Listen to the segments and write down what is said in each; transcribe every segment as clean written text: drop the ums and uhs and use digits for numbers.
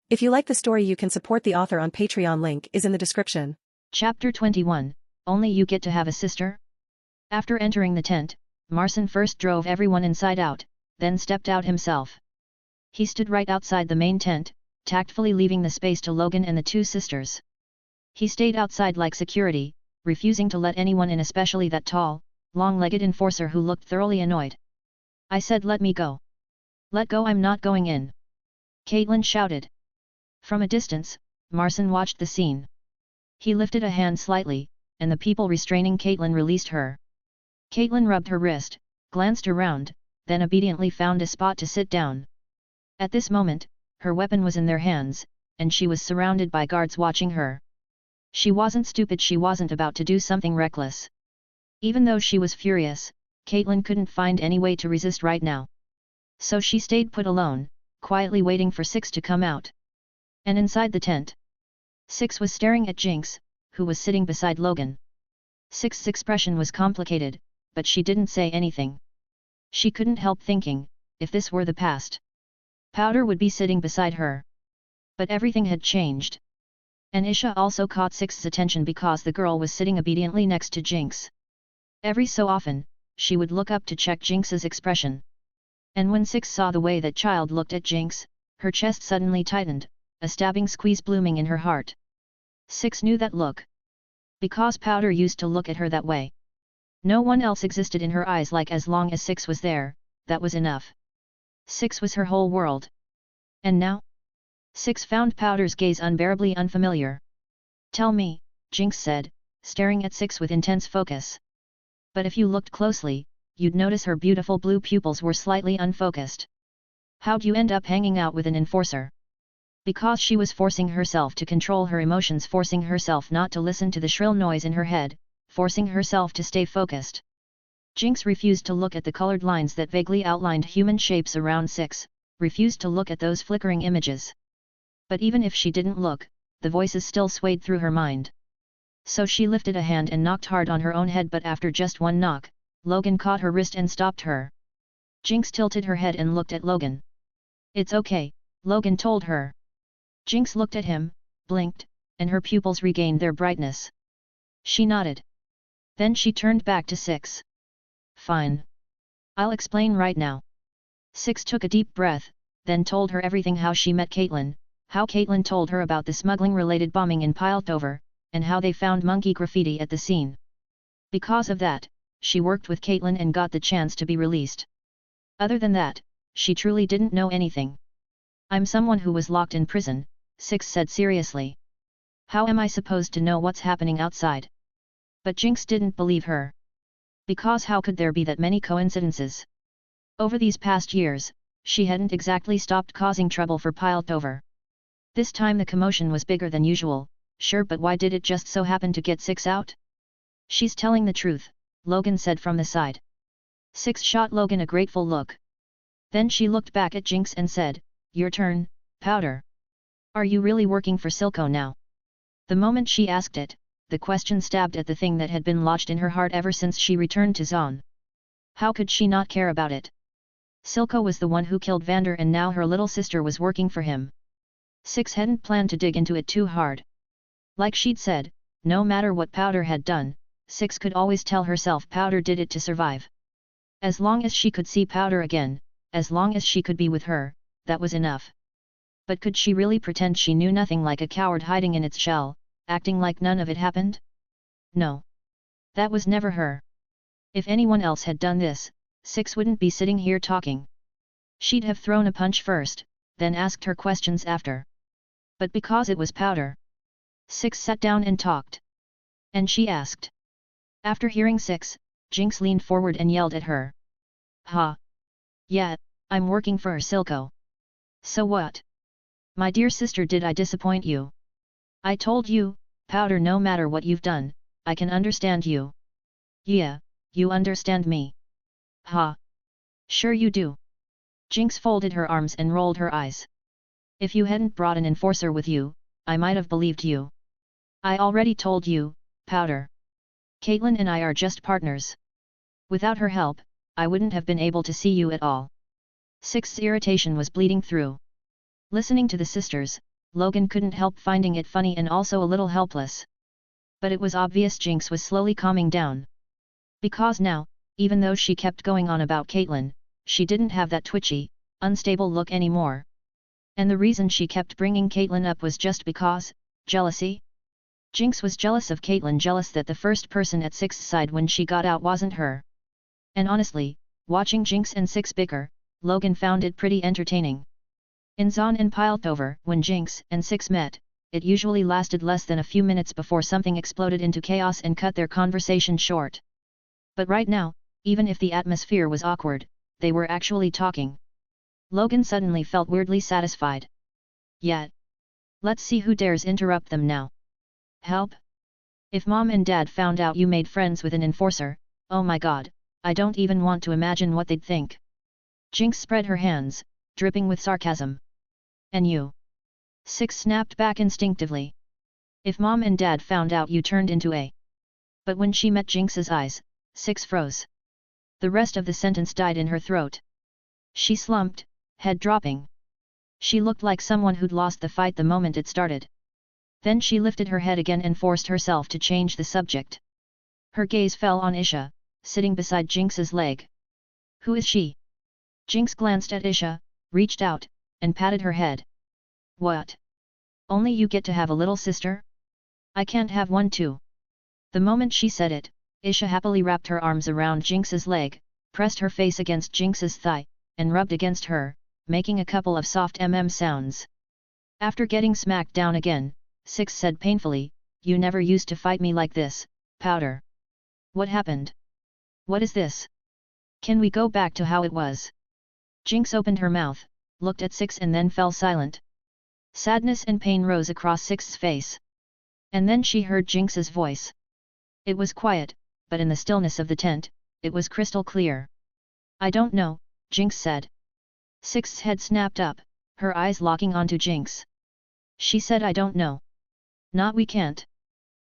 If you like the story, you can support the author on Patreon. Link is in the description. Chapter 21. Only you get to have a sister? After entering the tent, Marcin first drove everyone inside out, then stepped out himself. He stood right outside the main tent, tactfully leaving the space to Logan and the two sisters. He stayed outside like security, refusing to let anyone in, especially that tall, long-legged enforcer who looked thoroughly annoyed. "I said let me go. Let go, I'm not going in," Caitlin shouted. From a distance, Marcin watched the scene. He lifted a hand slightly, and the people restraining Caitlin released her. Caitlin rubbed her wrist, glanced around, then obediently found a spot to sit down. At this moment, her weapon was in their hands, and she was surrounded by guards watching her. She wasn't stupid, she wasn't about to do something reckless. Even though she was furious, Caitlin couldn't find any way to resist right now. So she stayed put alone, quietly waiting for Six to come out. And inside the tent, Six was staring at Jinx, who was sitting beside Logan. Six's expression was complicated, but she didn't say anything. She couldn't help thinking, if this were the past, Powder would be sitting beside her. But everything had changed. And Isha also caught Six's attention because the girl was sitting obediently next to Jinx. Every so often, she would look up to check Jinx's expression. And when Six saw the way that child looked at Jinx, her chest suddenly tightened, a stabbing squeeze blooming in her heart. Six knew that look. Because Powder used to look at her that way. No one else existed in her eyes, like as long as Six was there, that was enough. Six was her whole world. And now? Six found Powder's gaze unbearably unfamiliar. "Tell me," Jinx said, staring at Six with intense focus. But if you looked closely, you'd notice her beautiful blue pupils were slightly unfocused. "How'd you end up hanging out with an enforcer?" Because she was forcing herself to control her emotions, forcing herself not to listen to the shrill noise in her head, forcing herself to stay focused. Jinx refused to look at the colored lines that vaguely outlined human shapes around Six, refused to look at those flickering images. But even if she didn't look, the voices still swayed through her mind. So she lifted a hand and knocked hard on her own head, but after just one knock, Logan caught her wrist and stopped her. Jinx tilted her head and looked at Logan. "It's okay," Logan told her. Jinx looked at him, blinked, and her pupils regained their brightness. She nodded. Then she turned back to Six. "Fine. I'll explain right now." Six took a deep breath, then told her everything: how she met Caitlin, how Caitlin told her about the smuggling-related bombing in Piltover, and how they found monkey graffiti at the scene. Because of that, she worked with Caitlin and got the chance to be released. Other than that, she truly didn't know anything. "I'm someone who was locked in prison," Six said seriously. "How am I supposed to know what's happening outside?" But Jinx didn't believe her. Because how could there be that many coincidences? Over these past years, she hadn't exactly stopped causing trouble for Piltover. This time the commotion was bigger than usual, sure, but why did it just so happen to get Six out? "She's telling the truth," Logan said from the side. Six shot Logan a grateful look. Then she looked back at Jinx and said, "Your turn, Powder. Are you really working for Silco now?" The moment she asked it, the question stabbed at the thing that had been lodged in her heart ever since she returned to Zaun. How could she not care about it? Silco was the one who killed Vander, and now her little sister was working for him. Six hadn't planned to dig into it too hard. Like she'd said, no matter what Powder had done, Six could always tell herself Powder did it to survive. As long as she could see Powder again, as long as she could be with her, that was enough. But could she really pretend she knew nothing, like a coward hiding in its shell, acting like none of it happened? No. That was never her. If anyone else had done this, Six wouldn't be sitting here talking. She'd have thrown a punch first, then asked her questions after. But because it was Powder, Six sat down and talked. And she asked. After hearing Six, Jinx leaned forward and yelled at her. "Ha! Yeah, I'm working for Silco. So what? My dear sister, did I disappoint you? I told you, Powder, no matter what you've done, I can understand you." "Yeah, you understand me." "Ha! Sure you do." Jinx folded her arms and rolled her eyes. "If you hadn't brought an enforcer with you, I might have believed you. I already told you, Powder. Caitlin and I are just partners. Without her help, I wouldn't have been able to see you at all." Six's irritation was bleeding through. Listening to the sisters, Logan couldn't help finding it funny and also a little helpless. But it was obvious Jinx was slowly calming down. Because now, even though she kept going on about Caitlyn, she didn't have that twitchy, unstable look anymore. And the reason she kept bringing Caitlyn up was just because, jealousy? Jinx was jealous of Caitlyn, jealous that the first person at Six's side when she got out wasn't her. And honestly, watching Jinx and Six bicker, Logan found it pretty entertaining. In Zaun and Piltover, when Jinx and Six met, it usually lasted less than a few minutes before something exploded into chaos and cut their conversation short. But right now, even if the atmosphere was awkward, they were actually talking. Logan suddenly felt weirdly satisfied. Yet. Let's see who dares interrupt them now. Help? If Mom and Dad found out you made friends with an enforcer, oh my god, I don't even want to imagine what they'd think. Jinx spread her hands, dripping with sarcasm. And you? Six snapped back instinctively. If Mom and Dad found out you turned into a... But when she met Jinx's eyes, Six froze. The rest of the sentence died in her throat. She slumped, head dropping. She looked like someone who'd lost the fight the moment it started. Then she lifted her head again and forced herself to change the subject. Her gaze fell on Isha, sitting beside Jinx's leg. Who is she? Jinx glanced at Isha, reached out, and patted her head. What? Only you get to have a little sister? I can't have one too. The moment she said it, Isha happily wrapped her arms around Jinx's leg, pressed her face against Jinx's thigh, and rubbed against her, making a couple of soft sounds. After getting smacked down again, Six said painfully, "You never used to fight me like this, Powder. What happened? What is this? Can we go back to how it was?" Jinx opened her mouth, looked at Six and then fell silent. Sadness and pain rose across Six's face. And then she heard Jinx's voice. It was quiet, but in the stillness of the tent, it was crystal clear. "I don't know," Jinx said. Six's head snapped up, her eyes locking onto Jinx. She said, "I don't know." "Not we can't."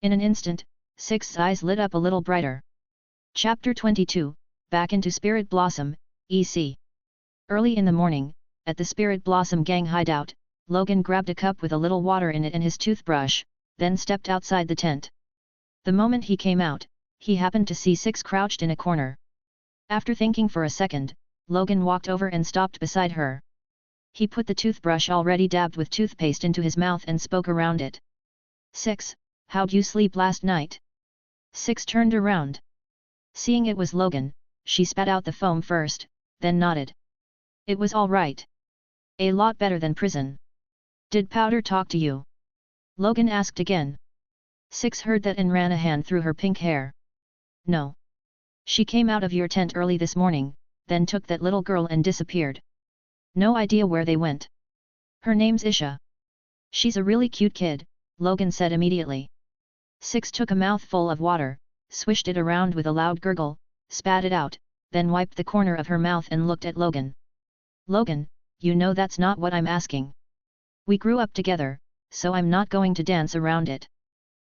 In an instant, Six's eyes lit up a little brighter. Chapter 22, Back into Spirit Blossom, EC. Early in the morning, at the Spirit Blossom gang hideout, Logan grabbed a cup with a little water in it and his toothbrush, then stepped outside the tent. The moment he came out, he happened to see Six crouched in a corner. After thinking for a second, Logan walked over and stopped beside her. He put the toothbrush already dabbed with toothpaste into his mouth and spoke around it. "Six, how'd you sleep last night?" Six turned around. Seeing it was Logan, she spat out the foam first, then nodded. "It was all right. A lot better than prison." "Did Powder talk to you?" Logan asked again. Six heard that and ran a hand through her pink hair. "No. She came out of your tent early this morning, then took that little girl and disappeared. No idea where they went. Her name's Isha. She's a really cute kid," Logan said immediately. Six took a mouthful of water, swished it around with a loud gurgle, spat it out, then wiped the corner of her mouth and looked at Logan. "Logan, you know that's not what I'm asking. We grew up together, so I'm not going to dance around it.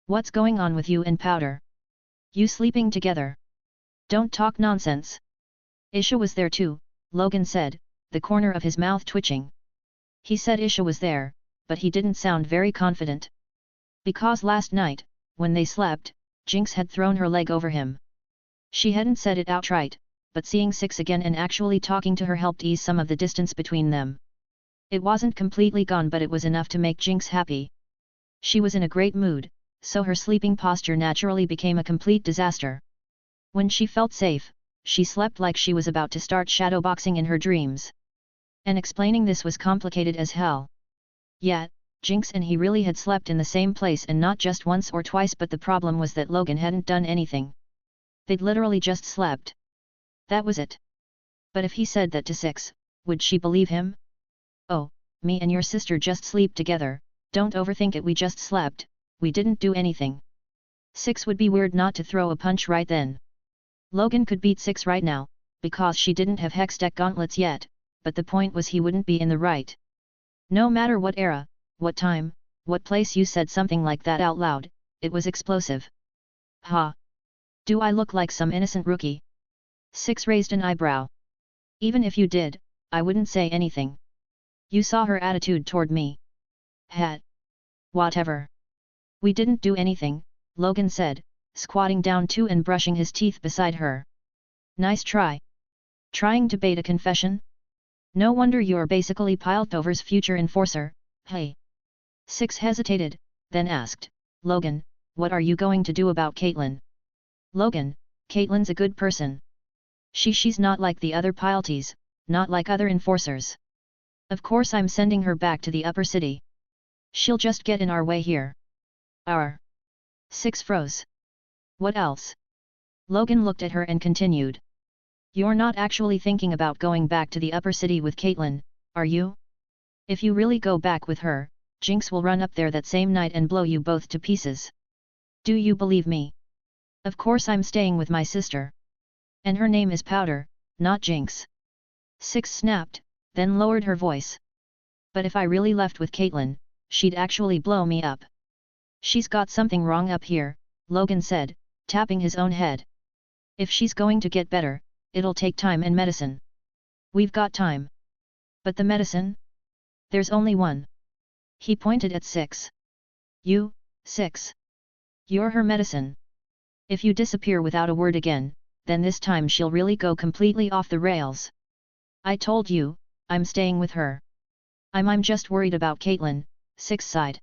What's going on with you and Powder? You sleeping together? Don't talk nonsense." "Isha was there too," Logan said, the corner of his mouth twitching. He said Isha was there, but he didn't sound very confident. Because last night, when they slept, Jinx had thrown her leg over him. She hadn't said it outright, but seeing Six again and actually talking to her helped ease some of the distance between them. It wasn't completely gone, but it was enough to make Jinx happy. She was in a great mood, so her sleeping posture naturally became a complete disaster. When she felt safe, she slept like she was about to start shadowboxing in her dreams. And explaining this was complicated as hell. Yet, Jinx and he really had slept in the same place, and not just once or twice, but the problem was that Logan hadn't done anything. They'd literally just slept. That was it. But if he said that to Six, would she believe him? "Oh, me and your sister just sleep together, don't overthink it, we just slept, we didn't do anything." Six would be weird not to throw a punch right then. Logan could beat Six right now, because she didn't have Hextech gauntlets yet, but the point was he wouldn't be in the right. No matter what era, what time, what place you said something like that out loud, it was explosive. "Ha! Do I look like some innocent rookie?" Six raised an eyebrow. "Even if you did, I wouldn't say anything. You saw her attitude toward me. Hat. Whatever. We didn't do anything, Logan said, squatting down too and brushing his teeth beside her. Nice try. Trying to bait a confession? No wonder you're basically Piltover's future enforcer, hey. Six hesitated, then asked, Logan, what are you going to do about Caitlin? Logan, Caitlin's a good person. She's not like the other Pilties, not like other enforcers. Of course I'm sending her back to the upper city. She'll just get in our way here. Six froze. What else? Logan looked at her and continued. You're not actually thinking about going back to the upper city with Caitlin, are you? If you really go back with her, Jinx will run up there that same night and blow you both to pieces. Do you believe me? Of course I'm staying with my sister. And her name is Powder, not Jinx. Six snapped, then lowered her voice. But if I really left with Caitlin, she'd actually blow me up. She's got something wrong up here, Logan said, tapping his own head. If she's going to get better, it'll take time and medicine. We've got time. But the medicine? There's only one. He pointed at Six. You, Six. You're her medicine. If you disappear without a word again, then this time she'll really go completely off the rails. I told you, I'm staying with her. I'm just worried about Caitlin, Six sighed.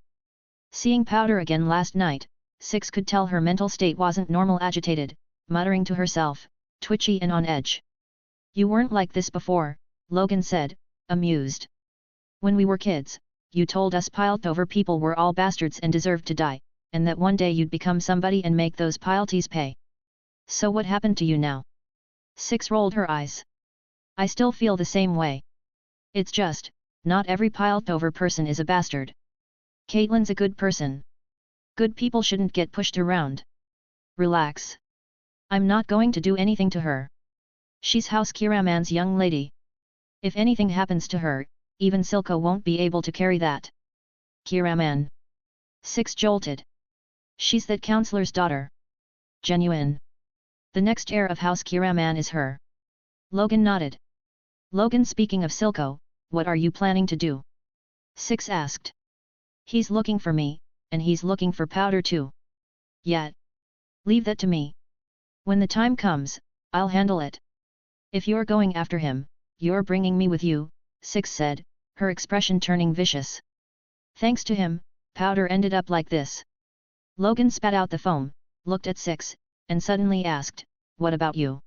Seeing Powder again last night, Six could tell her mental state wasn't normal, agitated, muttering to herself, twitchy and on edge. You weren't like this before, Logan said, amused. When we were kids, you told us Piltover people were all bastards and deserved to die, and that one day you'd become somebody and make those Pilties pay. So what happened to you now? Six rolled her eyes. I still feel the same way. It's just, not every Piltover person is a bastard. Caitlin's a good person. Good people shouldn't get pushed around. Relax. I'm not going to do anything to her. She's House Kiraman's young lady. If anything happens to her, even Silco won't be able to carry that. Kiraman. Six jolted. She's that counselor's daughter. Genuine. The next heir of House Kiraman is her. Logan nodded. Logan, speaking of Silco, what are you planning to do? Six asked. He's looking for me, and he's looking for Powder too. Yet. Leave that to me. When the time comes, I'll handle it. If you're going after him, you're bringing me with you, Six said, her expression turning vicious. Thanks to him, Powder ended up like this. Logan spat out the foam, looked at Six, and suddenly asked, what about you?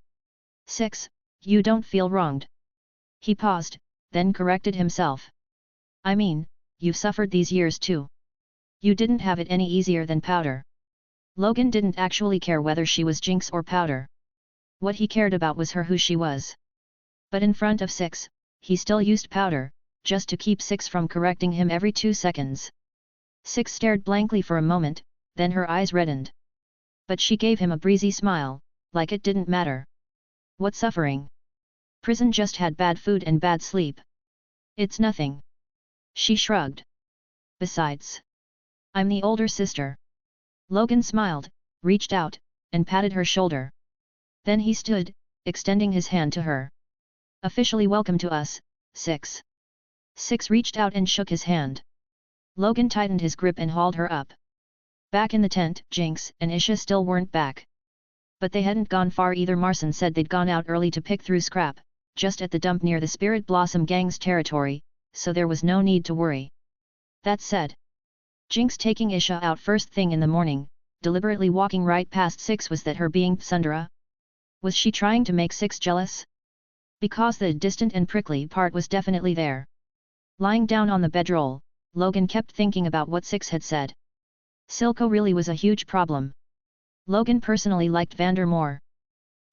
Six, you don't feel wronged. He paused, then corrected himself. I mean, you've suffered these years too. You didn't have it any easier than Powder. Logan didn't actually care whether she was Jinx or Powder. What he cared about was her, who she was. But in front of Six, he still used Powder, just to keep Six from correcting him every 2 seconds. Six stared blankly for a moment, then her eyes reddened. But she gave him a breezy smile, like it didn't matter. What suffering? Prison just had bad food and bad sleep. It's nothing. She shrugged. Besides, I'm the older sister. Logan smiled, reached out, and patted her shoulder. Then he stood, extending his hand to her. Officially welcome to us, Six. Six reached out and shook his hand. Logan tightened his grip and hauled her up. Back in the tent, Jinx and Isha still weren't back. But they hadn't gone far either. Marson said they'd gone out early to pick through scrap, just at the dump near the Spirit Blossom Gang's territory, so there was no need to worry. That said, Jinx taking Isha out first thing in the morning, deliberately walking right past Six, was that her being Sundara? Was she trying to make Six jealous? Because the distant and prickly part was definitely there. Lying down on the bedroll, Logan kept thinking about what Six had said. Silco really was a huge problem. Logan personally liked Vander more.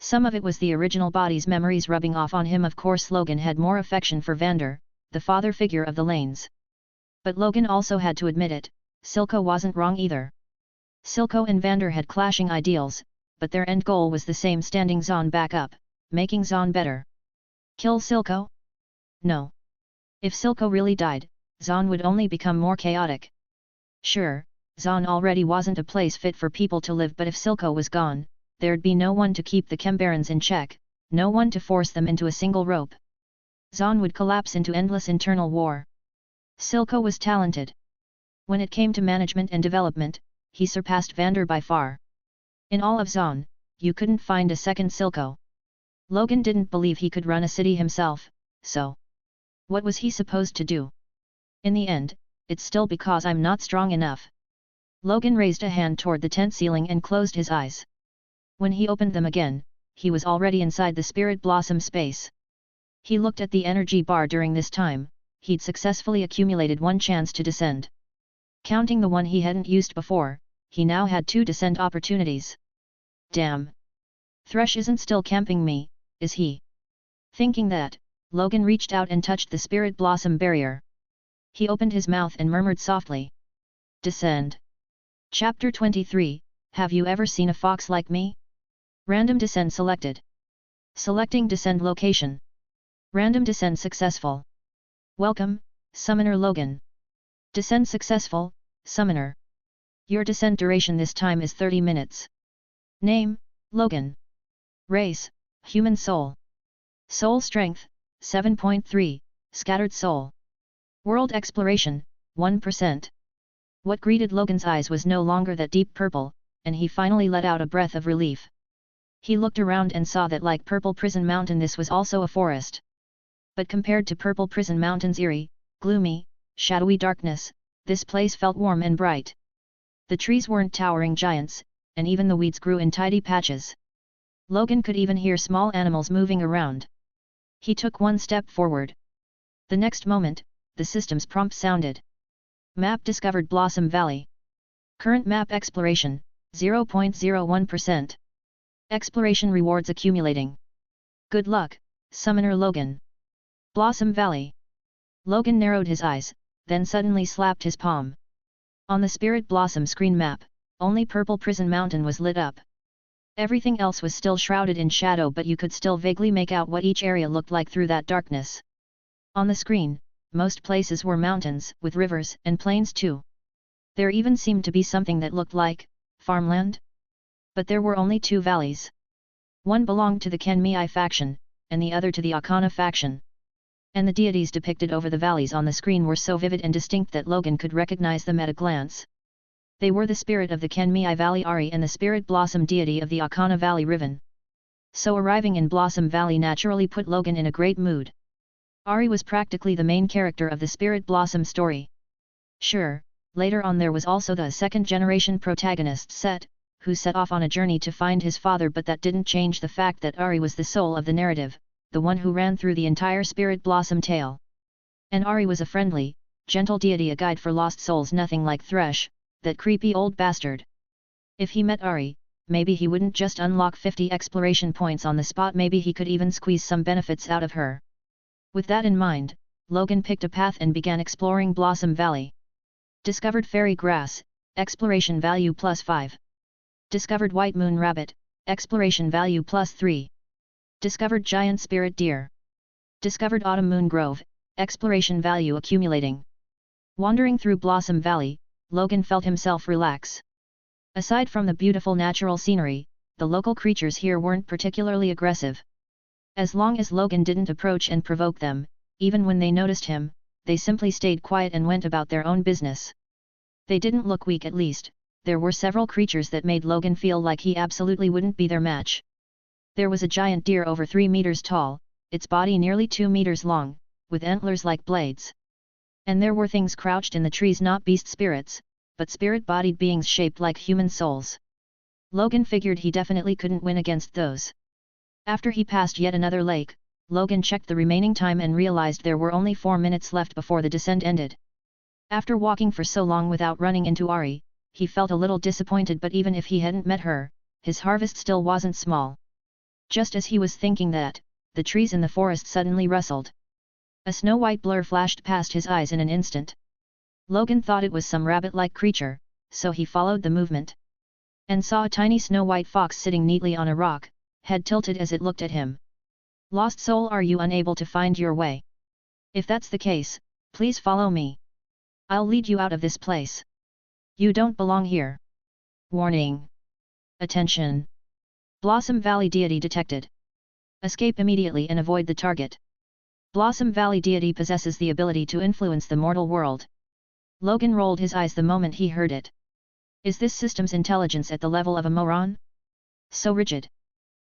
Some of it was the original body's memories rubbing off on him. Of course Logan had more affection for Vander, the father figure of the lanes. But Logan also had to admit it, Silco wasn't wrong either. Silco and Vander had clashing ideals, but their end goal was the same: standing Zaun back up, making Zaun better. Kill Silco? No. If Silco really died, Zaun would only become more chaotic. Sure, Zaun already wasn't a place fit for people to live, but if Silco was gone, there'd be no one to keep the Chembarons in check, no one to force them into a single rope. Zaun would collapse into endless internal war. Silco was talented. When it came to management and development, he surpassed Vander by far. In all of Zaun, you couldn't find a second Silco. Logan didn't believe he could run a city himself, so what was he supposed to do? In the end, it's still because I'm not strong enough. Logan raised a hand toward the tent ceiling and closed his eyes. When he opened them again, he was already inside the Spirit Blossom space. He looked at the energy bar. During this time, he'd successfully accumulated one chance to descend. Counting the one he hadn't used before, he now had 2 descent opportunities. Damn! Thresh isn't still camping me, is he? Thinking that, Logan reached out and touched the Spirit Blossom barrier. He opened his mouth and murmured softly. Descend. Chapter 23, Have you ever seen a fox like me? Random descent selected. Selecting descend location. Random descent successful. Welcome, Summoner Logan. Descend successful, Summoner. Your descent duration this time is 30 minutes. Name, Logan. Race, Human Soul. Soul Strength, 7.3, Scattered Soul. World Exploration, 1%. What greeted Logan's eyes was no longer that deep purple, and he finally let out a breath of relief. He looked around and saw that like Purple Prison Mountain, this was also a forest. But compared to Purple Prison Mountain's eerie, gloomy, shadowy darkness, this place felt warm and bright. The trees weren't towering giants, and even the weeds grew in tidy patches. Logan could even hear small animals moving around. He took one step forward. The next moment, the system's prompt sounded. Map discovered Blossom Valley. Current map exploration, 0.01%. Exploration rewards accumulating. Good luck, Summoner Logan. Blossom Valley. Logan narrowed his eyes, then suddenly slapped his palm. On the Spirit Blossom screen map, only Purple Prison Mountain was lit up. Everything else was still shrouded in shadow, but you could still vaguely make out what each area looked like through that darkness. On the screen, most places were mountains, with rivers and plains too. There even seemed to be something that looked like farmland. But there were only 2 valleys. One belonged to the Kenmei faction, and the other to the Arcane faction. And the deities depicted over the valleys on the screen were so vivid and distinct that Logan could recognize them at a glance. They were the spirit of the Kenmei Valley Ari and the Spirit Blossom deity of the Arcane Valley Riven. So arriving in Blossom Valley naturally put Logan in a great mood. Ari was practically the main character of the Spirit Blossom story. Sure, later on there was also the second-generation protagonist Set, who set off on a journey to find his father, but that didn't change the fact that Ari was the soul of the narrative, the one who ran through the entire Spirit Blossom tale. And Ari was a friendly, gentle deity, a guide for lost souls, nothing like Thresh, that creepy old bastard. If he met Ari, maybe he wouldn't just unlock 50 exploration points on the spot, maybe he could even squeeze some benefits out of her. With that in mind, Logan picked a path and began exploring Blossom Valley. Discovered fairy grass, exploration value +5. Discovered white moon rabbit, exploration value +3. Discovered giant spirit deer. Discovered autumn moon grove, exploration value accumulating. Wandering through Blossom Valley, Logan felt himself relax. Aside from the beautiful natural scenery, the local creatures here weren't particularly aggressive. As long as Logan didn't approach and provoke them, even when they noticed him, they simply stayed quiet and went about their own business. They didn't look weak, at least. There were several creatures that made Logan feel like he absolutely wouldn't be their match. There was a giant deer over 3 meters tall, its body nearly 2 meters long, with antlers like blades. And there were things crouched in the trees, not beast spirits, but spirit-bodied beings shaped like human souls. Logan figured he definitely couldn't win against those. After he passed yet another lake, Logan checked the remaining time and realized there were only 4 minutes left before the descent ended. After walking for so long without running into Ari, he felt a little disappointed, but even if he hadn't met her, his harvest still wasn't small. Just as he was thinking that, the trees in the forest suddenly rustled. A snow-white blur flashed past his eyes in an instant. Logan thought it was some rabbit-like creature, so he followed the movement. And saw a tiny snow-white fox sitting neatly on a rock, head tilted as it looked at him. Lost soul, are you unable to find your way? If that's the case, please follow me. I'll lead you out of this place. You don't belong here. Warning. Attention. Blossom Valley deity detected. Escape immediately and avoid the target. Blossom Valley deity possesses the ability to influence the mortal world. Logan rolled his eyes the moment he heard it. Is this system's intelligence at the level of a moron? So rigid.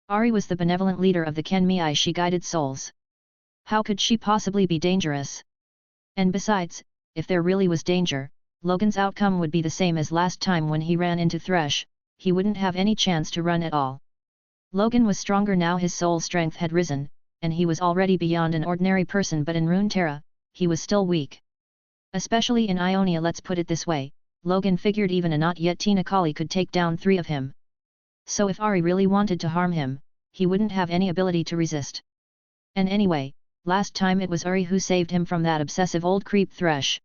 Ari was the benevolent leader of the Kenmei she guided souls. How could she possibly be dangerous? And besides, if there really was danger, Logan's outcome would be the same as last time when he ran into Thresh, he wouldn't have any chance to run at all. Logan was stronger now, his soul strength had risen, and he was already beyond an ordinary person, but in Runeterra, he was still weak. Especially in Ionia, let's put it this way, Logan figured even a not yet Tina Kali could take down 3 of him. So if Ari really wanted to harm him, he wouldn't have any ability to resist. And anyway, last time it was Ari who saved him from that obsessive old creep Thresh.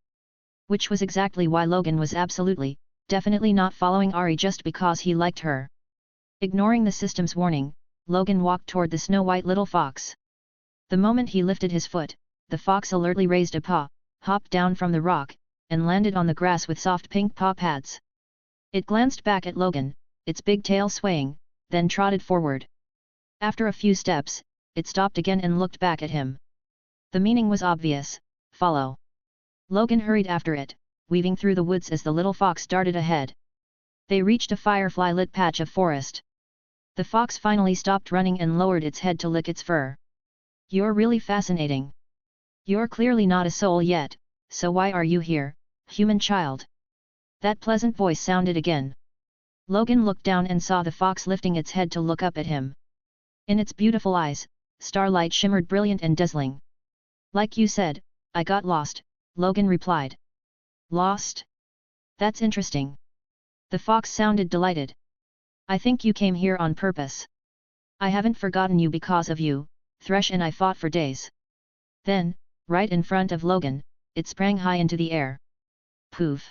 Which was exactly why Logan was absolutely, definitely not following Ari just because he liked her. Ignoring the system's warning, Logan walked toward the snow-white little fox. The moment he lifted his foot, the fox alertly raised a paw, hopped down from the rock, and landed on the grass with soft pink paw pads. It glanced back at Logan, its big tail swaying, then trotted forward. After a few steps, it stopped again and looked back at him. The meaning was obvious: follow. Logan hurried after it, weaving through the woods as the little fox darted ahead. They reached a firefly-lit patch of forest. The fox finally stopped running and lowered its head to lick its fur. You're really fascinating. You're clearly not a soul yet, so why are you here, human child? That pleasant voice sounded again. Logan looked down and saw the fox lifting its head to look up at him. In its beautiful eyes, starlight shimmered brilliant and dazzling. Like you said, I got lost, Logan replied. Lost? That's interesting. The fox sounded delighted. I think you came here on purpose. I haven't forgotten you. Because of you, Thresh and I fought for days. Then, right in front of Logan, it sprang high into the air. Poof!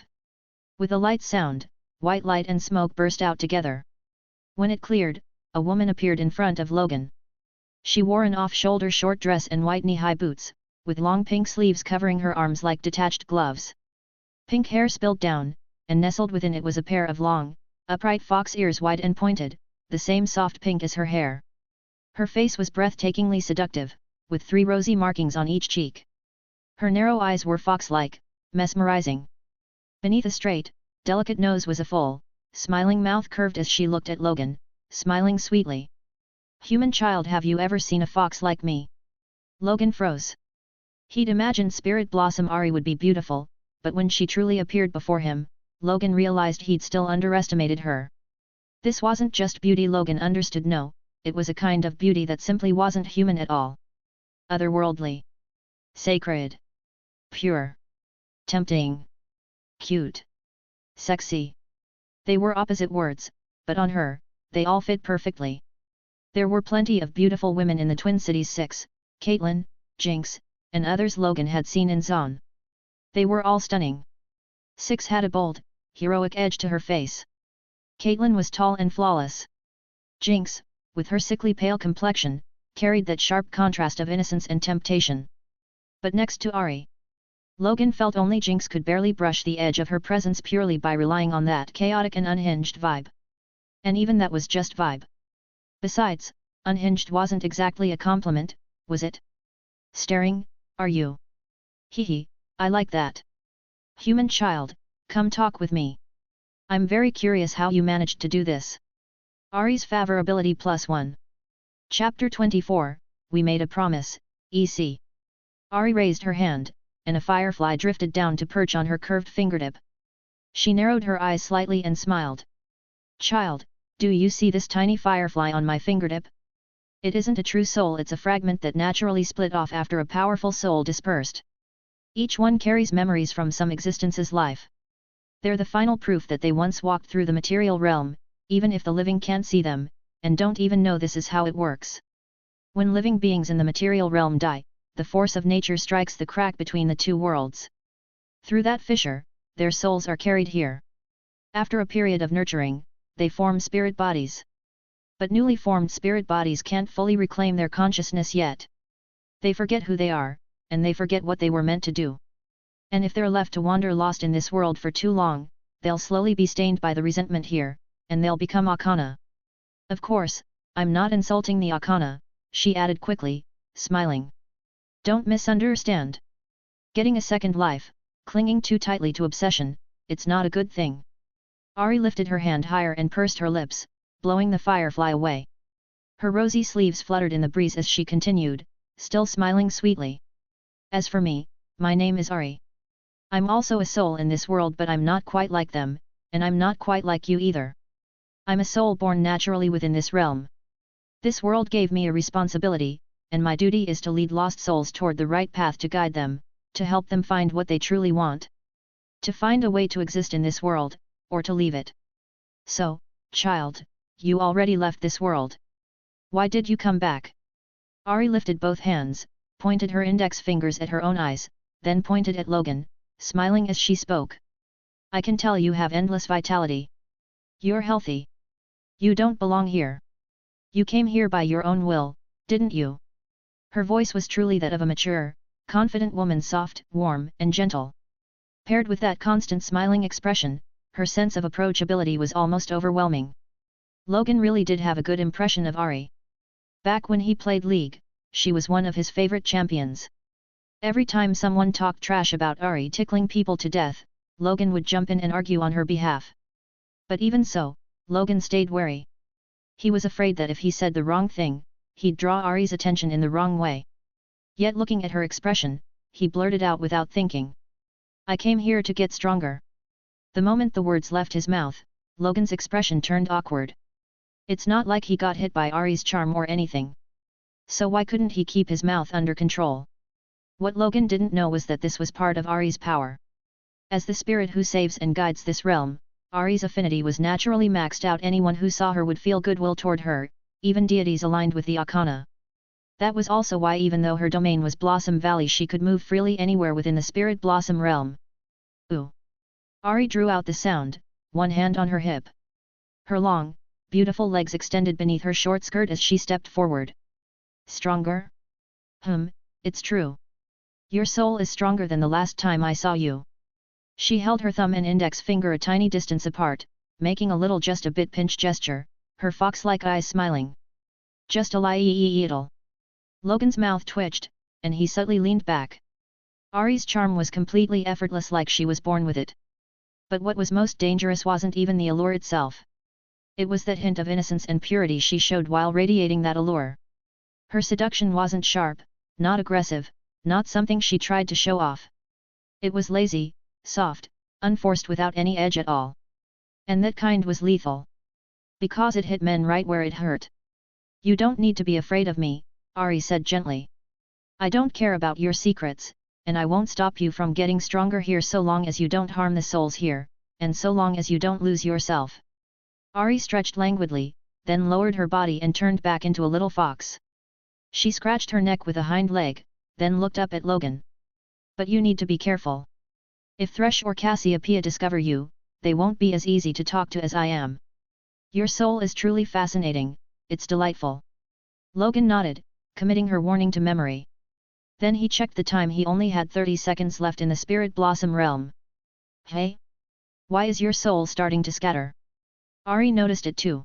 With a light sound, white light and smoke burst out together. When it cleared, a woman appeared in front of Logan. She wore an off-shoulder short dress and white knee-high boots, with long pink sleeves covering her arms like detached gloves. Pink hair spilled down, and nestled within it was a pair of long, upright fox ears, wide and pointed, the same soft pink as her hair. Her face was breathtakingly seductive, with 3 rosy markings on each cheek. Her narrow eyes were fox-like, mesmerizing. Beneath a straight, delicate nose was a full, smiling mouth curved as she looked at Logan, smiling sweetly. Human child, have you ever seen a fox like me? Logan froze. He'd imagined Spirit Blossom Ari would be beautiful, but when she truly appeared before him, Logan realized he'd still underestimated her. This wasn't just beauty, Logan understood. No, it was a kind of beauty that simply wasn't human at all. Otherworldly. Sacred. Pure. Tempting. Cute. Sexy. They were opposite words, but on her, they all fit perfectly. There were plenty of beautiful women in the Twin Cities: 6, Caitlin, Jinx, and others Logan had seen in Zaun. They were all stunning. 6 had a bold, heroic edge to her face. Caitlin was tall and flawless. Jinx, with her sickly pale complexion, carried that sharp contrast of innocence and temptation. But next to Ari, Logan felt only Jinx could barely brush the edge of her presence purely by relying on that chaotic and unhinged vibe. And even that was just vibe. Besides, unhinged wasn't exactly a compliment, was it? Staring, are you? Hee, I like that. Human child, come talk with me. I'm very curious how you managed to do this. Ari's favorability +1. Chapter 24, We Made a Promise, EC. Ari raised her hand, and a firefly drifted down to perch on her curved fingertip. She narrowed her eyes slightly and smiled. Child, do you see this tiny firefly on my fingertip? It isn't a true soul, it's a fragment that naturally split off after a powerful soul dispersed. Each one carries memories from some existence's life. They're the final proof that they once walked through the material realm, even if the living can't see them, and don't even know this is how it works. When living beings in the material realm die, the force of nature strikes the crack between the two worlds. Through that fissure, their souls are carried here. After a period of nurturing, they form spirit bodies. But newly formed spirit bodies can't fully reclaim their consciousness yet. They forget who they are, and they forget what they were meant to do. And if they're left to wander lost in this world for too long, they'll slowly be stained by the resentment here, and they'll become Arcana. Of course, I'm not insulting the Arcana, she added quickly, smiling. Don't misunderstand. Getting a second life, clinging too tightly to obsession, it's not a good thing. Ari lifted her hand higher and pursed her lips, blowing the firefly away. Her rosy sleeves fluttered in the breeze as she continued, still smiling sweetly. As for me, my name is Ari. I'm also a soul in this world, but I'm not quite like them, and I'm not quite like you either. I'm a soul born naturally within this realm. This world gave me a responsibility, and my duty is to lead lost souls toward the right path, to guide them, to help them find what they truly want. To find a way to exist in this world, or to leave it. So, child, you already left this world. Why did you come back? Ari lifted both hands, pointed her index fingers at her own eyes, then pointed at Logan, smiling as she spoke. I can tell you have endless vitality. You're healthy. You don't belong here. You came here by your own will, didn't you? Her voice was truly that of a mature, confident woman, soft, warm, and gentle. Paired with that constant smiling expression, her sense of approachability was almost overwhelming. Logan really did have a good impression of Ari. Back when he played League, she was one of his favorite champions. Every time someone talked trash about Ari tickling people to death, Logan would jump in and argue on her behalf. But even so, Logan stayed wary. He was afraid that if he said the wrong thing, he'd draw Ari's attention in the wrong way. Yet looking at her expression, he blurted out without thinking. I came here to get stronger. The moment the words left his mouth, Logan's expression turned awkward. It's not like he got hit by Ari's charm or anything. So why couldn't he keep his mouth under control? What Logan didn't know was that this was part of Ari's power. As the spirit who saves and guides this realm, Ari's affinity was naturally maxed out. Anyone who saw her would feel goodwill toward her, even deities aligned with the Arcana. That was also why, even though her domain was Blossom Valley, she could move freely anywhere within the Spirit Blossom realm. Ooh! Ari drew out the sound, one hand on her hip. Her long, beautiful legs extended beneath her short skirt as she stepped forward. Stronger? It's true. Your soul is stronger than the last time I saw you. She held her thumb and index finger a tiny distance apart, making a little, just a bit pinch gesture, her fox-like eyes smiling. Just a little. Logan's mouth twitched, and he subtly leaned back. Ari's charm was completely effortless, like she was born with it. But what was most dangerous wasn't even the allure itself. It was that hint of innocence and purity she showed while radiating that allure. Her seduction wasn't sharp, not aggressive, not something she tried to show off. It was lazy, soft, unforced, without any edge at all. And that kind was lethal. Because it hit men right where it hurt. You don't need to be afraid of me, Ari said gently. I don't care about your secrets, and I won't stop you from getting stronger here so long as you don't harm the souls here, and so long as you don't lose yourself. Ari stretched languidly, then lowered her body and turned back into a little fox. She scratched her neck with a hind leg, then looked up at Logan. But you need to be careful. If Thresh or Cassiopeia discover you, they won't be as easy to talk to as I am. Your soul is truly fascinating, it's delightful. Logan nodded, committing her warning to memory. Then he checked the time. He only had 30 seconds left in the Spirit Blossom realm. Hey? Why is your soul starting to scatter? Ari noticed it too.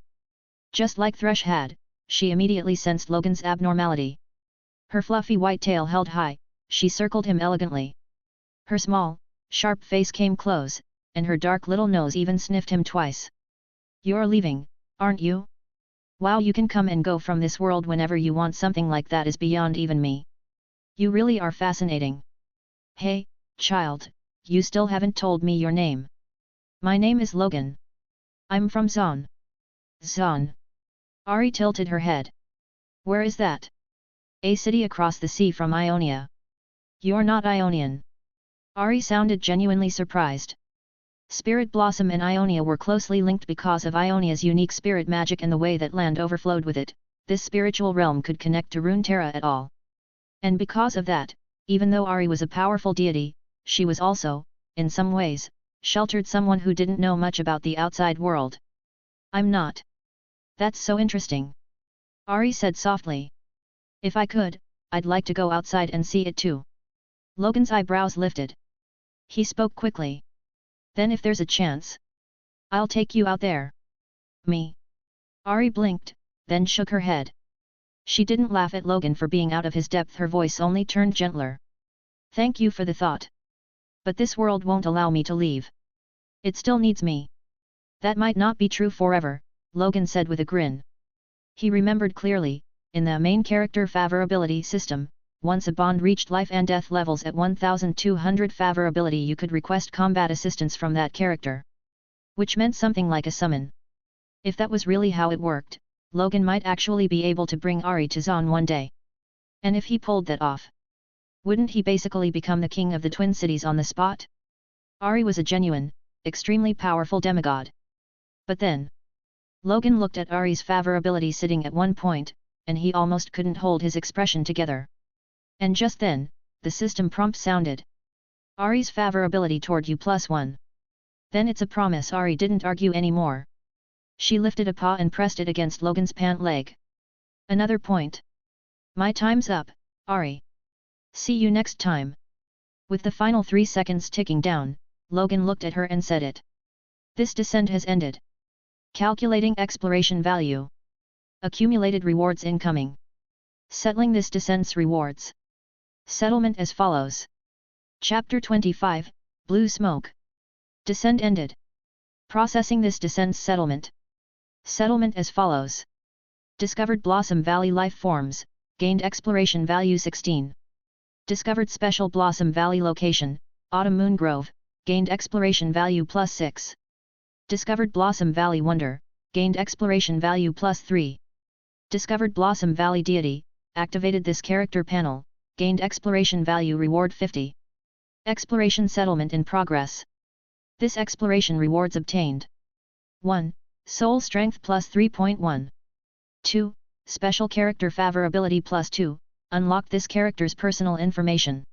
Just like Thresh had, she immediately sensed Logan's abnormality. Her fluffy white tail held high, she circled him elegantly. Her small, sharp face came close, and her dark little nose even sniffed him twice. You're leaving, aren't you? Wow, you can come and go from this world whenever you want. Something like that is beyond even me. You really are fascinating. Hey, child, you still haven't told me your name. My name is Logan. I'm from Zaun. Zaun. Ari tilted her head. Where is that? A city across the sea from Ionia. You're not Ionian. Ari sounded genuinely surprised. Spirit Blossom and Ionia were closely linked because of Ionia's unique spirit magic and the way that land overflowed with it. This spiritual realm could connect to Runeterra at all. And because of that, even though Ari was a powerful deity, she was also, in some ways, sheltered, someone who didn't know much about the outside world. I'm not. That's so interesting. Ari said softly. If I could, I'd like to go outside and see it too. Logan's eyebrows lifted. He spoke quickly. Then if there's a chance, I'll take you out there. Me? Ari blinked, then shook her head. She didn't laugh at Logan for being out of his depth, her voice only turned gentler. Thank you for the thought. But this world won't allow me to leave. It still needs me. That might not be true forever, Logan said with a grin. He remembered clearly, in the main character favorability system, once a bond reached life and death levels at 1200 favorability you could request combat assistance from that character. Which meant something like a summon. If that was really how it worked, Logan might actually be able to bring Ari to Zaun one day. And if he pulled that off, wouldn't he basically become the king of the Twin Cities on the spot? Ari was a genuine, extremely powerful demigod. But then, Logan looked at Ari's favorability sitting at one point, and he almost couldn't hold his expression together. And just then, the system prompt sounded. Ari's favorability toward you +1. Then it's a promise. Ari didn't argue anymore. She lifted a paw and pressed it against Logan's pant leg. Another point. My time's up, Ari. See you next time. With the final 3 seconds ticking down, Logan looked at her and said it. This descent has ended. Calculating exploration value. Accumulated rewards incoming. Settling this descent's rewards. Settlement as follows. Chapter 25, Blue Smoke. Descent ended. Processing this descent's settlement. Settlement as follows. Discovered Blossom Valley life forms, gained exploration value 16. Discovered Special Blossom Valley location, Autumn Moon Grove, gained exploration value +6. Discovered Blossom Valley Wonder, gained exploration value +3. Discovered Blossom Valley Deity, activated this character panel, gained exploration value reward 50. Exploration settlement in progress. This exploration rewards obtained. 1. Soul Strength +3.1. 2. Special Character Favorability +2, unlock this character's personal information.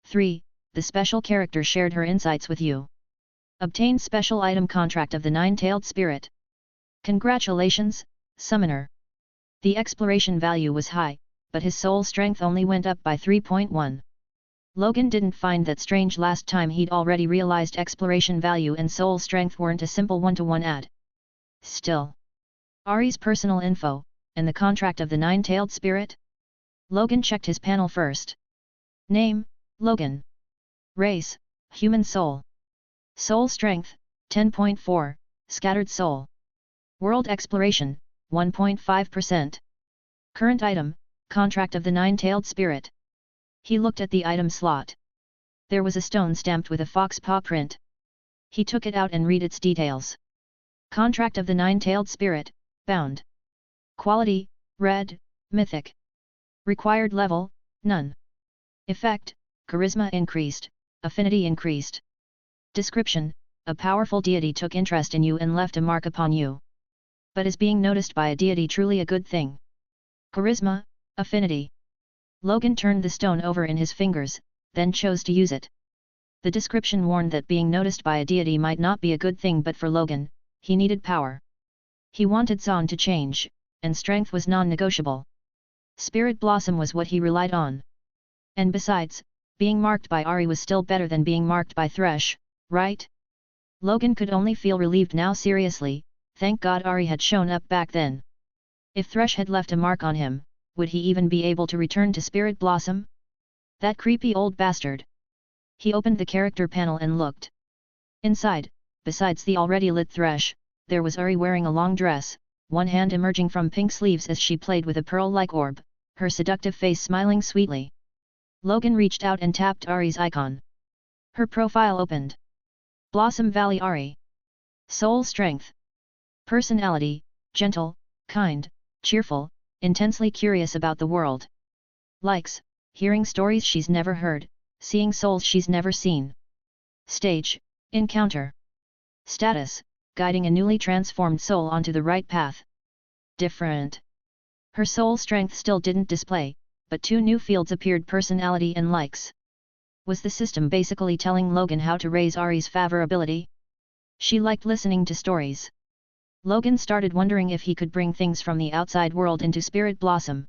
3. The special character shared her insights with you. Obtain special item contract of the Nine-Tailed Spirit. Congratulations, Summoner. The exploration value was high, but his soul strength only went up by 3.1. Logan didn't find that strange. Last time he'd already realized exploration value and soul strength weren't a simple one-to-one add. Still. Ari's personal info, and the contract of the Nine-Tailed Spirit? Logan checked his panel first. Name, Logan. Race, Human Soul. Soul Strength, 10.4, Scattered Soul. World Exploration, 1.5%. Current item, Contract of the Nine-Tailed Spirit. He looked at the item slot. There was a stone stamped with a fox paw print. He took it out and read its details. Contract of the Nine-Tailed Spirit, bound. Quality, red, mythic. Required level, none. Effect, charisma increased, affinity increased. Description, a powerful deity took interest in you and left a mark upon you. But is being noticed by a deity truly a good thing? Charisma, affinity. Logan turned the stone over in his fingers, then chose to use it. The description warned that being noticed by a deity might not be a good thing, but for Logan, he needed power. He wanted Zaun to change, and strength was non-negotiable. Spirit Blossom was what he relied on. And besides, being marked by Ari was still better than being marked by Thresh, right? Logan could only feel relieved now. Seriously, thank God Ari had shown up back then. If Thresh had left a mark on him, would he even be able to return to Spirit Blossom? That creepy old bastard. He opened the character panel and looked. Inside, besides the already lit Thresh, there was Ari wearing a long dress, one hand emerging from pink sleeves as she played with a pearl-like orb, her seductive face smiling sweetly. Logan reached out and tapped Ari's icon. Her profile opened. Blossom Valley Ari. Soul Strength. Personality, gentle, kind, cheerful, intensely curious about the world. Likes, hearing stories she's never heard, seeing souls she's never seen. Stage, encounter. Status, guiding a newly transformed soul onto the right path. Different. Her soul strength still didn't display, but 2 new fields appeared: personality and likes. Was the system basically telling Logan how to raise Ari's favorability? She liked listening to stories. Logan started wondering if he could bring things from the outside world into Spirit Blossom.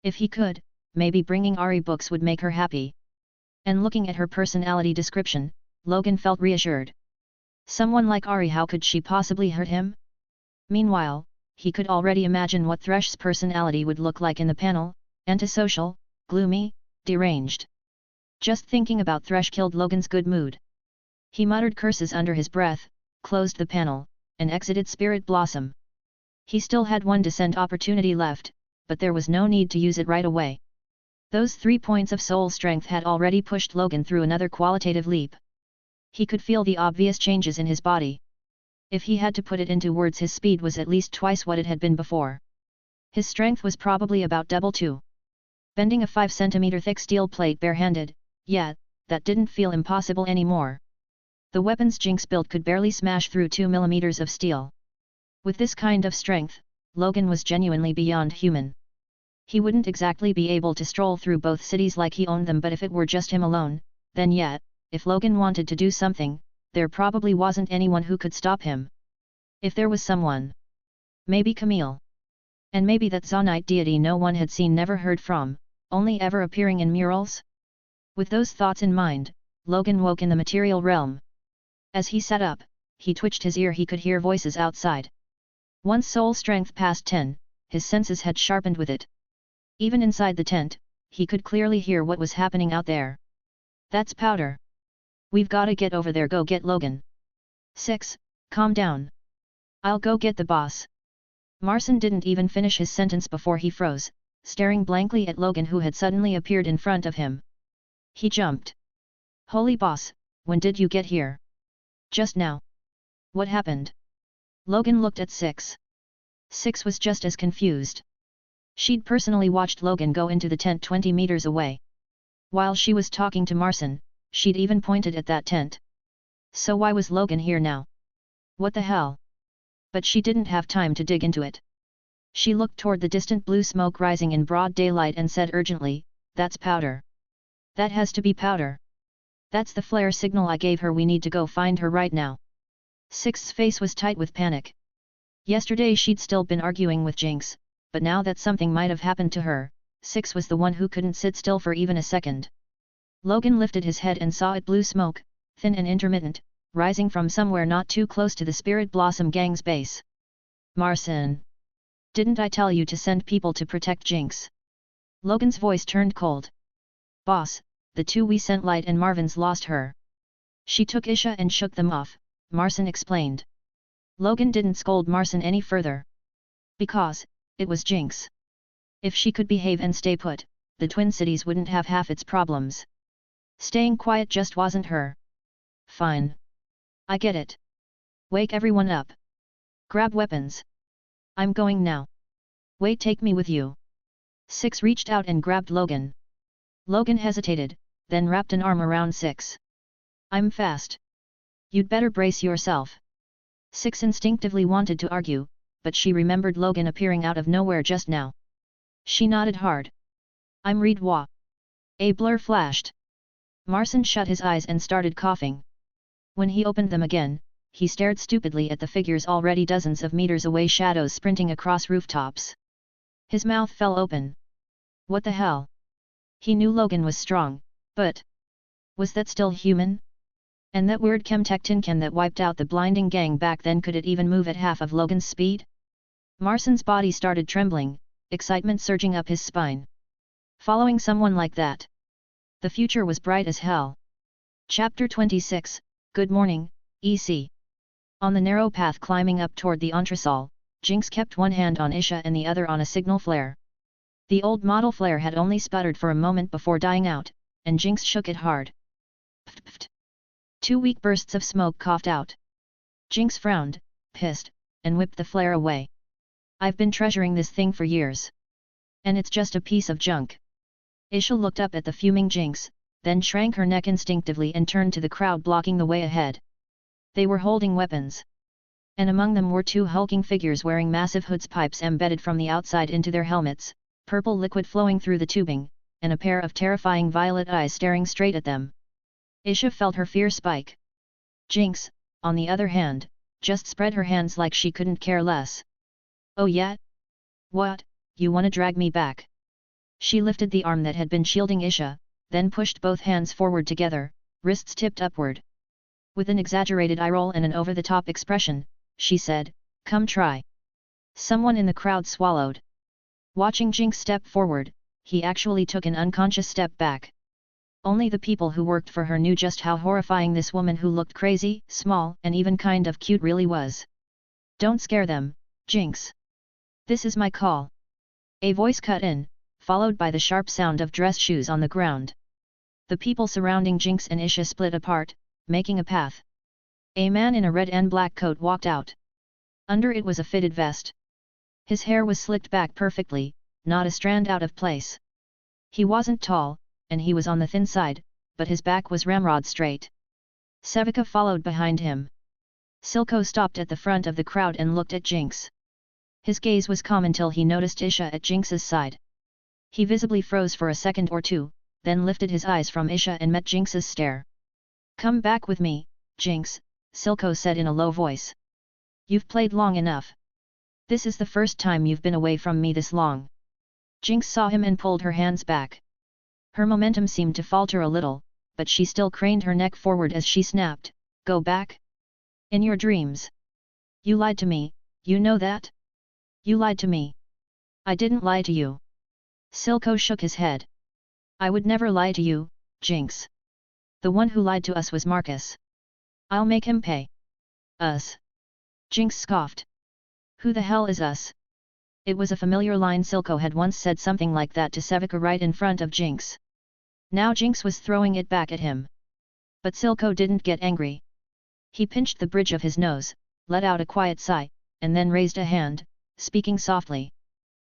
If he could, maybe bringing Ari books would make her happy. And looking at her personality description, Logan felt reassured. Someone like Ari, how could she possibly hurt him? Meanwhile, he could already imagine what Thresh's personality would look like in the panel: antisocial, gloomy, deranged. Just thinking about Thresh killed Logan's good mood. He muttered curses under his breath, closed the panel, and exited Spirit Blossom. He still had one descent opportunity left, but there was no need to use it right away. Those 3 points of soul strength had already pushed Logan through another qualitative leap. He could feel the obvious changes in his body. If he had to put it into words, his speed was at least twice what it had been before. His strength was probably about double too. Bending a 5 cm thick steel plate barehanded, yeah, that didn't feel impossible anymore. The weapons Jinx built could barely smash through 2 mm of steel. With this kind of strength, Logan was genuinely beyond human. He wouldn't exactly be able to stroll through both cities like he owned them, but if it were just him alone, then yeah, if Logan wanted to do something, there probably wasn't anyone who could stop him. If there was someone. Maybe Camille. And maybe that Zaunite deity no one had seen, never heard from, only ever appearing in murals? With those thoughts in mind, Logan woke in the material realm. As he sat up, he twitched his ear. He could hear voices outside. Once soul strength passed 10, his senses had sharpened with it. Even inside the tent, he could clearly hear what was happening out there. That's Powder. We've gotta get over there. Go get Logan. 6, calm down. I'll go get the boss. Marcin didn't even finish his sentence before he froze, staring blankly at Logan, who had suddenly appeared in front of him. He jumped. Holy boss, when did you get here? Just now. What happened? Logan looked at 6. 6 was just as confused. She'd personally watched Logan go into the tent 20 meters away. While she was talking to Marcin, she'd even pointed at that tent. So why was Logan here now? What the hell? But she didn't have time to dig into it. She looked toward the distant blue smoke rising in broad daylight and said urgently, "That's Powder. That has to be Powder. That's the flare signal I gave her. We need to go find her right now." 6's face was tight with panic. Yesterday she'd still been arguing with Jinx, but now that something might have happened to her, 6 was the one who couldn't sit still for even a second. Logan lifted his head and saw it: blue smoke, thin and intermittent, rising from somewhere not too close to the Spirit Blossom gang's base. Marcin! Didn't I tell you to send people to protect Jinx? Logan's voice turned cold. Boss, the 2 we sent, Light and Marvin's, lost her. She took Isha and shook them off, Marcin explained. Logan didn't scold Marcin any further. Because, it was Jinx. If she could behave and stay put, the Twin Cities wouldn't have half its problems. Staying quiet just wasn't her. Fine. I get it. Wake everyone up. Grab weapons. I'm going now. Wait, take me with you. 6 reached out and grabbed Logan. Logan hesitated, then wrapped an arm around 6. I'm fast. You'd better brace yourself. 6 instinctively wanted to argue, but she remembered Logan appearing out of nowhere just now. She nodded hard. I'm Reed Wah. A blur flashed. Marcin shut his eyes and started coughing. When he opened them again, he stared stupidly at the figures already dozens of meters away, shadows sprinting across rooftops. His mouth fell open. What the hell? He knew Logan was strong, but was that still human? And that weird Chemtech Tincan that wiped out the blinding gang back then, could it even move at half of Logan's speed? Marcin's body started trembling, excitement surging up his spine. Following someone like that? The future was bright as hell. Chapter 26, Good morning, EC. On the narrow path climbing up toward the entresol, Jinx kept one hand on Isha and the other on a signal flare. The old model flare had only sputtered for a moment before dying out, and Jinx shook it hard. Pft pft. 2 weak bursts of smoke coughed out. Jinx frowned, pissed, and whipped the flare away. I've been treasuring this thing for years. And it's just a piece of junk. Isha looked up at the fuming Jinx, then shrank her neck instinctively and turned to the crowd blocking the way ahead. They were holding weapons. And among them were 2 hulking figures wearing massive hoods, pipes embedded from the outside into their helmets, purple liquid flowing through the tubing, and a pair of terrifying violet eyes staring straight at them. Isha felt her fear spike. Jinx, on the other hand, just spread her hands like she couldn't care less. Oh yeah? What, you wanna drag me back? She lifted the arm that had been shielding Isha, then pushed both hands forward together, wrists tipped upward. With an exaggerated eye roll and an over-the-top expression, she said, "Come try." Someone in the crowd swallowed. Watching Jinx step forward, he actually took an unconscious step back. Only the people who worked for her knew just how horrifying this woman who looked crazy, small, and even kind of cute really was. Don't scare them, Jinx. This is my call. A voice cut in, followed by the sharp sound of dress shoes on the ground. The people surrounding Jinx and Isha split apart, making a path. A man in a red and black coat walked out. Under it was a fitted vest. His hair was slicked back perfectly, not a strand out of place. He wasn't tall, and he was on the thin side, but his back was ramrod straight. Sevika followed behind him. Silco stopped at the front of the crowd and looked at Jinx. His gaze was calm until he noticed Isha at Jinx's side. He visibly froze for a second or two, then lifted his eyes from Isha and met Jinx's stare. Come back with me, Jinx, Silco said in a low voice. You've played long enough. This is the first time you've been away from me this long. Jinx saw him and pulled her hands back. Her momentum seemed to falter a little, but she still craned her neck forward as she snapped, Go back? In your dreams. You lied to me, you know that? You lied to me. I didn't lie to you. Silco shook his head. I would never lie to you, Jinx. The one who lied to us was Marcus. I'll make him pay. Us. Jinx scoffed. Who the hell is us? It was a familiar line. Silco had once said something like that to Sevika right in front of Jinx. Now Jinx was throwing it back at him. But Silco didn't get angry. He pinched the bridge of his nose, let out a quiet sigh, and then raised a hand, speaking softly.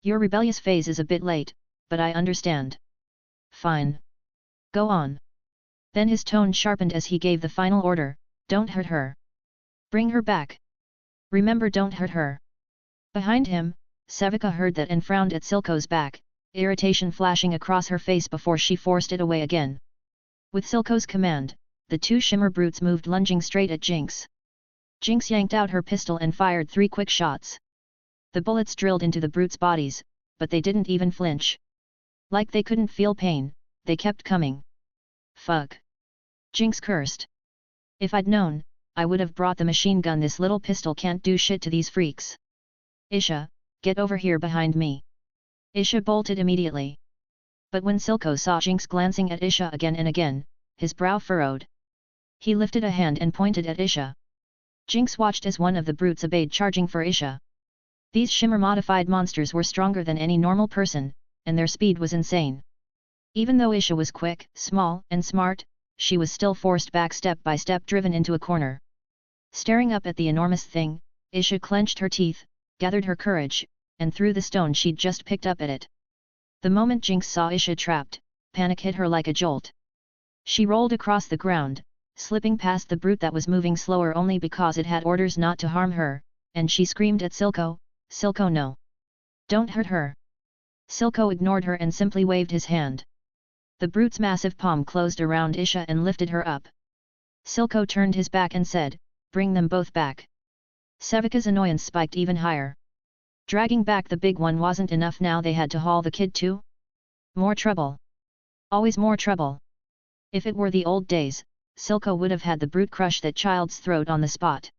Your rebellious phase is a bit late, but I understand. Fine. Go on. Then his tone sharpened as he gave the final order, Don't hurt her. Bring her back. Remember, don't hurt her. Behind him, Sevika heard that and frowned at Silco's back, irritation flashing across her face before she forced it away again. With Silco's command, the two shimmer brutes moved, lunging straight at Jinx. Jinx yanked out her pistol and fired 3 quick shots. The bullets drilled into the brutes' bodies, but they didn't even flinch. Like they couldn't feel pain, they kept coming. Fuck. Jinx cursed. If I'd known, I would have brought the machine gun. This little pistol can't do shit to these freaks. Isha, get over here behind me. Isha bolted immediately. But when Silco saw Jinx glancing at Isha again and again, his brow furrowed. He lifted a hand and pointed at Isha. Jinx watched as one of the brutes obeyed, charging for Isha. These shimmer-modified monsters were stronger than any normal person, and their speed was insane. Even though Isha was quick, small, and smart, she was still forced back step by step, driven into a corner. Staring up at the enormous thing, Isha clenched her teeth, gathered her courage, and threw the stone she'd just picked up at it. The moment Jinx saw Isha trapped, panic hit her like a jolt. She rolled across the ground, slipping past the brute that was moving slower only because it had orders not to harm her, and she screamed at Silco, Silco, no. Don't hurt her. Silco ignored her and simply waved his hand. The brute's massive palm closed around Isha and lifted her up. Silco turned his back and said, Bring them both back. Sevika's annoyance spiked even higher. Dragging back the big one wasn't enough, now they had to haul the kid too? More trouble. Always more trouble. If it were the old days, Silco would have had the brute crush that child's throat on the spot.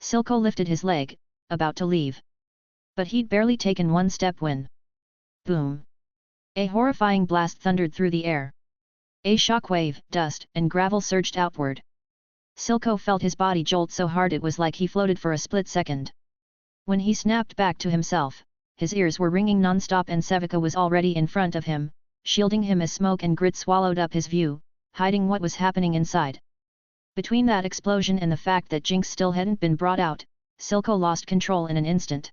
Silco lifted his leg, about to leave. But he'd barely taken one step when... Boom! A horrifying blast thundered through the air. A shockwave, dust, and gravel surged outward. Silco felt his body jolt so hard it was like he floated for a split second. When he snapped back to himself, his ears were ringing non-stop and Sevika was already in front of him, shielding him as smoke and grit swallowed up his view, hiding what was happening inside. Between that explosion and the fact that Jinx still hadn't been brought out, Silco lost control in an instant.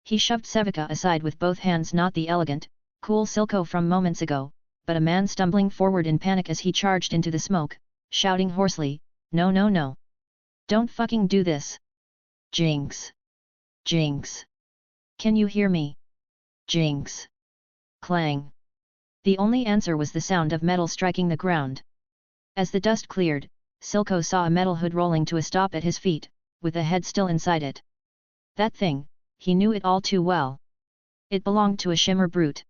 He shoved Sevika aside with both hands, not the elegant, cool Silco from moments ago, but a man stumbling forward in panic as he charged into the smoke, shouting hoarsely, No, no, no. Don't fucking do this. Jinx. Jinx. Can you hear me? Jinx. Clang. The only answer was the sound of metal striking the ground. As the dust cleared, Silco saw a metal hood rolling to a stop at his feet, with the head still inside it. That thing, he knew it all too well. It belonged to a shimmer brute.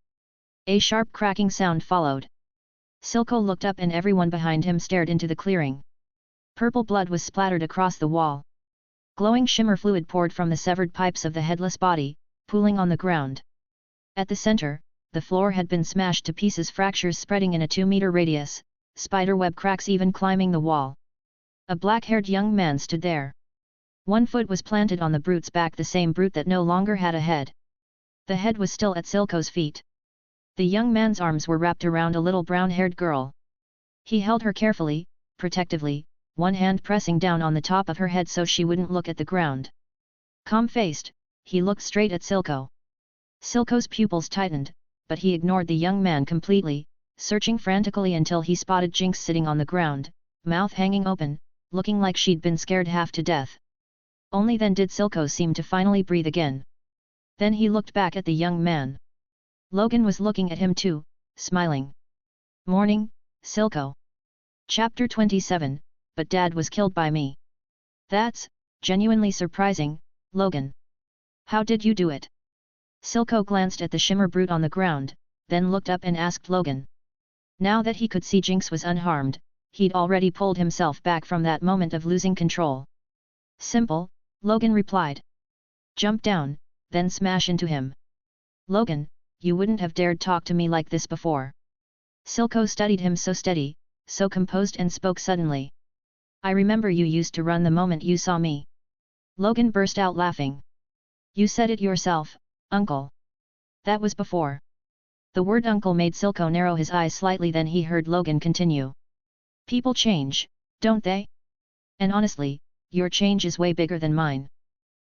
A sharp cracking sound followed. Silco looked up and everyone behind him stared into the clearing. Purple blood was splattered across the wall. Glowing shimmer fluid poured from the severed pipes of the headless body, pooling on the ground. At the center, the floor had been smashed to pieces, fractures spreading in a 2-meter radius, spiderweb cracks even climbing the wall. A black-haired young man stood there. One foot was planted on the brute's back, the same brute that no longer had a head. The head was still at Silco's feet. The young man's arms were wrapped around a little brown-haired girl. He held her carefully, protectively, one hand pressing down on the top of her head so she wouldn't look at the ground. Calm-faced, he looked straight at Silco. Silco's pupils tightened, but he ignored the young man completely, searching frantically until he spotted Jinx sitting on the ground, mouth hanging open, looking like she'd been scared half to death. Only then did Silco seem to finally breathe again. Then he looked back at the young man. Logan was looking at him too, smiling. Morning, Silco. Chapter 27, but Dad was killed by me. That's genuinely surprising, Logan. How did you do it? Silco glanced at the shimmer brute on the ground, then looked up and asked Logan. Now that he could see Jinx was unharmed, he'd already pulled himself back from that moment of losing control. Simple, Logan replied. Jump down, then smash into him. Logan, you wouldn't have dared talk to me like this before. Silco studied him, so steady, so composed, and spoke suddenly. I remember you used to run the moment you saw me. Logan burst out laughing. You said it yourself, Uncle. That was before. The word uncle made Silco narrow his eyes slightly, then he heard Logan continue. People change, don't they? And honestly, your change is way bigger than mine.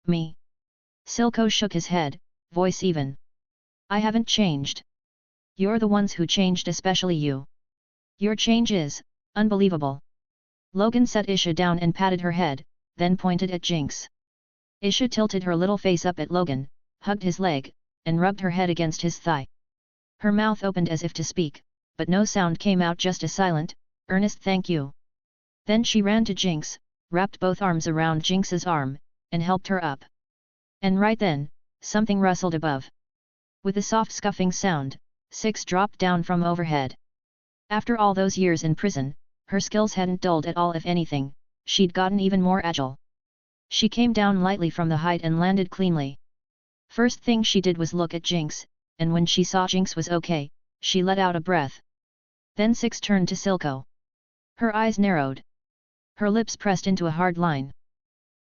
Me? Silco shook his head, voice even. I haven't changed. You're the ones who changed, especially you. Your change is unbelievable. Logan set Isha down and patted her head, then pointed at Jinx. Isha tilted her little face up at Logan, hugged his leg, and rubbed her head against his thigh. Her mouth opened as if to speak, but no sound came out, just a silent, earnest thank you. Then she ran to Jinx, wrapped both arms around Jinx's arm, and helped her up. And right then, something rustled above. With a soft scuffing sound, Six dropped down from overhead. After all those years in prison, her skills hadn't dulled at all. If anything, she'd gotten even more agile. She came down lightly from the height and landed cleanly. First thing she did was look at Jinx, and when she saw Jinx was okay, she let out a breath. Then Six turned to Silco. Her eyes narrowed. Her lips pressed into a hard line.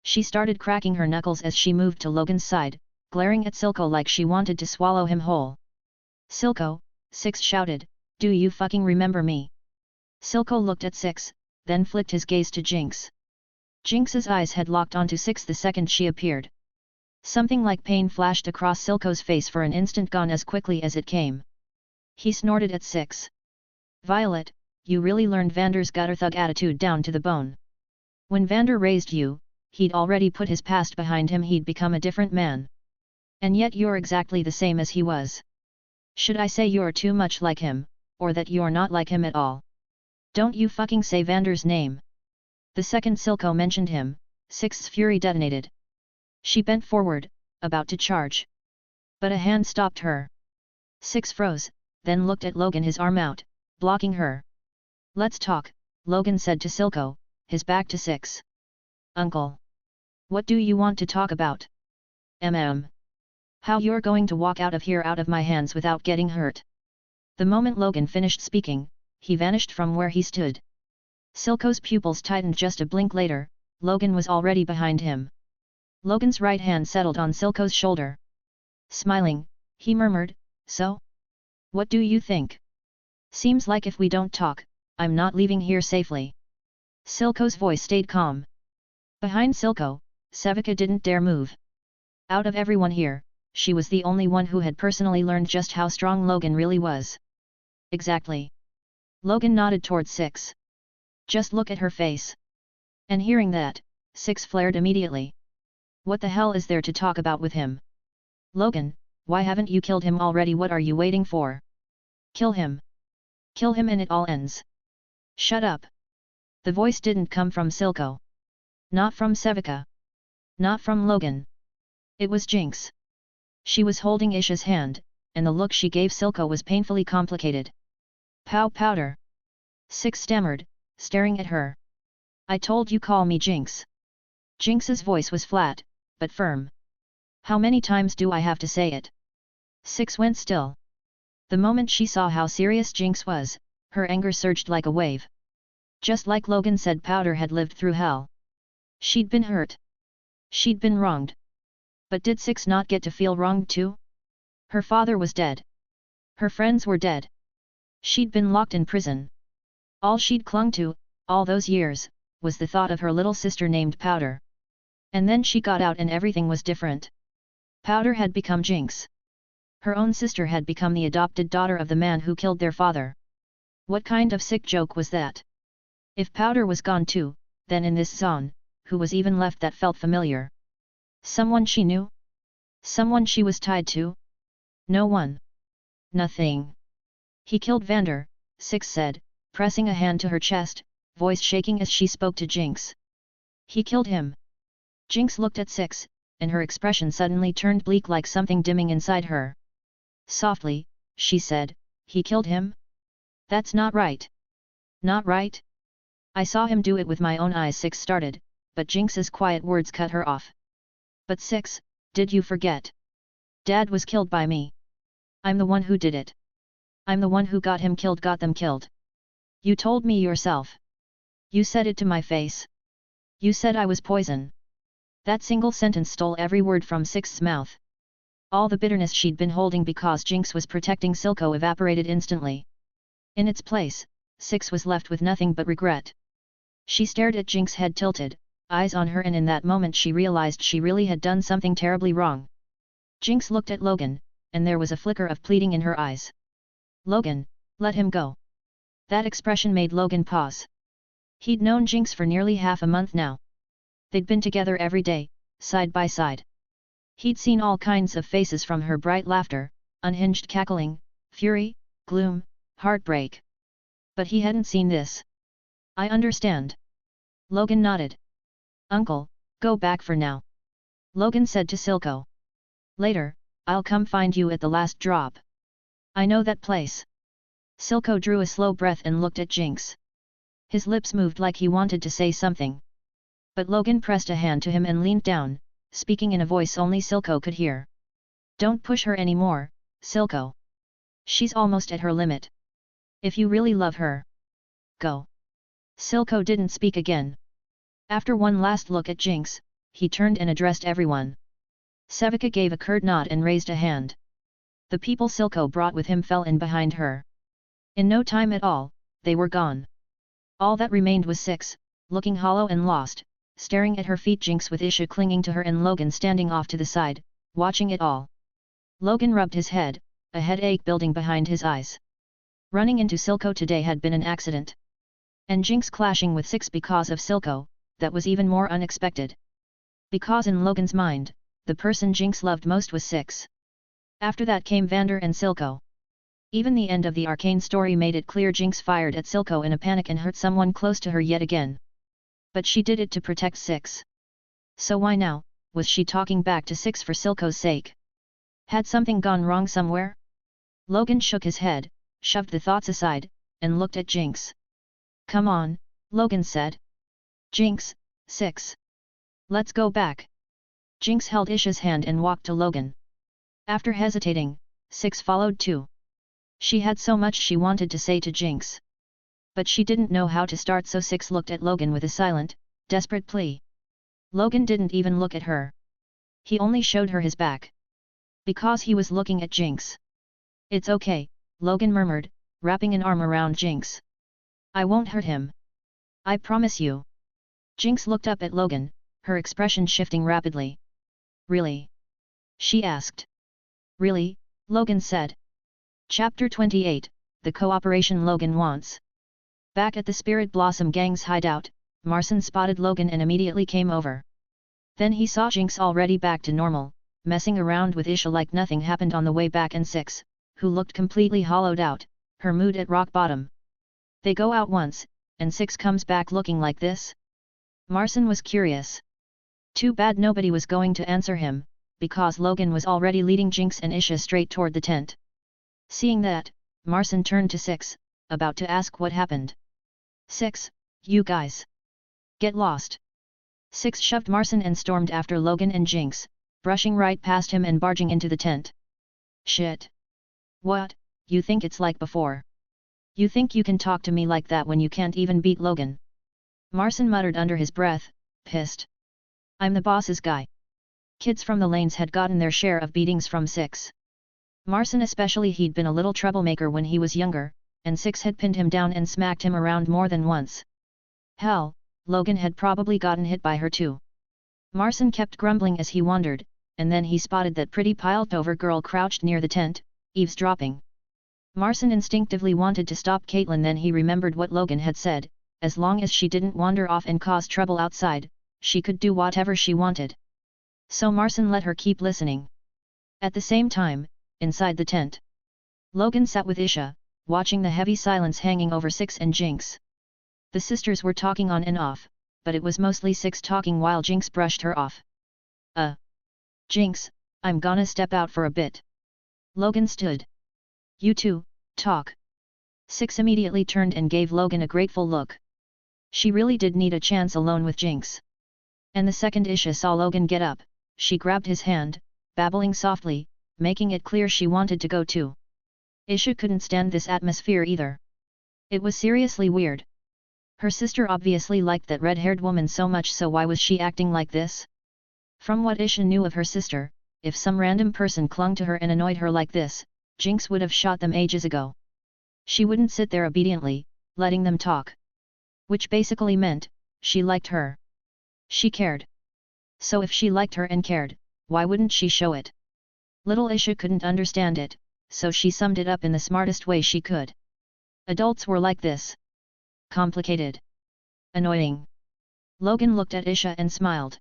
She started cracking her knuckles as she moved to Logan's side, glaring at Silco like she wanted to swallow him whole. Silco, Six shouted, do you fucking remember me? Silco looked at Six, then flicked his gaze to Jinx. Jinx's eyes had locked onto Six the second she appeared. Something like pain flashed across Silco's face, for an instant gone as quickly as it came. He snorted at Six. Violet, you really learned Vander's gutter thug attitude down to the bone. When Vander raised you, he'd already put his past behind him, he'd become a different man. And yet you're exactly the same as he was. Should I say you're too much like him, or that you're not like him at all? Don't you fucking say Vander's name. The second Silco mentioned him, Six's fury detonated. She bent forward, about to charge. But a hand stopped her. Six froze, then looked at Logan, his arm out, blocking her. Let's talk, Logan said to Silco, his back to Six. Uncle. What do you want to talk about? How you're going to walk out of here, out of my hands, without getting hurt. The moment Logan finished speaking, he vanished from where he stood. Silco's pupils tightened. Just a blink later, Logan was already behind him. Logan's right hand settled on Silco's shoulder. Smiling, he murmured, so? What do you think? Seems like if we don't talk, I'm not leaving here safely. Silco's voice stayed calm. Behind Silco, Sevika didn't dare move. Out of everyone here, she was the only one who had personally learned just how strong Logan really was. Exactly. Logan nodded towards Six. Just look at her face. And hearing that, Six flared immediately. What the hell is there to talk about with him? Logan, why haven't you killed him already? What are you waiting for? Kill him. Kill him and it all ends. Shut up. The voice didn't come from Silco. Not from Sevika. Not from Logan. It was Jinx. She was holding Isha's hand, and the look she gave Silco was painfully complicated. Pow powder. Six stammered, staring at her. I told you call me Jinx. Jinx's voice was flat, but firm. How many times do I have to say it? 6 went still. The moment she saw how serious Jinx was, her anger surged like a wave. Just like Logan said, Powder had lived through hell. She'd been hurt. She'd been wronged. But did 6 not get to feel wronged too? Her father was dead. Her friends were dead. She'd been locked in prison. All she'd clung to, all those years, was the thought of her little sister named Powder. And then she got out and everything was different. Powder had become Jinx. Her own sister had become the adopted daughter of the man who killed their father. What kind of sick joke was that? If Powder was gone too, then in this Zaun, who was even left that felt familiar? Someone she knew? Someone she was tied to? No one. Nothing. He killed Vander, 6 said, pressing a hand to her chest, voice shaking as she spoke to Jinx. He killed him. Jinx looked at 6, and her expression suddenly turned bleak like something dimming inside her. Softly, she said, he killed him? That's not right. Not right? I saw him do it with my own eyes, 6 started, but Jinx's quiet words cut her off. But 6, did you forget? Dad was killed by me. I'm the one who did it. I'm the one who got him killed, got them killed. You told me yourself. You said it to my face. You said I was poison. That single sentence stole every word from 6's mouth. All the bitterness she'd been holding because Jinx was protecting Silco evaporated instantly. In its place, 6 was left with nothing but regret. She stared at Jinx, head tilted, eyes on her, and in that moment she realized she really had done something terribly wrong. Jinx looked at Logan, and there was a flicker of pleading in her eyes. Logan, let him go. That expression made Logan pause. He'd known Jinx for nearly half a month now. They'd been together every day, side by side. He'd seen all kinds of faces, from her bright laughter, unhinged cackling, fury, gloom, heartbreak. But he hadn't seen this. I understand. Logan nodded. Uncle, go back for now. Logan said to Silco. Later, I'll come find you at the last drop. I know that place. Silco drew a slow breath and looked at Jinx. His lips moved like he wanted to say something. But Logan pressed a hand to him and leaned down, speaking in a voice only Silco could hear. Don't push her anymore, Silco. She's almost at her limit. If you really love her, go. Silco didn't speak again. After one last look at Jinx, he turned and addressed everyone. Sevika gave a curt nod and raised a hand. The people Silco brought with him fell in behind her. In no time at all, they were gone. All that remained was 6, looking hollow and lost, staring at her feet, Jinx with Isha clinging to her and Logan standing off to the side, watching it all. Logan rubbed his head, a headache building behind his eyes. Running into Silco today had been an accident. And Jinx clashing with 6 because of Silco, that was even more unexpected. Because in Logan's mind, the person Jinx loved most was 6. After that came Vander and Silco. Even the end of the Arcane story made it clear Jinx fired at Silco in a panic and hurt someone close to her yet again. But she did it to protect 6. So why now, was she talking back to 6 for Silco's sake? Had something gone wrong somewhere? Logan shook his head, shoved the thoughts aside, and looked at Jinx. Come on, Logan said. Jinx, 6. Let's go back. Jinx held Isha's hand and walked to Logan. After hesitating, 6 followed too. She had so much she wanted to say to Jinx. But she didn't know how to start, so 6 looked at Logan with a silent, desperate plea. Logan didn't even look at her. He only showed her his back. Because he was looking at Jinx. It's okay, Logan murmured, wrapping an arm around Jinx. I won't hurt him. I promise you. Jinx looked up at Logan, her expression shifting rapidly. Really? She asked. Really, Logan said. Chapter 28, The Cooperation Logan Wants. Back at the Spirit Blossom Gang's hideout, Marcin spotted Logan and immediately came over. Then he saw Jinx already back to normal, messing around with Isha like nothing happened on the way back, and 6, who looked completely hollowed out, her mood at rock bottom. They go out once, and 6 comes back looking like this? Marcin was curious. Too bad nobody was going to answer him, because Logan was already leading Jinx and Isha straight toward the tent. Seeing that, Marcin turned to 6, about to ask what happened. 6, you guys. Get lost. Six shoved Marcin and stormed after Logan and Jinx, brushing right past him and barging into the tent. Shit. What, you think it's like before? You think you can talk to me like that when you can't even beat Logan? Marcin muttered under his breath, pissed. I'm the boss's guy. Kids from the lanes had gotten their share of beatings from Six. Marcin especially, he'd been a little troublemaker when he was younger, and Six had pinned him down and smacked him around more than once. Hell, Logan had probably gotten hit by her too. Marcin kept grumbling as he wandered, and then he spotted that pretty piled-over girl crouched near the tent, eavesdropping. Marcin instinctively wanted to stop Caitlin, then he remembered what Logan had said, as long as she didn't wander off and cause trouble outside, she could do whatever she wanted. So Marcin let her keep listening. At the same time, inside the tent, Logan sat with Isha, watching the heavy silence hanging over Six and Jinx. The sisters were talking on and off, but it was mostly Six talking while Jinx brushed her off. Jinx, I'm gonna step out for a bit. Logan stood. You two, talk. Six immediately turned and gave Logan a grateful look. She really did need a chance alone with Jinx. And the second Isha saw Logan get up, she grabbed his hand, babbling softly, making it clear she wanted to go too. Isha couldn't stand this atmosphere either. It was seriously weird. Her sister obviously liked that red-haired woman so much, so why was she acting like this? From what Isha knew of her sister, if some random person clung to her and annoyed her like this, Jinx would have shot them ages ago. She wouldn't sit there obediently, letting them talk. Which basically meant, she liked her. She cared. So if she liked her and cared, why wouldn't she show it? Little Isha couldn't understand it, so she summed it up in the smartest way she could. Adults were like this. Complicated. Annoying. Logan looked at Isha and smiled.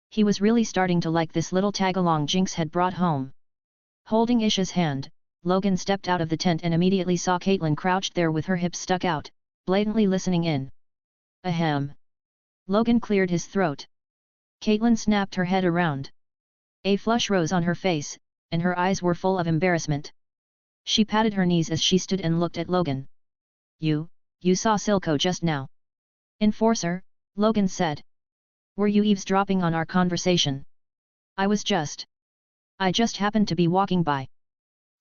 He was really starting to like this little tag-along Jinx had brought home. Holding Isha's hand, Logan stepped out of the tent and immediately saw Caitlin crouched there with her hips stuck out, blatantly listening in. Ahem. Logan cleared his throat. Caitlin snapped her head around. A flush rose on her face, and her eyes were full of embarrassment. She patted her knees as she stood and looked at Logan. You saw Silco just now. Enforcer, Logan said. Were you eavesdropping on our conversation? I just happened to be walking by.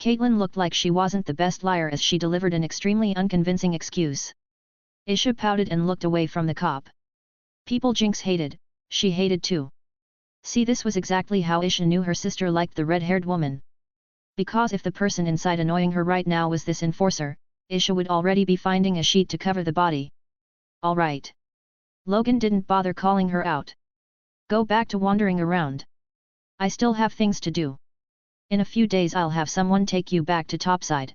Caitlin looked like she wasn't the best liar as she delivered an extremely unconvincing excuse. Isha pouted and looked away from the cop. People Jinx hated, she hated too. See, this was exactly how Isha knew her sister liked the red-haired woman. Because if the person inside annoying her right now was this enforcer, Isha would already be finding a sheet to cover the body. Alright. Logan didn't bother calling her out. Go back to wandering around. I still have things to do. In a few days I'll have someone take you back to topside.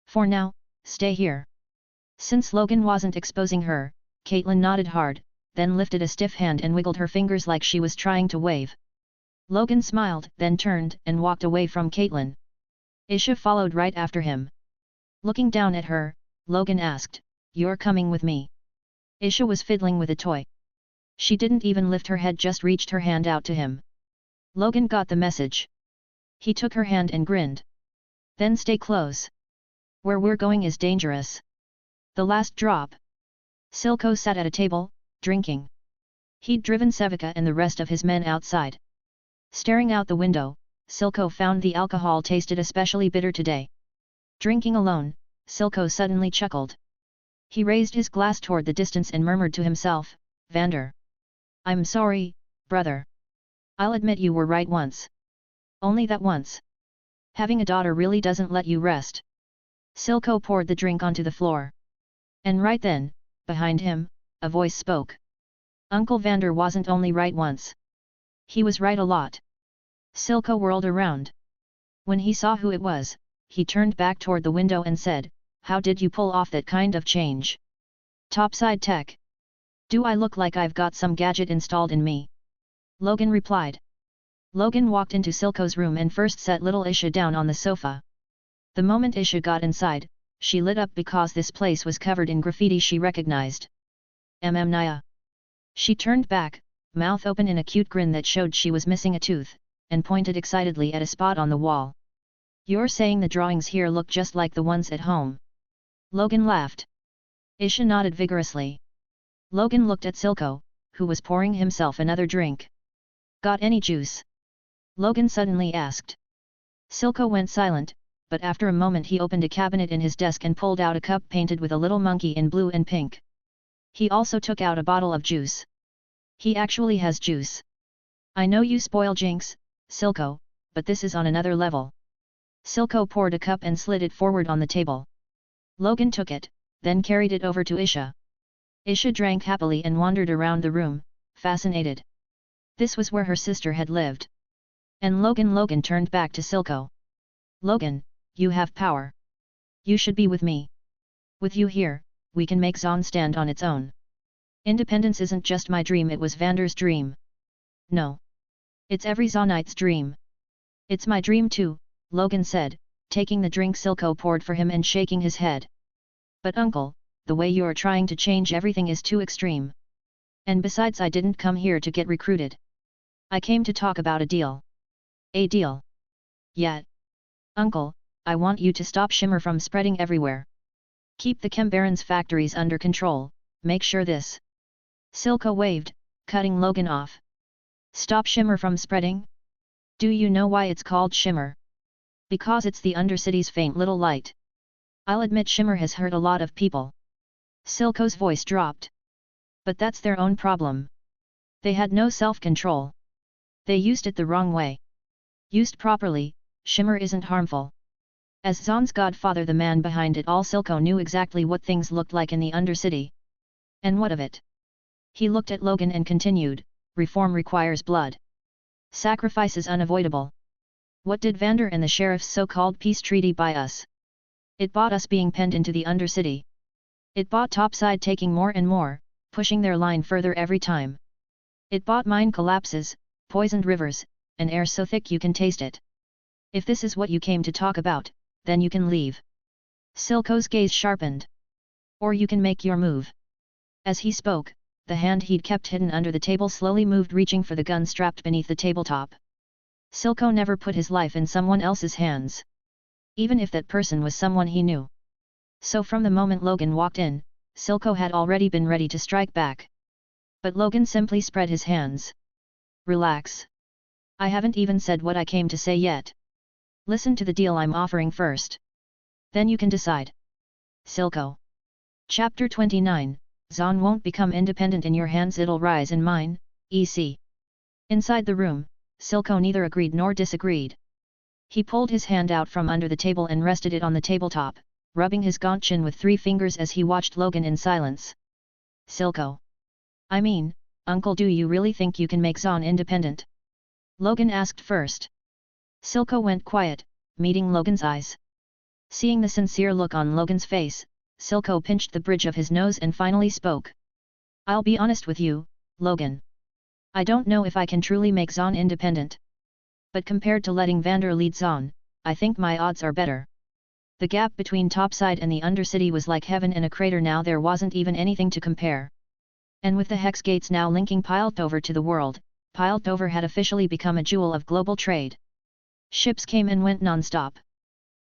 For now, stay here. Since Logan wasn't exposing her, Caitlin nodded hard, then lifted a stiff hand and wiggled her fingers like she was trying to wave. Logan smiled, then turned and walked away from Caitlin. Isha followed right after him. Looking down at her, Logan asked, "You're coming with me?" Isha was fiddling with a toy. She didn't even lift her head, just reached her hand out to him. Logan got the message. He took her hand and grinned. Then stay close. Where we're going is dangerous. The last drop. Silco sat at a table, drinking. He'd driven Sevika and the rest of his men outside. Staring out the window, Silco found the alcohol tasted especially bitter today. Drinking alone, Silco suddenly chuckled. He raised his glass toward the distance and murmured to himself, "Vander. I'm sorry, brother. I'll admit you were right once. Only that once. Having a daughter really doesn't let you rest." Silco poured the drink onto the floor. And right then, behind him, a voice spoke. Uncle Vander wasn't only right once. He was right a lot. Silco whirled around. When he saw who it was, he turned back toward the window and said, "How did you pull off that kind of change? Topside tech. Do I look like I've got some gadget installed in me?" Logan replied. Logan walked into Silco's room and first set little Isha down on the sofa. The moment Isha got inside, she lit up because this place was covered in graffiti she recognized. Naya. She turned back, mouth open in a cute grin that showed she was missing a tooth, and pointed excitedly at a spot on the wall. "You're saying the drawings here look just like the ones at home?" Logan laughed. Isha nodded vigorously. Logan looked at Silco, who was pouring himself another drink. Got any juice? Logan suddenly asked. Silco went silent, but after a moment he opened a cabinet in his desk and pulled out a cup painted with a little monkey in blue and pink. He also took out a bottle of juice. He actually has juice. I know you spoil drinks, Silco, but this is on another level. Silco poured a cup and slid it forward on the table. Logan took it, then carried it over to Isha. Isha drank happily and wandered around the room, fascinated. This was where her sister had lived. And Logan turned back to Silco. Logan, you have power. You should be with me. With you here, we can make Zaun stand on its own. Independence isn't just my dream, it was Vander's dream. No. It's every Zaunite's dream. It's my dream too, Logan said, taking the drink Silco poured for him and shaking his head. But uncle, the way you're trying to change everything is too extreme. And besides, I didn't come here to get recruited. I came to talk about a deal. A deal? Yeah. Uncle, I want you to stop Shimmer from spreading everywhere. Keep the Chembarons factories under control, make sure this. Silco waved, cutting Logan off. Stop Shimmer from spreading? Do you know why it's called Shimmer? Because it's the Undercity's faint little light. I'll admit Shimmer has hurt a lot of people. Silco's voice dropped. But that's their own problem. They had no self-control. They used it the wrong way. Used properly, Shimmer isn't harmful. As Zaun's godfather, the man behind it all, Silco knew exactly what things looked like in the Undercity. And what of it? He looked at Logan and continued, reform requires blood. Sacrifice is unavoidable. What did Vander and the sheriff's so-called peace treaty buy us? It bought us being penned into the Undercity. It bought Topside taking more and more, pushing their line further every time. It bought mine collapses, poisoned rivers, and air so thick you can taste it. If this is what you came to talk about, then you can leave. Silco's gaze sharpened. Or you can make your move. As he spoke, the hand he'd kept hidden under the table slowly moved, reaching for the gun strapped beneath the tabletop. Silco never put his life in someone else's hands. Even if that person was someone he knew. So from the moment Logan walked in, Silco had already been ready to strike back. But Logan simply spread his hands. Relax. I haven't even said what I came to say yet. Listen to the deal I'm offering first. Then you can decide. Silco. Chapter 29, Zaun won't become independent in your hands, it'll rise in mine, EC. Inside the room, Silco neither agreed nor disagreed. He pulled his hand out from under the table and rested it on the tabletop, rubbing his gaunt chin with 3 fingers as he watched Logan in silence. Silco. I mean, uncle, do you really think you can make Zaun independent? Logan asked first. Silco went quiet, meeting Logan's eyes. Seeing the sincere look on Logan's face, Silco pinched the bridge of his nose and finally spoke. I'll be honest with you, Logan. I don't know if I can truly make Zaun independent. But compared to letting Vander lead Zaun, I think my odds are better. The gap between Topside and the Undercity was like heaven and a crater. Now there wasn't even anything to compare. And with the hex gates now linking Piltover to the world, Piltover had officially become a jewel of global trade. Ships came and went non-stop.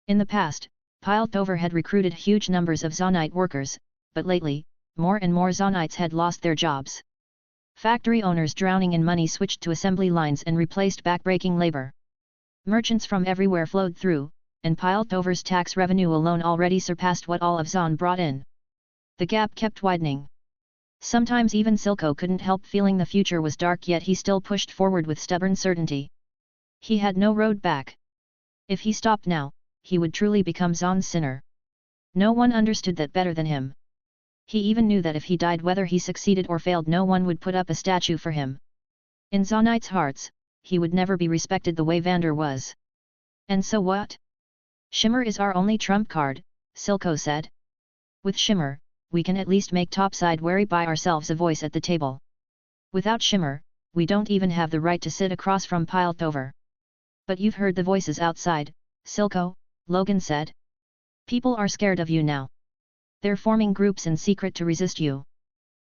In the past, Piltover had recruited huge numbers of Zaunite workers, but lately, more and more Zaunites had lost their jobs. Factory owners drowning in money switched to assembly lines and replaced backbreaking labor. Merchants from everywhere flowed through, and Piltover's tax revenue alone already surpassed what all of Zaun brought in. The gap kept widening. Sometimes even Silco couldn't help feeling the future was dark, yet he still pushed forward with stubborn certainty. He had no road back. If he stopped now, he would truly become Zaun's sinner. No one understood that better than him. He even knew that if he died, whether he succeeded or failed, no one would put up a statue for him. In Zaunites' hearts, he would never be respected the way Vander was. And so what? Shimmer is our only trump card, Silco said. With Shimmer, we can at least make Topside wary, by ourselves a voice at the table. Without Shimmer, we don't even have the right to sit across from Piltover. But you've heard the voices outside, Silco, Logan said. People are scared of you now. They're forming groups in secret to resist you.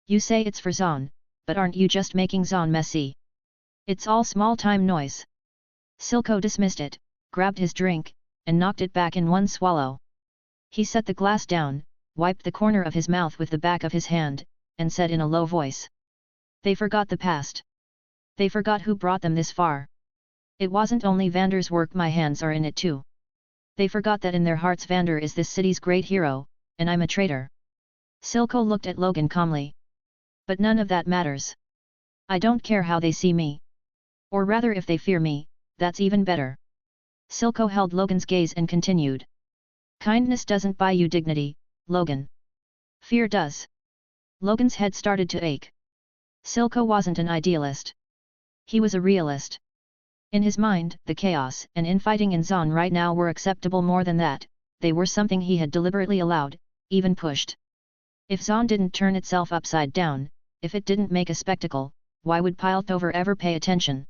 You say it's for Zaun, but aren't you just making Zaun messy? It's all small-time noise. Silco dismissed it, grabbed his drink, and knocked it back in one swallow. He set the glass down, wiped the corner of his mouth with the back of his hand, and said in a low voice. They forgot the past. They forgot who brought them this far. It wasn't only Vander's work, my hands are in it too. They forgot that in their hearts Vander is this city's great hero, and I'm a traitor. Silco looked at Logan calmly. But none of that matters. I don't care how they see me. Or rather, if they fear me, that's even better. Silco held Logan's gaze and continued. Kindness doesn't buy you dignity, Logan. Fear does. Logan's head started to ache. Silco wasn't an idealist. He was a realist. In his mind, the chaos and infighting in Zaun right now were acceptable. More than that, they were something he had deliberately allowed, even pushed. If Zaun didn't turn itself upside down, if it didn't make a spectacle, why would Piltover ever pay attention?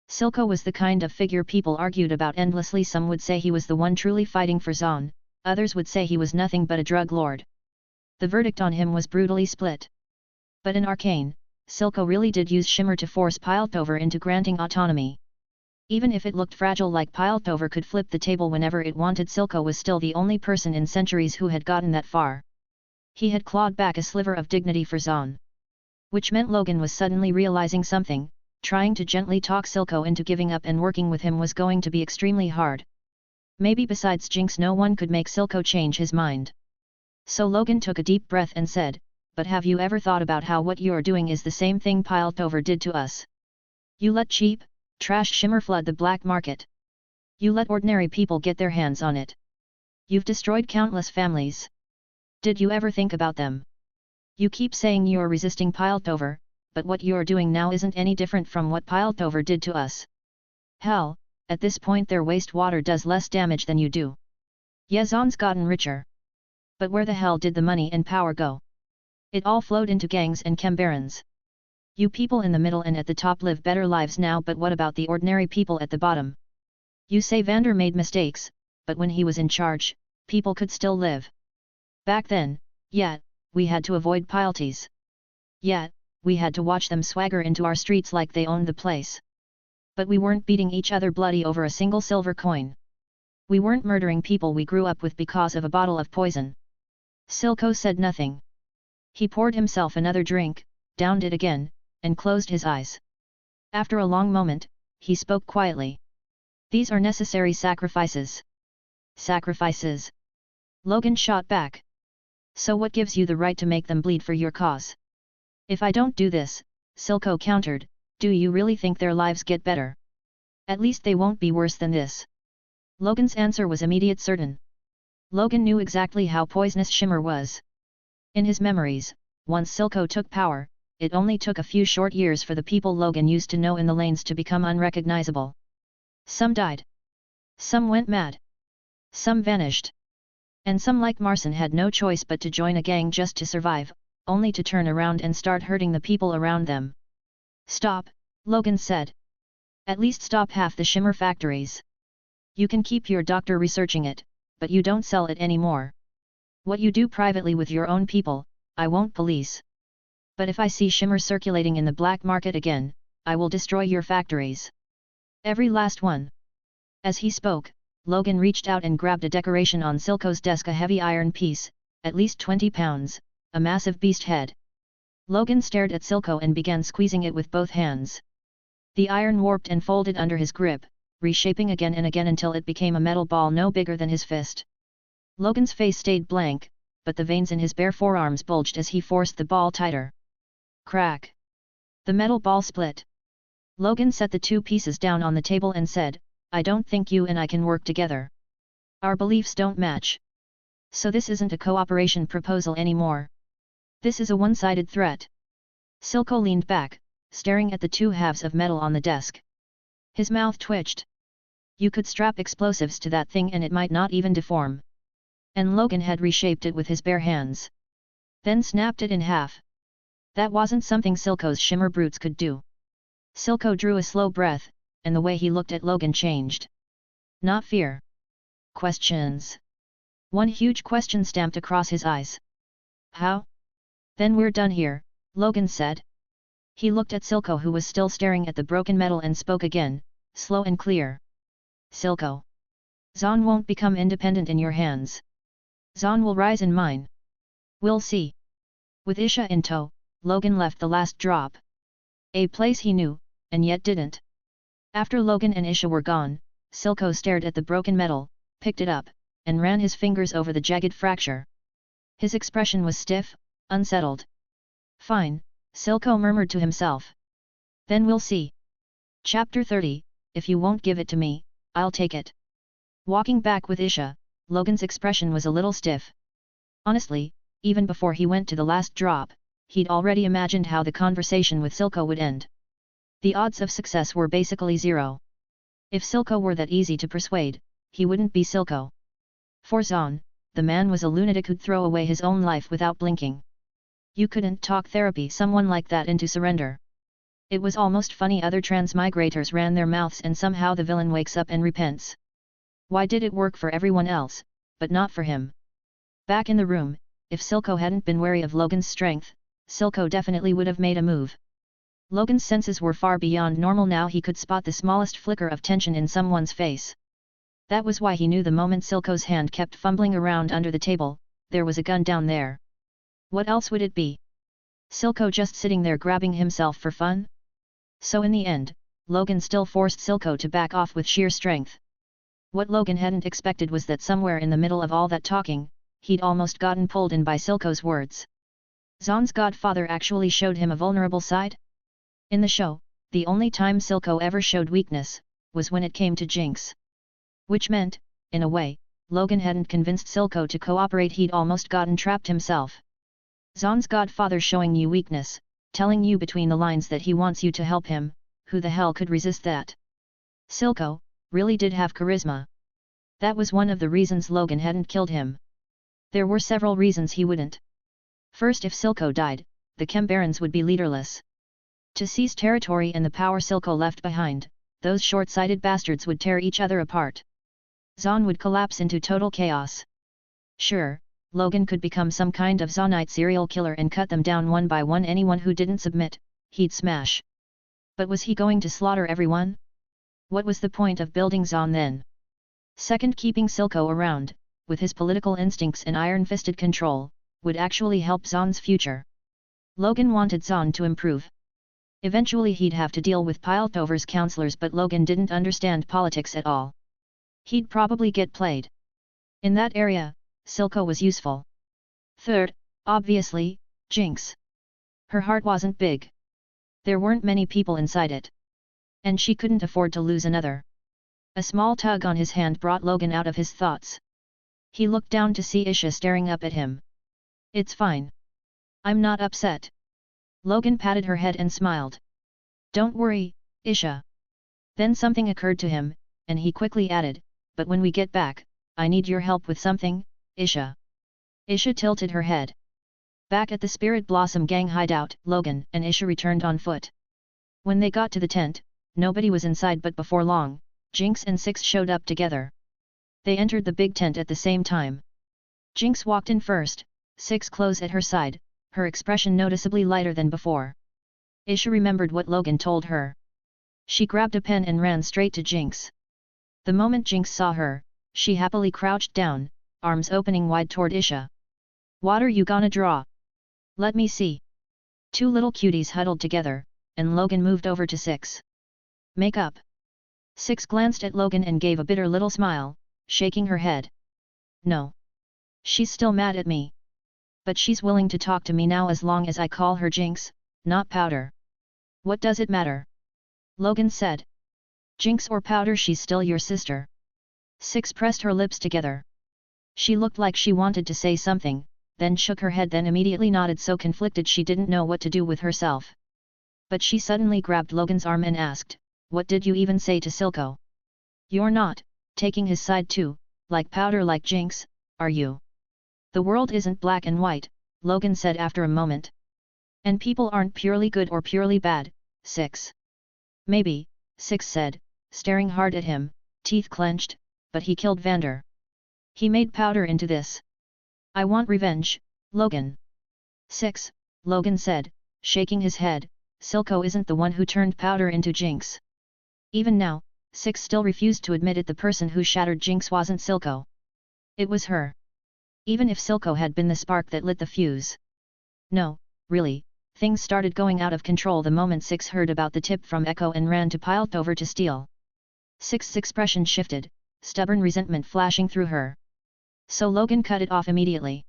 Silco was the kind of figure people argued about endlessly. Some would say he was the one truly fighting for Zaun, others would say he was nothing but a drug lord. The verdict on him was brutally split. But in Arcane, Silco really did use Shimmer to force Piltover into granting autonomy. Even if it looked fragile, like Piltover could flip the table whenever it wanted, Silco was still the only person in centuries who had gotten that far. He had clawed back a sliver of dignity for Zaun. Which meant Logan was suddenly realizing something. Trying to gently talk Silco into giving up and working with him was going to be extremely hard. Maybe besides Jinx no one could make Silco change his mind. So Logan took a deep breath and said, but have you ever thought about how what you're doing is the same thing Piltover did to us? You let cheap, trash Shimmer flood the black market. You let ordinary people get their hands on it. You've destroyed countless families. Did you ever think about them? You keep saying you're resisting Piltover, but what you're doing now isn't any different from what Piltover did to us. Hell, at this point their wastewater does less damage than you do. Yeah, Zaun's gotten richer. But where the hell did the money and power go? It all flowed into gangs and chembarons. You people in the middle and at the top live better lives now, but what about the ordinary people at the bottom? You say Vander made mistakes, but when he was in charge, people could still live. Back then, yeah, we had to avoid Pilties. Yeah, we had to watch them swagger into our streets like they owned the place. But we weren't beating each other bloody over a single silver coin. We weren't murdering people we grew up with because of a bottle of poison. Silco said nothing. He poured himself another drink, downed it again, and closed his eyes. After a long moment, he spoke quietly. These are necessary sacrifices. Sacrifices? Logan shot back. So what gives you the right to make them bleed for your cause? If I don't do this, Silco countered, do you really think their lives get better? At least they won't be worse than this. Logan's answer was immediate, certain. Logan knew exactly how poisonous Shimmer was. In his memories, once Silco took power, it only took a few short years for the people Logan used to know in the lanes to become unrecognizable. Some died. Some went mad. Some vanished. And some, like Marcin, had no choice but to join a gang just to survive, only to turn around and start hurting the people around them. Stop, Logan said. At least stop half the Shimmer factories. You can keep your doctor researching it, but you don't sell it anymore. What you do privately with your own people, I won't police. But if I see Shimmer circulating in the black market again, I will destroy your factories. Every last one. As he spoke, Logan reached out and grabbed a decoration on Silco's desk, a heavy iron piece, at least 20 pounds, a massive beast head. Logan stared at Silco and began squeezing it with both hands. The iron warped and folded under his grip, reshaping again and again until it became a metal ball no bigger than his fist. Logan's face stayed blank, but the veins in his bare forearms bulged as he forced the ball tighter. Crack! The metal ball split. Logan set the two pieces down on the table and said, I don't think you and I can work together. Our beliefs don't match. So this isn't a cooperation proposal anymore. This is a one-sided threat. Silco leaned back, staring at the two halves of metal on the desk. His mouth twitched. You could strap explosives to that thing and it might not even deform. And Logan had reshaped it with his bare hands. Then snapped it in half. That wasn't something Silco's Shimmer brutes could do. Silco drew a slow breath, and the way he looked at Logan changed. Not fear. Questions. One huge question stamped across his eyes. How? Then we're done here, Logan said. He looked at Silco, who was still staring at the broken metal, and spoke again, slow and clear. Silco. Zaun won't become independent in your hands. Zaun will rise in mine. We'll see. With Isha in tow, Logan left the last drop, A place he knew, and yet didn't. After Logan and Isha were gone, Silco stared at the broken metal, picked it up, and ran his fingers over the jagged fracture. His expression was stiff, unsettled. Fine, Silco murmured to himself. Then we'll see. Chapter 30, If you won't give it to me, I'll take it. Walking back with Isha, Logan's expression was a little stiff. Honestly, even before he went to the last drop, he'd already imagined how the conversation with Silco would end. The odds of success were basically zero. If Silco were that easy to persuade, he wouldn't be Silco. For Zaun, the man was a lunatic who'd throw away his own life without blinking. You couldn't talk therapy someone like that into surrender. It was almost funny other transmigrators ran their mouths and somehow the villain wakes up and repents. Why did it work for everyone else, but not for him? Back in the room, if Silco hadn't been wary of Logan's strength, Silco definitely would have made a move. Logan's senses were far beyond normal now. He could spot the smallest flicker of tension in someone's face. That was why he knew the moment Silco's hand kept fumbling around under the table, there was a gun down there. What else would it be? Silco just sitting there grabbing himself for fun? So in the end, Logan still forced Silco to back off with sheer strength. What Logan hadn't expected was that somewhere in the middle of all that talking, he'd almost gotten pulled in by Silco's words. Zaun's godfather actually showed him a vulnerable side? In the show, the only time Silco ever showed weakness, was when it came to Jinx. Which meant, in a way, Logan hadn't convinced Silco to cooperate. He'd almost gotten trapped himself. Zaun's godfather showing you weakness, telling you between the lines that he wants you to help him, who the hell could resist that? Silco really did have charisma. That was one of the reasons Logan hadn't killed him. There were several reasons he wouldn't. First, if Silco died, the Chem Barons would be leaderless. To seize territory and the power Silco left behind, those short-sighted bastards would tear each other apart. Zaun would collapse into total chaos. Sure, Logan could become some kind of Zaunite serial killer and cut them down one by one. Anyone who didn't submit, he'd smash. But was he going to slaughter everyone? What was the point of building Zaun then? Second, keeping Silco around, with his political instincts and iron-fisted control, would actually help Zaun's future. Logan wanted Zaun to improve. Eventually he'd have to deal with Piltover's counselors, but Logan didn't understand politics at all. He'd probably get played. In that area, Silco was useful. Third, obviously, Jinx. Her heart wasn't big. There weren't many people inside it. And she couldn't afford to lose another. A small tug on his hand brought Logan out of his thoughts. He looked down to see Isha staring up at him. It's fine. I'm not upset. Logan patted her head and smiled. Don't worry, Isha. Then something occurred to him, and he quickly added, but when we get back, I need your help with something, Isha. Isha tilted her head. Back at the Spirit Blossom Gang hideout, Logan and Isha returned on foot. When they got to the tent, nobody was inside, but before long, Jinx and Six showed up together. They entered the big tent at the same time. Jinx walked in first, Six close at her side, her expression noticeably lighter than before. Isha remembered what Logan told her. She grabbed a pen and ran straight to Jinx. The moment Jinx saw her, she happily crouched down, arms opening wide toward Isha. What are you gonna draw? Let me see. Two little cuties huddled together, and Logan moved over to Six. Makeup. Six glanced at Logan and gave a bitter little smile, shaking her head. No. She's still mad at me. But she's willing to talk to me now as long as I call her Jinx, not Powder. What does it matter? Logan said. Jinx or Powder, she's still your sister. Six pressed her lips together. She looked like she wanted to say something, then shook her head, then immediately nodded, so conflicted she didn't know what to do with herself. But she suddenly grabbed Logan's arm and asked, what did you even say to Silco? You're not taking his side too, like Powder, like Jinx, are you? The world isn't black and white, Logan said after a moment. And people aren't purely good or purely bad, Six. Maybe, Six said, staring hard at him, teeth clenched, but he killed Vander. He made Powder into this. I want revenge, Logan. Six, Logan said, shaking his head, Silco isn't the one who turned Powder into Jinx. Even now, Six still refused to admit it. The person who shattered Jinx wasn't Silco. It was her. Even if Silco had been the spark that lit the fuse. No, really, Things started going out of control the moment Six heard about the tip from Echo and ran to Piltover to steal. Six's expression shifted, stubborn resentment flashing through her. So Logan cut it off immediately.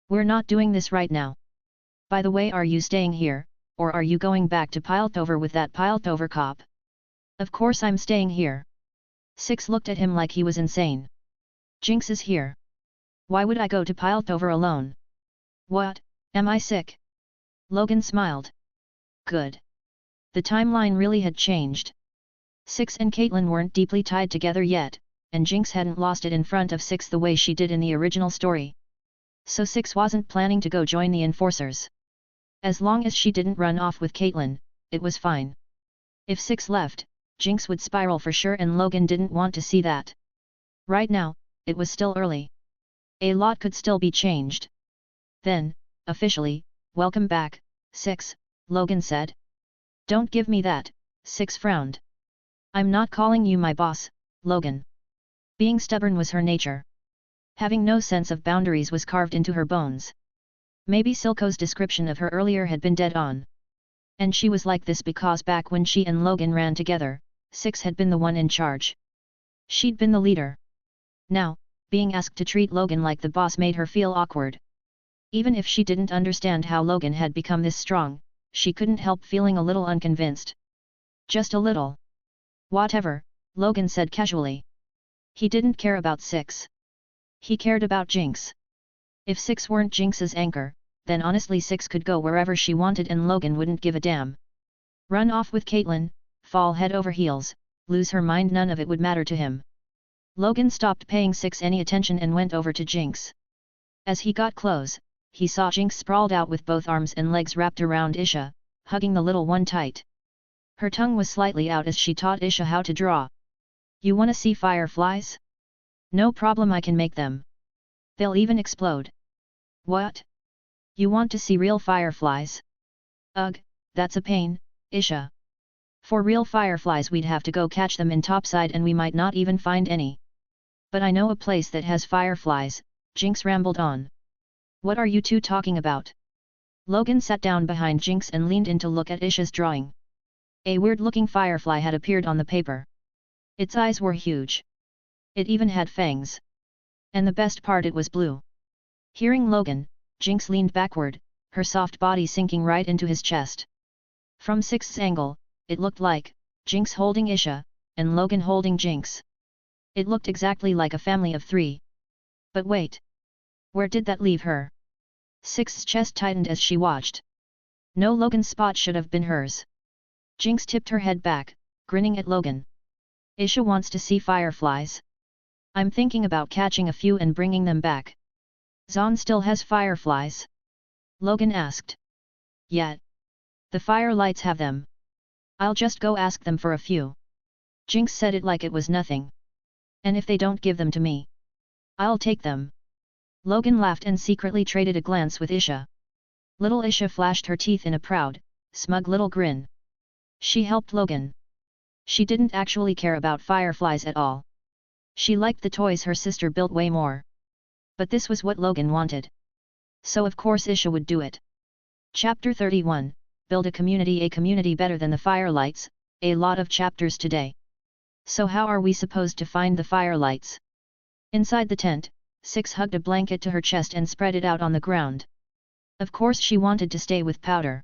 We're not doing this right now. By the way, are you staying here, or are you going back to Piltover with that Piltover cop? Of course I'm staying here. Six looked at him like he was insane. Jinx is here. Why would I go to Piltover alone? What, am I sick? Logan smiled. Good. The timeline really had changed. Six and Caitlin weren't deeply tied together yet, and Jinx hadn't lost it in front of Six the way she did in the original story. So Six wasn't planning to go join the Enforcers. As long as she didn't run off with Caitlin, it was fine. If Six left, Jinx would spiral for sure, and Logan didn't want to see that. Right now, it was still early. A lot could still be changed. Then, officially, welcome back, Six, Logan said. Don't give me that, Six frowned. I'm not calling you my boss, Logan. Being stubborn was her nature. Having no sense of boundaries was carved into her bones. Maybe Silco's description of her earlier had been dead on. And she was like this because back when she and Logan ran together, Six had been the one in charge. She'd been the leader. Now, being asked to treat Logan like the boss made her feel awkward. Even if she didn't understand how Logan had become this strong, she couldn't help feeling a little unconvinced. Just a little. Whatever, Logan said casually. He didn't care about Six. He cared about Jinx. If Six weren't Jinx's anchor, then honestly Six could go wherever she wanted and Logan wouldn't give a damn. Run off with Caitlin, fall head over heels, lose her mind, none of it would matter to him. Logan stopped paying Six any attention and went over to Jinx. As he got close, he saw Jinx sprawled out with both arms and legs wrapped around Isha, hugging the little one tight. Her tongue was slightly out as she taught Isha how to draw. You wanna see fireflies? No problem, I can make them. They'll even explode. What? You want to see real fireflies? Ugh, that's a pain, Isha. For real fireflies we'd have to go catch them in topside and we might not even find any. But I know a place that has fireflies, Jinx rambled on. What are you two talking about? Logan sat down behind Jinx and leaned in to look at Isha's drawing. A weird-looking firefly had appeared on the paper. Its eyes were huge. It even had fangs. And the best part, it was blue. Hearing Logan, Jinx leaned backward, her soft body sinking right into his chest. From Six's angle, it looked like Jinx holding Isha, and Logan holding Jinx. It looked exactly like a family of three. But wait. Where did that leave her? Six's chest tightened as she watched. No, Logan's spot should have been hers. Jinx tipped her head back, grinning at Logan. Isha wants to see fireflies. I'm thinking about catching a few and bringing them back. Zaun still has fireflies? Logan asked. Yeah. The firelights have them. I'll just go ask them for a few. Jinx said it like it was nothing. And if they don't give them to me, I'll take them. Logan laughed and secretly traded a glance with Isha. Little Isha flashed her teeth in a proud, smug little grin. She helped Logan. She didn't actually care about fireflies at all. She liked the toys her sister built way more. But this was what Logan wanted. So of course Isha would do it. Chapter 31, Build a community better than the firelights, a lot of chapters today. So how are we supposed to find the firelights? Inside the tent, Six hugged a blanket to her chest and spread it out on the ground. Of course she wanted to stay with Powder.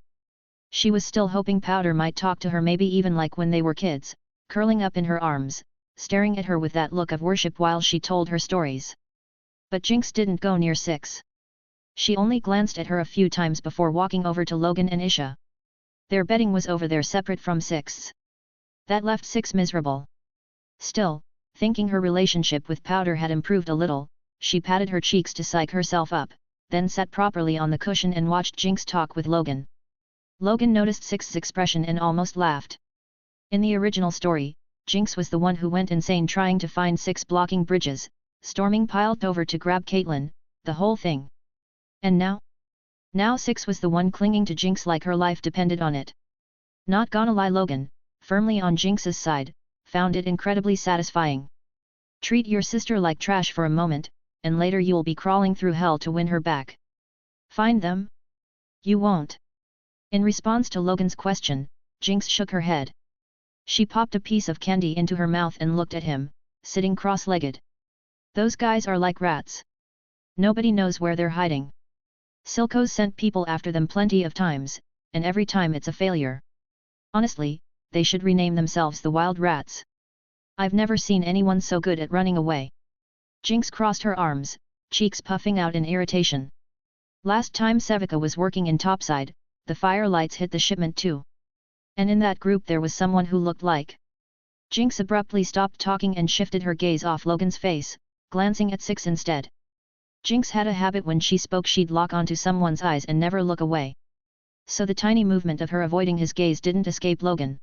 She was still hoping Powder might talk to her, maybe even like when they were kids, curling up in her arms, staring at her with that look of worship while she told her stories. But Jinx didn't go near Six. She only glanced at her a few times before walking over to Logan and Isha. Their bedding was over there separate from Six's. That left Six miserable. Still, thinking her relationship with Powder had improved a little, she patted her cheeks to psych herself up, then sat properly on the cushion and watched Jinx talk with Logan. Logan noticed Six's expression and almost laughed. In the original story, Jinx was the one who went insane trying to find Six, blocking bridges, storming Piltover to grab Caitlin, the whole thing. And now? Now Six was the one clinging to Jinx like her life depended on it. Not gonna lie, Logan, firmly on Jinx's side, found it incredibly satisfying. Treat your sister like trash for a moment, and later you'll be crawling through hell to win her back. Find them? You won't. In response to Logan's question, Jinx shook her head. She popped a piece of candy into her mouth and looked at him, sitting cross-legged. Those guys are like rats. Nobody knows where they're hiding. Silco's sent people after them plenty of times, and every time it's a failure. Honestly, they should rename themselves the Wild Rats. I've never seen anyone so good at running away. Jinx crossed her arms, cheeks puffing out in irritation. Last time Sevika was working in topside, the firelights hit the shipment too. And in that group there was someone who looked like. Jinx abruptly stopped talking and shifted her gaze off Logan's face, glancing at Six instead. Jinx had a habit when she spoke she'd lock onto someone's eyes and never look away. So the tiny movement of her avoiding his gaze didn't escape Logan.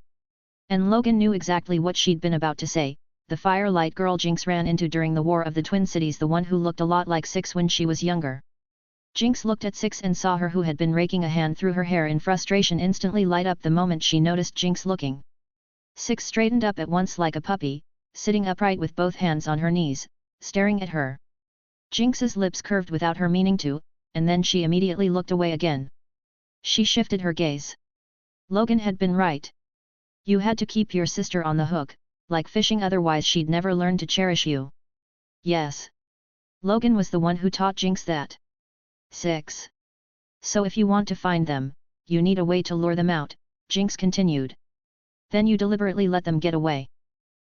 And Logan knew exactly what she'd been about to say, the firelight girl Jinx ran into during the War of the Twin Cities, the one who looked a lot like Six when she was younger. Jinx looked at Six and saw her, who had been raking a hand through her hair in frustration, instantly light up the moment she noticed Jinx looking. Six straightened up at once like a puppy, sitting upright with both hands on her knees, staring at her. Jinx's lips curved without her meaning to, and then she immediately looked away again. She shifted her gaze. Logan had been right. You had to keep your sister on the hook, like fishing, otherwise she'd never learn to cherish you. Yes. Logan was the one who taught Jinx that. 6. So if you want to find them, you need a way to lure them out, Jinx continued. Then you deliberately let them get away.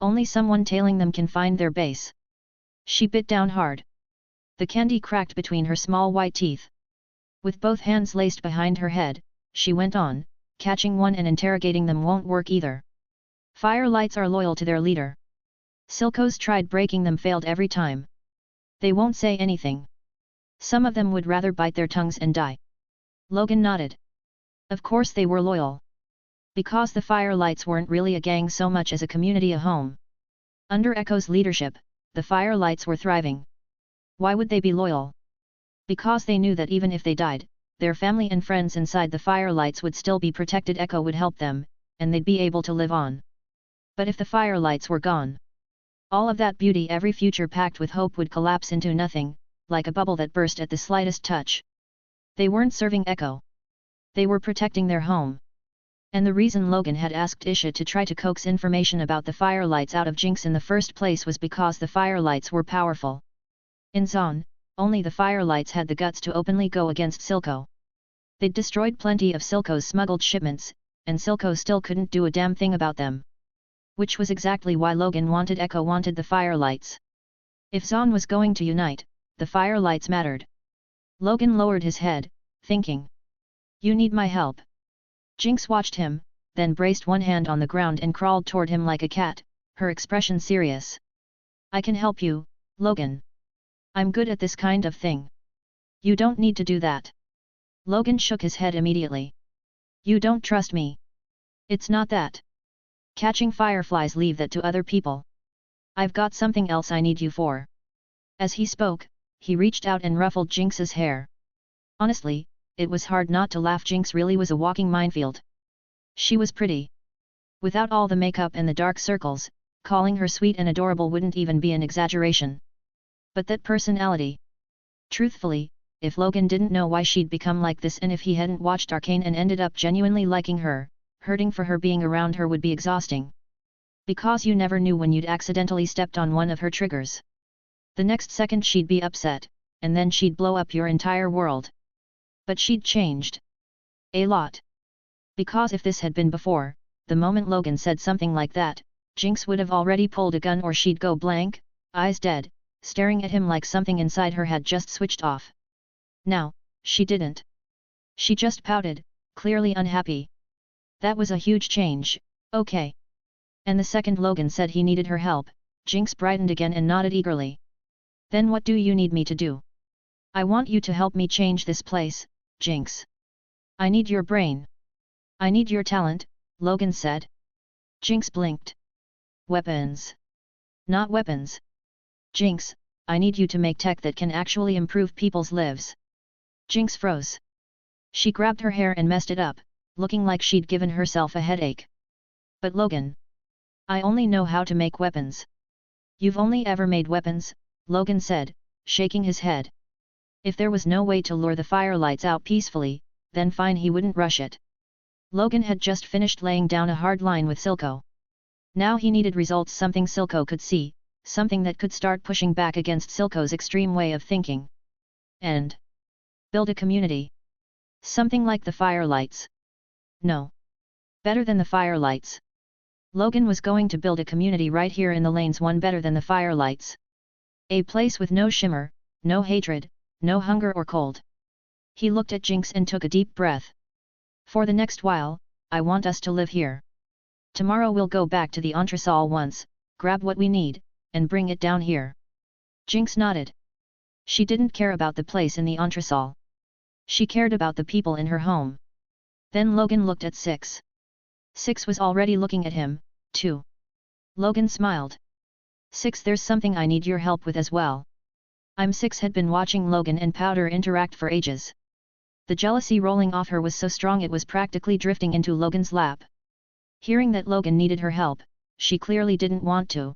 Only someone tailing them can find their base. She bit down hard. The candy cracked between her small white teeth. With both hands laced behind her head, she went on, catching one and interrogating them won't work either. Firelights are loyal to their leader. Silco's tried breaking them, failed every time. They won't say anything. Some of them would rather bite their tongues and die. Logan nodded. Of course they were loyal. Because the Firelights weren't really a gang so much as a community, a home. Under Echo's leadership, the Firelights were thriving. Why would they be loyal? Because they knew that even if they died, their family and friends inside the Firelights would still be protected. Echo would help them, and they'd be able to live on. But if the Firelights were gone, all of that beauty, every future packed with hope, would collapse into nothing, like a bubble that burst at the slightest touch. They weren't serving Echo. They were protecting their home. And the reason Logan had asked Isha to try to coax information about the Firelights out of Jinx in the first place was because the Firelights were powerful. In Zaun, only the Firelights had the guts to openly go against Silco. They'd destroyed plenty of Silco's smuggled shipments, and Silco still couldn't do a damn thing about them. Which was exactly why Logan wanted Echo, wanted the Firelights. If Zaun was going to unite, the Firelights mattered. Logan lowered his head, thinking. You need my help. Jinx watched him, then braced one hand on the ground and crawled toward him like a cat, her expression serious. I can help you, Logan. I'm good at this kind of thing. You don't need to do that. Logan shook his head immediately. You don't trust me. It's not that. Catching fireflies, leave that to other people. I've got something else I need you for. As he spoke, he reached out and ruffled Jinx's hair. Honestly, it was hard not to laugh. Jinx really was a walking minefield. She was pretty. Without all the makeup and the dark circles, calling her sweet and adorable wouldn't even be an exaggeration. But that personality. Truthfully, if Logan didn't know why she'd become like this, and if he hadn't watched Arcane and ended up genuinely liking her, hurting for her being around her would be exhausting. Because you never knew when you'd accidentally stepped on one of her triggers. The next second she'd be upset, and then she'd blow up your entire world. But she'd changed. A lot. Because if this had been before, the moment Logan said something like that, Jinx would have already pulled a gun, or she'd go blank, eyes dead, staring at him like something inside her had just switched off. Now, she didn't. She just pouted, clearly unhappy. That was a huge change. Okay. And the second Logan said he needed her help, Jinx brightened again and nodded eagerly. Then what do you need me to do? I want you to help me change this place, Jinx. I need your brain. I need your talent, Logan said. Jinx blinked. Weapons. Not weapons. Jinx, I need you to make tech that can actually improve people's lives. Jinx froze. She grabbed her hair and messed it up, looking like she'd given herself a headache. But Logan. I only know how to make weapons. You've only ever made weapons, Logan said, shaking his head. If there was no way to lure the Firelights out peacefully, then fine, he wouldn't rush it. Logan had just finished laying down a hard line with Silco. Now he needed results, something Silco could see, something that could start pushing back against Silco's extreme way of thinking. And build a community. Something like the Firelights. No. Better than the Firelights. Logan was going to build a community right here in the lanes, one better than the Firelights. A place with no shimmer, no hatred, no hunger or cold. He looked at Jinx and took a deep breath. For the next while, I want us to live here. Tomorrow we'll go back to the entresol once, grab what we need, and bring it down here. Jinx nodded. She didn't care about the place in the entresol. She cared about the people in her home. Then Logan looked at Six. Six was already looking at him, too. Logan smiled. Six, there's something I need your help with as well. Six had been watching Logan and Powder interact for ages. The jealousy rolling off her was so strong it was practically drifting into Logan's lap. Hearing that Logan needed her help, she clearly didn't want to.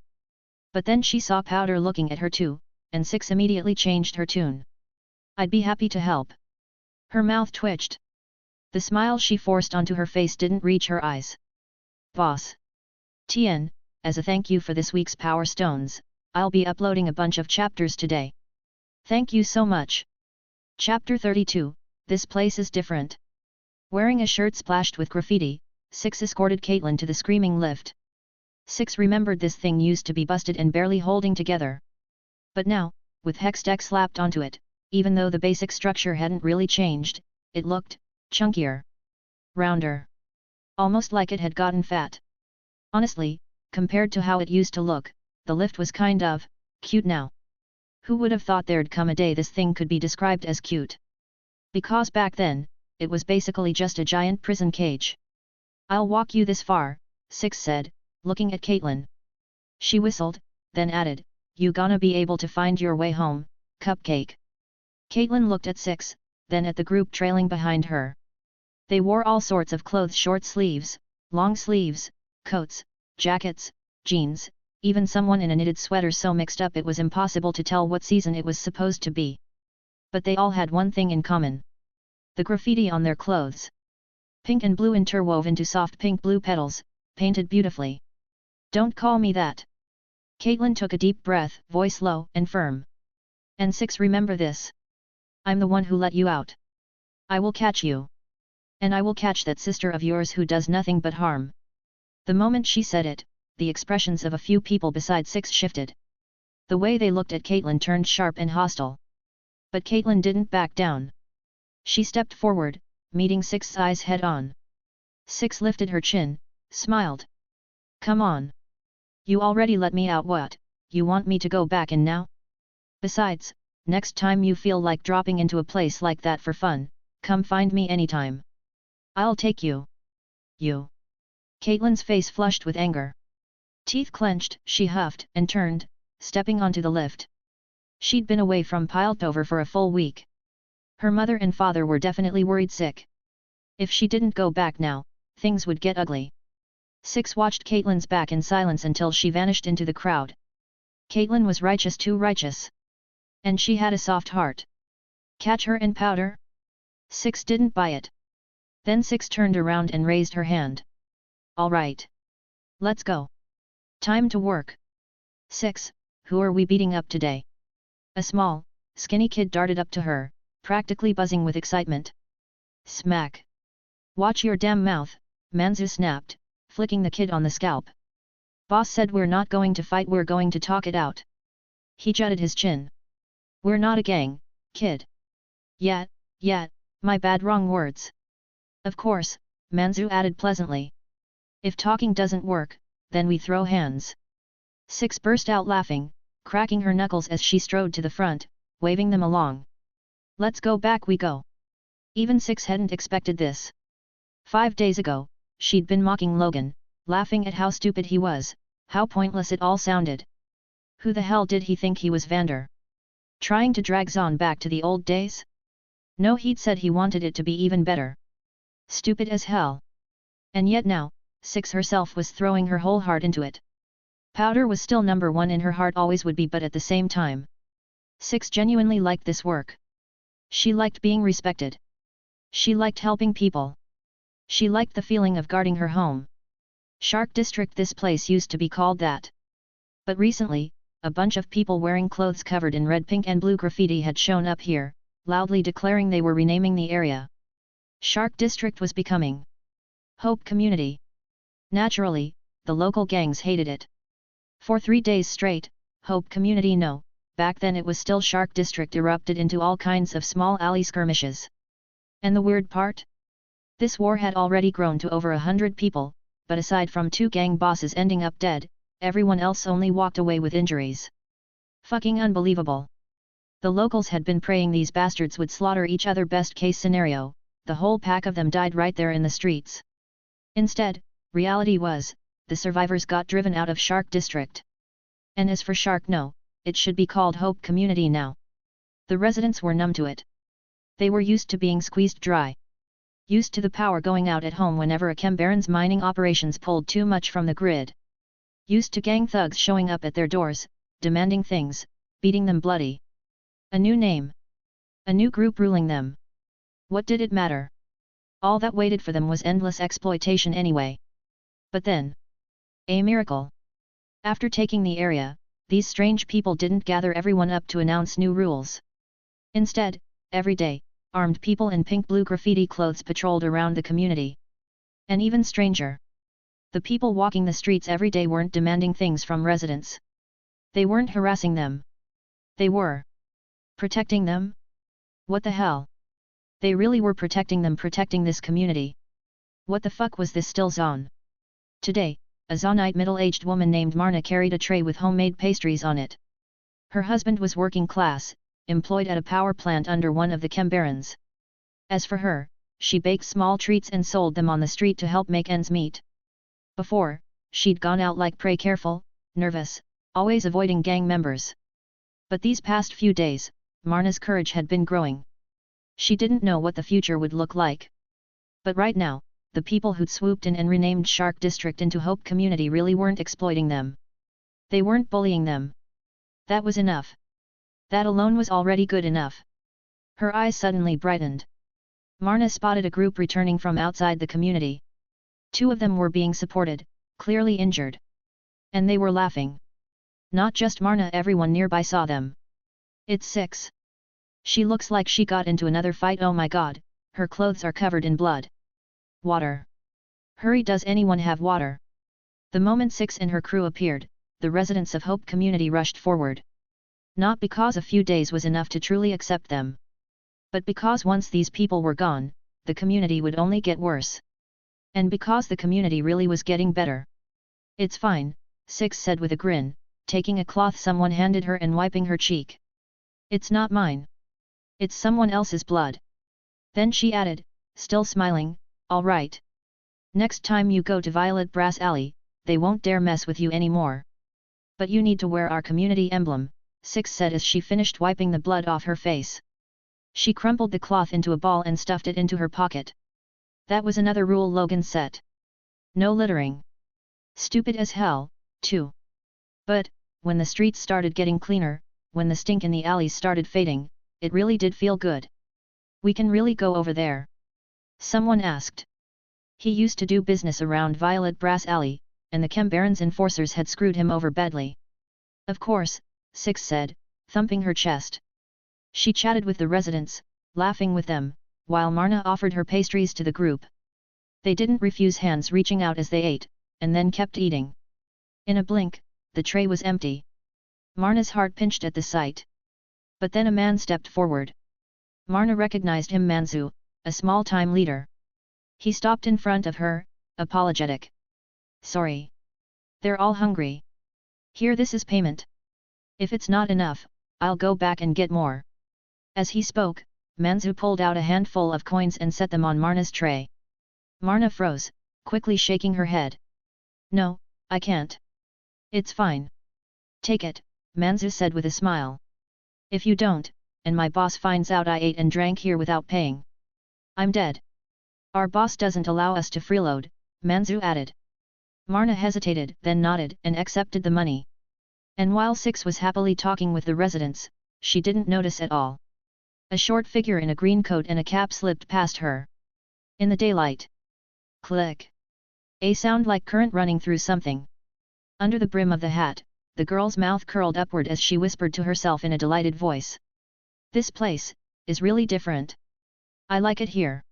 But then she saw Powder looking at her too, and Six immediately changed her tune. I'd be happy to help. Her mouth twitched. The smile she forced onto her face didn't reach her eyes. Boss. Tien, as a thank you for this week's Power Stones, I'll be uploading a bunch of chapters today. Thank you so much. Chapter 32, This Place is Different. Wearing a shirt splashed with graffiti, Six escorted Caitlin to the screaming lift. Six remembered this thing used to be busted and barely holding together. But now, with hex deck slapped onto it, even though the basic structure hadn't really changed, it looked chunkier, rounder. Almost like it had gotten fat. Honestly, compared to how it used to look, the lift was kind of cute now. Who would have thought there'd come a day this thing could be described as cute? Because back then, it was basically just a giant prison cage. I'll walk you this far, Six said, looking at Caitlin. She whistled, then added, you gonna be able to find your way home, cupcake? Caitlin looked at Six, then at the group trailing behind her. They wore all sorts of clothes, short sleeves, long sleeves, coats, jackets, jeans, even someone in a knitted sweater so mixed up it was impossible to tell what season it was supposed to be. But they all had one thing in common. The graffiti on their clothes. Pink and blue interwove into soft pink-blue petals, painted beautifully. Don't call me that. Caitlin took a deep breath, voice low and firm. And Six, remember this. I'm the one who let you out. I will catch you. And I will catch that sister of yours who does nothing but harm. The moment she said it, the expressions of a few people beside Six shifted. The way they looked at Caitlin turned sharp and hostile. But Caitlin didn't back down. She stepped forward, meeting Six's eyes head on. Six lifted her chin, smiled. Come on. You already let me out, what, you want me to go back in now? Besides, next time you feel like dropping into a place like that for fun, come find me anytime. I'll take you. You. Caitlin's face flushed with anger. Teeth clenched, she huffed and turned, stepping onto the lift. She'd been away from Piltover for a full week. Her mother and father were definitely worried sick. If she didn't go back now, things would get ugly. Six watched Caitlin's back in silence until she vanished into the crowd. Caitlin was righteous, too righteous. And she had a soft heart. Catch her and Powder? Six didn't buy it. Then Six turned around and raised her hand. All right. Let's go. Time to work. Six, who are we beating up today? A small, skinny kid darted up to her, practically buzzing with excitement. Smack. Watch your damn mouth, Manzu snapped, flicking the kid on the scalp. Boss said we're not going to fight, we're going to talk it out. He jutted his chin. We're not a gang, kid. Yeah, my bad, wrong words. Of course, Manzu added pleasantly. If talking doesn't work, then we throw hands. Six burst out laughing, cracking her knuckles as she strode to the front, waving them along. Let's go back, we go. Even Six hadn't expected this. 5 days ago, she'd been mocking Logan, laughing at how stupid he was, how pointless it all sounded. Who the hell did he think he was, Vander? Trying to drag Zaun back to the old days? No, he'd said he wanted it to be even better. Stupid as hell. And yet now, Six herself was throwing her whole heart into it. Powder was still number one in her heart, always would be, but at the same time, Six genuinely liked this work. She liked being respected. She liked helping people. She liked the feeling of guarding her home. Shark District, this place used to be called that. But recently, a bunch of people wearing clothes covered in red, pink and blue graffiti had shown up here, loudly declaring they were renaming the area. Shark District was becoming Hope Community. Naturally, the local gangs hated it. For 3 days straight, Hope Community no, back then it was still Shark District, erupted into all kinds of small alley skirmishes. And the weird part? This war had already grown to over 100 people, but aside from 2 gang bosses ending up dead, everyone else only walked away with injuries. Fucking unbelievable. The locals had been praying these bastards would slaughter each other. Best case scenario, the whole pack of them died right there in the streets. Instead, reality was, the survivors got driven out of Shark District. And as for Shark no, it should be called Hope Community now. The residents were numb to it. They were used to being squeezed dry. Used to the power going out at home whenever a Chembaron's mining operations pulled too much from the grid. Used to gang thugs showing up at their doors, demanding things, beating them bloody. A new name. A new group ruling them. What did it matter? All that waited for them was endless exploitation anyway. But then, a miracle. After taking the area, these strange people didn't gather everyone up to announce new rules. Instead, every day, armed people in pink-blue graffiti clothes patrolled around the community. And even stranger, the people walking the streets every day weren't demanding things from residents. They weren't harassing them. They were protecting them? What the hell? They really were protecting them, protecting this community. What the fuck was this? Still Zaun. Today, a Zaunite middle-aged woman named Marna carried a tray with homemade pastries on it. Her husband was working class, employed at a power plant under one of the Chembarons. As for her, she baked small treats and sold them on the street to help make ends meet. Before, she'd gone out like prey, careful, nervous, always avoiding gang members. But these past few days, Marna's courage had been growing. She didn't know what the future would look like. But right now, the people who'd swooped in and renamed Shark District into Hope Community really weren't exploiting them. They weren't bullying them. That was enough. That alone was already good enough. Her eyes suddenly brightened. Marna spotted a group returning from outside the community. 2 of them were being supported, clearly injured. And they were laughing. Not just Marna, everyone nearby saw them. It's 6. She looks like she got into another fight. Oh my god, her clothes are covered in blood. Water. Hurry, does anyone have water? The moment 6 and her crew appeared, the residents of Hope Community rushed forward. Not because a few days was enough to truly accept them. But because once these people were gone, the community would only get worse. And because the community really was getting better. It's fine, 6 said with a grin, taking a cloth someone handed her and wiping her cheek. It's not mine. It's someone else's blood. Then she added, still smiling, all right. Next time you go to Violet Brass Alley, they won't dare mess with you anymore. But you need to wear our community emblem, 6 said as she finished wiping the blood off her face. She crumpled the cloth into a ball and stuffed it into her pocket. That was another rule Logan set. No littering. Stupid as hell, too. But, when the streets started getting cleaner, when the stink in the alleys started fading, it really did feel good. We can really go over there? Someone asked. He used to do business around Violet Brass Alley, and the Chembaron's enforcers had screwed him over badly. Of course, 6 said, thumping her chest. She chatted with the residents, laughing with them, while Marna offered her pastries to the group. They didn't refuse, hands reaching out as they ate, and then kept eating. In a blink, the tray was empty. Marna's heart pinched at the sight. But then a man stepped forward. Marna recognized him, Manzu, a small-time leader. He stopped in front of her, apologetic. Sorry. They're all hungry. Here, this is payment. If it's not enough, I'll go back and get more. As he spoke, Manzu pulled out a handful of coins and set them on Marna's tray. Marna froze, quickly shaking her head. No, I can't. It's fine. Take it, Manzu said with a smile. If you don't, and my boss finds out I ate and drank here without paying, I'm dead. Our boss doesn't allow us to freeload, Manzu added. Marna hesitated, then nodded and accepted the money. And while 6 was happily talking with the residents, she didn't notice at all. A short figure in a green coat and a cap slipped past her. In the daylight, Click. A sound like current running through something. Under the brim of the hat, the girl's mouth curled upward as she whispered to herself in a delighted voice. This place is really different. I like it here.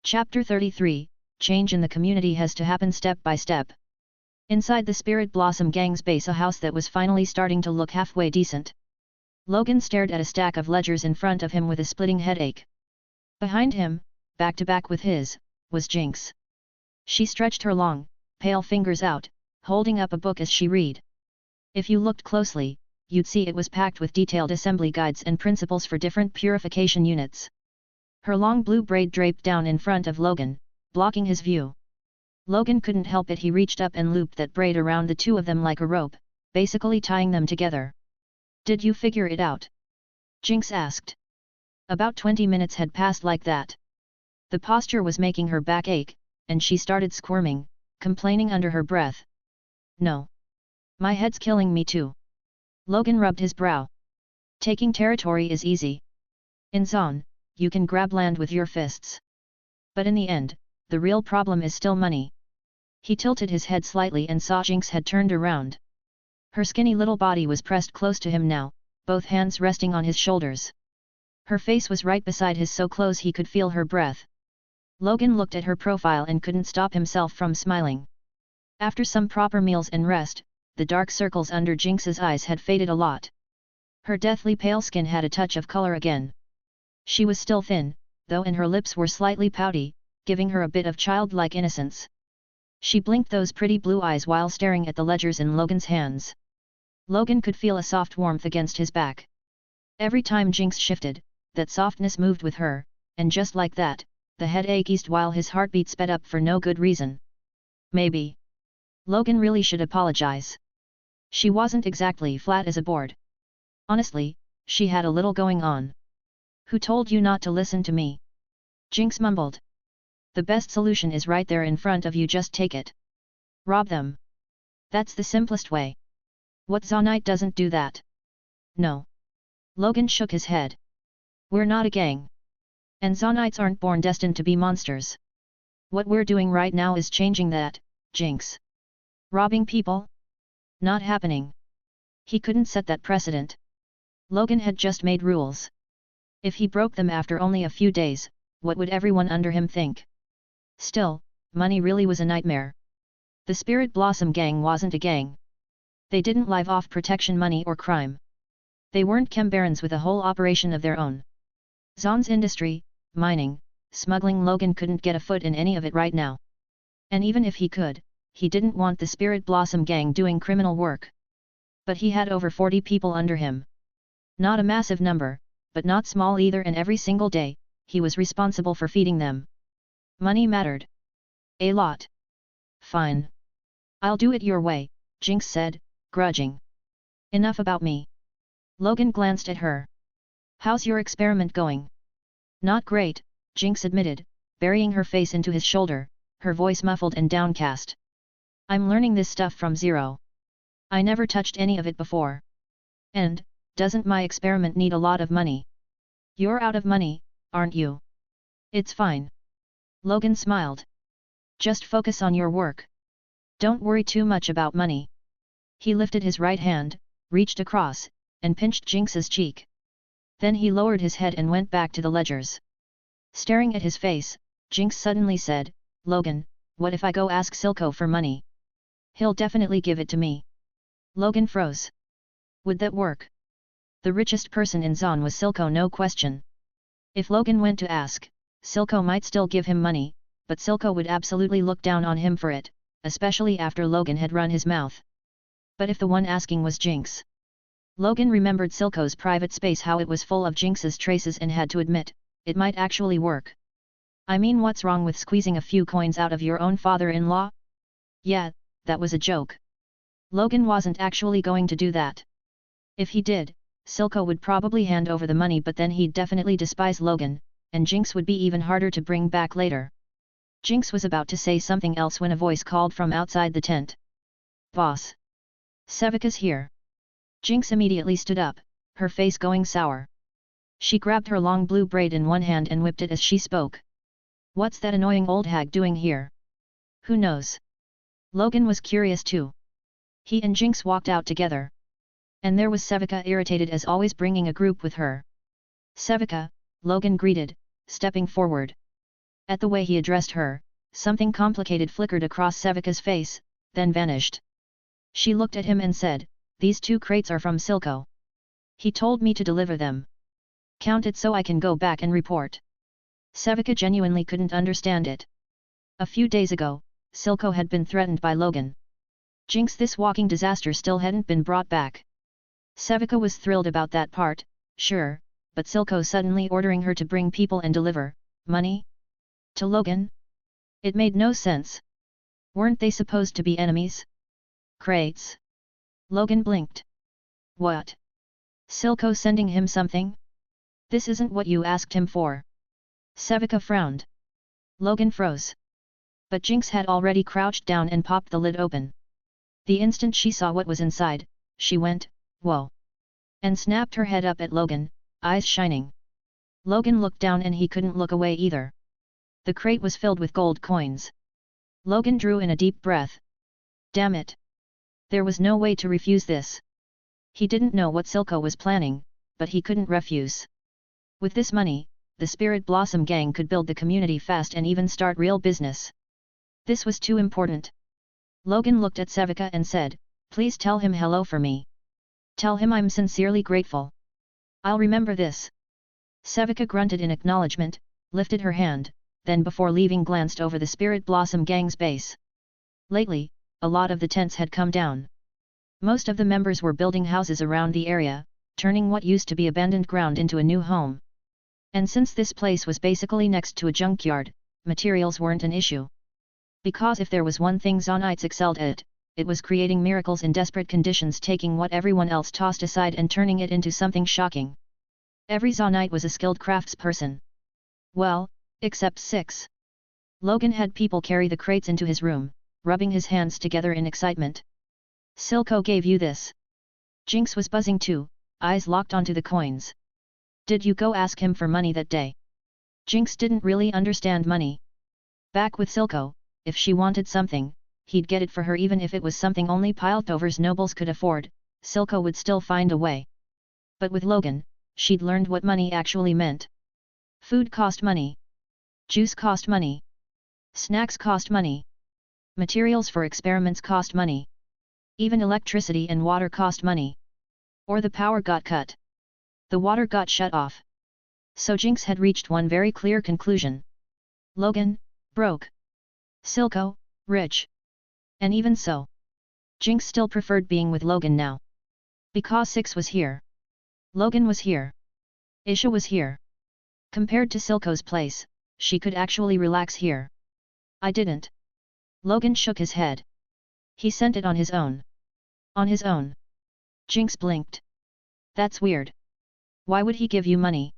Chapter 33, Change in the community has to happen step by step. Inside the Spirit Blossom Gang's base, a house that was finally starting to look halfway decent. Logan stared at a stack of ledgers in front of him with a splitting headache. Behind him, back to back with his, was Jinx. She stretched her long, pale fingers out, holding up a book as she read. If you looked closely, you'd see it was packed with detailed assembly guides and principles for different purification units. Her long blue braid draped down in front of Logan, blocking his view. Logan couldn't help it. He reached up and looped that braid around the two of them like a rope, basically tying them together. Did you figure it out? Jinx asked. About 20 minutes had passed like that. The posture was making her back ache, and she started squirming, complaining under her breath. No. My head's killing me too. Logan rubbed his brow. Taking territory is easy. In Zaun, you can grab land with your fists. But in the end, the real problem is still money. He tilted his head slightly and saw Jinx had turned around. Her skinny little body was pressed close to him now, both hands resting on his shoulders. Her face was right beside his, so close he could feel her breath. Logan looked at her profile and couldn't stop himself from smiling. After some proper meals and rest, the dark circles under Jinx's eyes had faded a lot. Her deathly pale skin had a touch of color again. She was still thin, though, and her lips were slightly pouty, giving her a bit of childlike innocence. She blinked those pretty blue eyes while staring at the ledgers in Logan's hands. Logan could feel a soft warmth against his back. Every time Jinx shifted, that softness moved with her, and just like that, the headache eased while his heartbeat sped up for no good reason. Maybe Logan really should apologize. She wasn't exactly flat as a board. Honestly, she had a little going on. Who told you not to listen to me? Jinx mumbled. The best solution is right there in front of you, just take it. Rob them. That's the simplest way. What Zaunite doesn't do that? No. Logan shook his head. We're not a gang. And Zaunites aren't born destined to be monsters. What we're doing right now is changing that, Jinx. Robbing people? Not happening. He couldn't set that precedent. Logan had just made rules. If he broke them after only a few days, what would everyone under him think? Still, money really was a nightmare. The Spirit Blossom Gang wasn't a gang. They didn't live off protection money or crime. They weren't chembarons with a whole operation of their own. Zaun's industry, mining, smuggling, Logan couldn't get a foot in any of it right now. And even if he could, he didn't want the Spirit Blossom Gang doing criminal work. But he had over 40 people under him. Not a massive number, but not small either, and every single day, he was responsible for feeding them. Money mattered. A lot. Fine. I'll do it your way, Jinx said, grudging. Enough about me. Logan glanced at her. How's your experiment going? Not great, Jinx admitted, burying her face into his shoulder, her voice muffled and downcast. I'm learning this stuff from zero. I never touched any of it before. And, doesn't my experiment need a lot of money? You're out of money, aren't you? It's fine. Logan smiled. Just focus on your work. Don't worry too much about money. He lifted his right hand, reached across, and pinched Jinx's cheek. Then he lowered his head and went back to the ledgers. Staring at his face, Jinx suddenly said, Logan, what if I go ask Silco for money? He'll definitely give it to me. Logan froze. Would that work? The richest person in Zaun was Silco, no question. If Logan went to ask, Silco might still give him money, but Silco would absolutely look down on him for it, especially after Logan had run his mouth. But if the one asking was Jinx? Logan remembered Silco's private space, how it was full of Jinx's traces, and had to admit, it might actually work. I mean, what's wrong with squeezing a few coins out of your own father-in-law? Yeah, that was a joke. Logan wasn't actually going to do that. If he did, Silco would probably hand over the money, but then he'd definitely despise Logan, and Jinx would be even harder to bring back later. Jinx was about to say something else when a voice called from outside the tent. Boss. Sevika's here. Jinx immediately stood up, her face going sour. She grabbed her long blue braid in one hand and whipped it as she spoke. What's that annoying old hag doing here? Who knows? Logan was curious too. He and Jinx walked out together. And there was Sevika, irritated as always, bringing a group with her. "Sevika," Logan greeted, stepping forward. At the way he addressed her, something complicated flickered across Sevika's face, then vanished. She looked at him and said, "These 2 crates are from Silco. He told me to deliver them. Count it so I can go back and report." Sevika genuinely couldn't understand it. A few days ago, Silco had been threatened by Logan. Jinx, this walking disaster, still hadn't been brought back. Sevika was thrilled about that part, sure, but Silco suddenly ordering her to bring people and deliver money to Logan? It made no sense. Weren't they supposed to be enemies? Crates? Logan blinked. What? Silco sending him something? This isn't what you asked him for. Sevika frowned. Logan froze. But Jinx had already crouched down and popped the lid open. The instant she saw what was inside, she went, "Whoa!" and snapped her head up at Logan, eyes shining. Logan looked down and he couldn't look away either. The crate was filled with gold coins. Logan drew in a deep breath. Damn it! There was no way to refuse this. He didn't know what Silco was planning, but he couldn't refuse. With this money, the Spirit Blossom gang could build the community fast and even start real business. This was too important. Logan looked at Sevika and said, "Please tell him hello for me. Tell him I'm sincerely grateful. I'll remember this." Sevika grunted in acknowledgement, lifted her hand, then before leaving glanced over the Spirit Blossom gang's base. Lately, a lot of the tents had come down. Most of the members were building houses around the area, turning what used to be abandoned ground into a new home. And since this place was basically next to a junkyard, materials weren't an issue. Because if there was one thing Zaunites excelled at, it was creating miracles in desperate conditions, taking what everyone else tossed aside and turning it into something shocking. Every Zaunite was a skilled craftsperson. Well, except 6. Logan had people carry the crates into his room, rubbing his hands together in excitement. "Silco gave you this?" Jinx was buzzing too, eyes locked onto the coins. "Did you go ask him for money that day?" Jinx didn't really understand money. Back with Silco, if she wanted something, he'd get it for her, even if it was something only Piltover's nobles could afford. Silco would still find a way. But with Logan, she'd learned what money actually meant. Food cost money. Juice cost money. Snacks cost money. Materials for experiments cost money. Even electricity and water cost money. Or the power got cut. The water got shut off. So Jinx had reached one very clear conclusion. Logan, broke. Silco, rich. And even so, Jinx still preferred being with Logan now. Because 6 was here. Logan was here. Isha was here. Compared to Silco's place, she could actually relax here. "I didn't." Logan shook his head. "He sent it on his own." "On his own?" Jinx blinked. "That's weird. Why would he give you money?"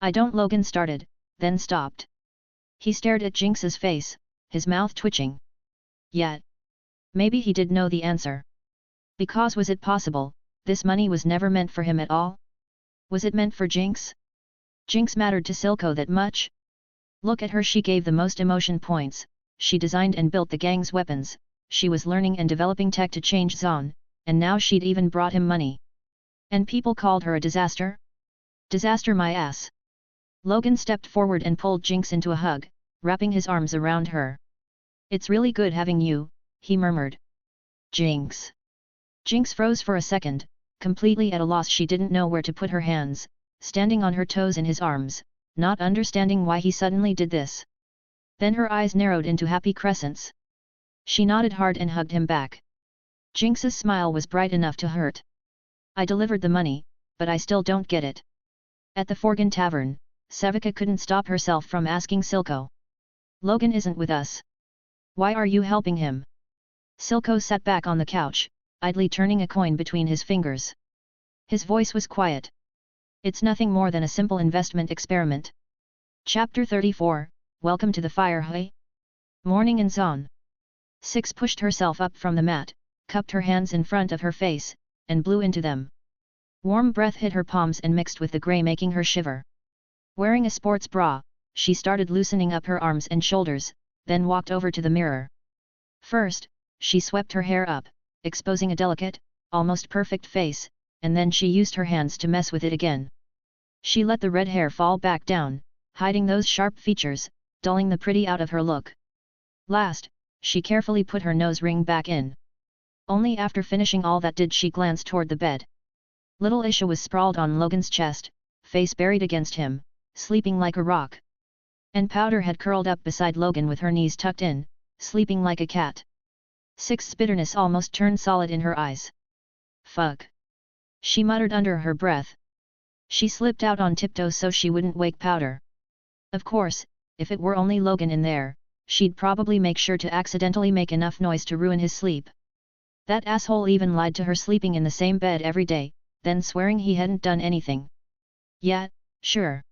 "I don't," Logan started, then stopped. He stared at Jinx's face, his mouth twitching. Yet, maybe he did know the answer. Because was it possible, this money was never meant for him at all? Was it meant for Jinx? Jinx mattered to Silco that much? Look at her, she gave the most emotion points, she designed and built the gang's weapons, she was learning and developing tech to change Zaun, and now she'd even brought him money. And people called her a disaster? Disaster my ass. Logan stepped forward and pulled Jinx into a hug, wrapping his arms around her. "It's really good having you," he murmured. "Jinx." Jinx froze for a second, completely at a loss. She didn't know where to put her hands, standing on her toes in his arms, not understanding why he suddenly did this. Then her eyes narrowed into happy crescents. She nodded hard and hugged him back. Jinx's smile was bright enough to hurt. "I delivered the money, but I still don't get it." At the Forgan Tavern, Sevika couldn't stop herself from asking Silco. "Logan isn't with us. Why are you helping him?" Silco sat back on the couch, idly turning a coin between his fingers. His voice was quiet. "It's nothing more than a simple investment experiment." Chapter 34, Welcome to the Fire High. Morning in Zaun. 6 pushed herself up from the mat, cupped her hands in front of her face, and blew into them. Warm breath hit her palms and mixed with the grey, making her shiver. Wearing a sports bra, she started loosening up her arms and shoulders, then walked over to the mirror. First, she swept her hair up, exposing a delicate, almost perfect face, and then she used her hands to mess with it again. She let the red hair fall back down, hiding those sharp features, dulling the pretty out of her look. Last, she carefully put her nose ring back in. Only after finishing all that did she glance toward the bed. Little Isha was sprawled on Logan's chest, face buried against him, sleeping like a rock. And Powder had curled up beside Logan with her knees tucked in, sleeping like a cat. Six's bitterness almost turned solid in her eyes. "Fuck," she muttered under her breath. She slipped out on tiptoe so she wouldn't wake Powder. Of course, if it were only Logan in there, she'd probably make sure to accidentally make enough noise to ruin his sleep. That asshole even lied to her sleeping in the same bed every day, then swearing he hadn't done anything. Yeah, sure.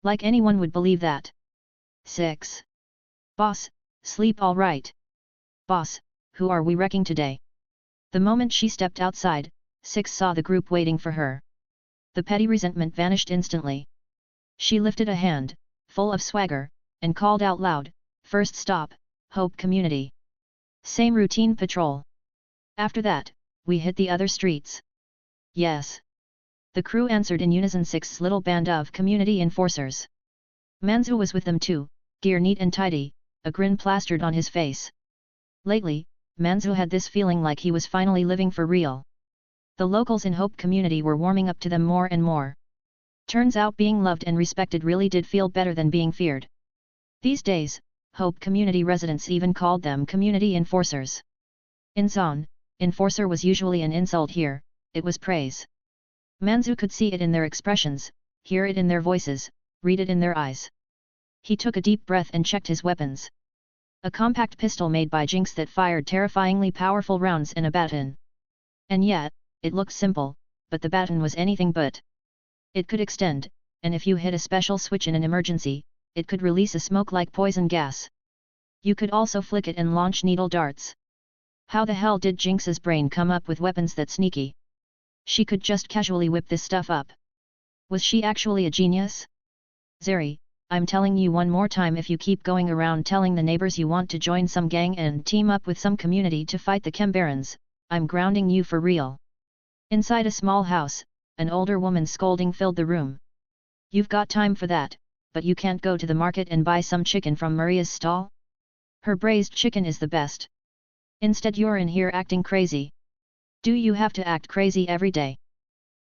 Like anyone would believe that. 6. "Boss, sleep all right." "Boss, who are we wrecking today?" The moment she stepped outside, 6 saw the group waiting for her. The petty resentment vanished instantly. She lifted a hand, full of swagger, and called out loud, "First stop, Hope Community." Same routine patrol. After that, we hit the other streets. Yes. The crew answered in unison. 6's little band of community enforcers. Manzu was with them too, gear neat and tidy, a grin plastered on his face. Lately, Manzu had this feeling like he was finally living for real. The locals in Hope Community were warming up to them more and more. Turns out being loved and respected really did feel better than being feared. These days, Hope Community residents even called them community enforcers. In Zaun, enforcer was usually an insult. Here, it was praise. Manzu could see it in their expressions, hear it in their voices, read it in their eyes. He took a deep breath and checked his weapons. A compact pistol made by Jinx that fired terrifyingly powerful rounds and a baton. And yet, it looked simple, but the baton was anything but. It could extend, and if you hit a special switch in an emergency, it could release a smoke like poison gas. You could also flick it and launch needle darts. How the hell did Jinx's brain come up with weapons that sneaky? She could just casually whip this stuff up. Was she actually a genius? "Zeri, I'm telling you one more time, if you keep going around telling the neighbors you want to join some gang and team up with some community to fight the Chembarons, I'm grounding you for real." Inside a small house, an older woman's scolding filled the room. "You've got time for that, but you can't go to the market and buy some chicken from Maria's stall? Her braised chicken is the best. Instead you're in here acting crazy. Do you have to act crazy every day?"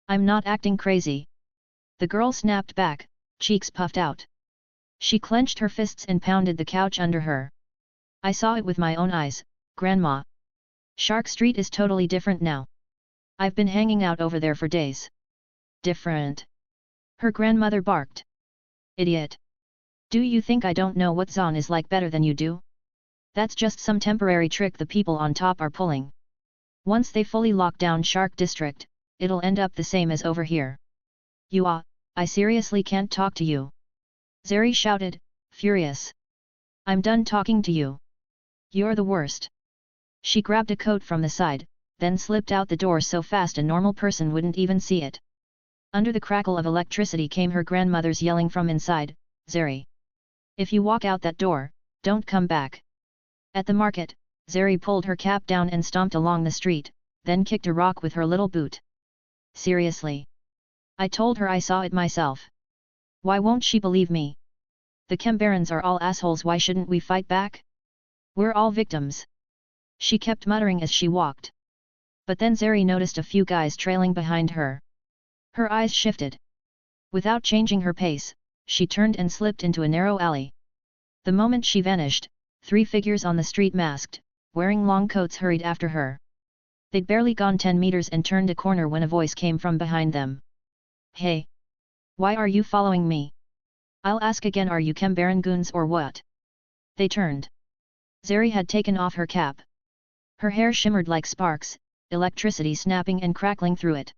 "I'm not acting crazy." The girl snapped back, cheeks puffed out. She clenched her fists and pounded the couch under her. "I saw it with my own eyes, Grandma. Shark Street is totally different now. I've been hanging out over there for days." "Different?" her grandmother barked. "Idiot. Do you think I don't know what Zaun is like better than you do? That's just some temporary trick the people on top are pulling. Once they fully lock down Shark District, it'll end up the same as over here." I seriously can't talk to you." Zeri shouted, furious. "I'm done talking to you. You're the worst." She grabbed a coat from the side, then slipped out the door so fast a normal person wouldn't even see it. Under the crackle of electricity came her grandmother's yelling from inside, "Zeri! If you walk out that door, don't come back." At the market, Zeri pulled her cap down and stomped along the street, then kicked a rock with her little boot. "Seriously? I told her I saw it myself. Why won't she believe me? The Chembarons are all assholes. Why shouldn't we fight back? We're all victims." She kept muttering as she walked. But then Zeri noticed a few guys trailing behind her. Her eyes shifted. Without changing her pace, she turned and slipped into a narrow alley. The moment she vanished, 3 figures on the street masked, wearing long coats hurried after her. They'd barely gone 10 meters and turned a corner when a voice came from behind them. "Hey! Why are you following me? I'll ask again, are you Chembaron goons or what?" They turned. Zeri had taken off her cap. Her hair shimmered like sparks, electricity snapping and crackling through it.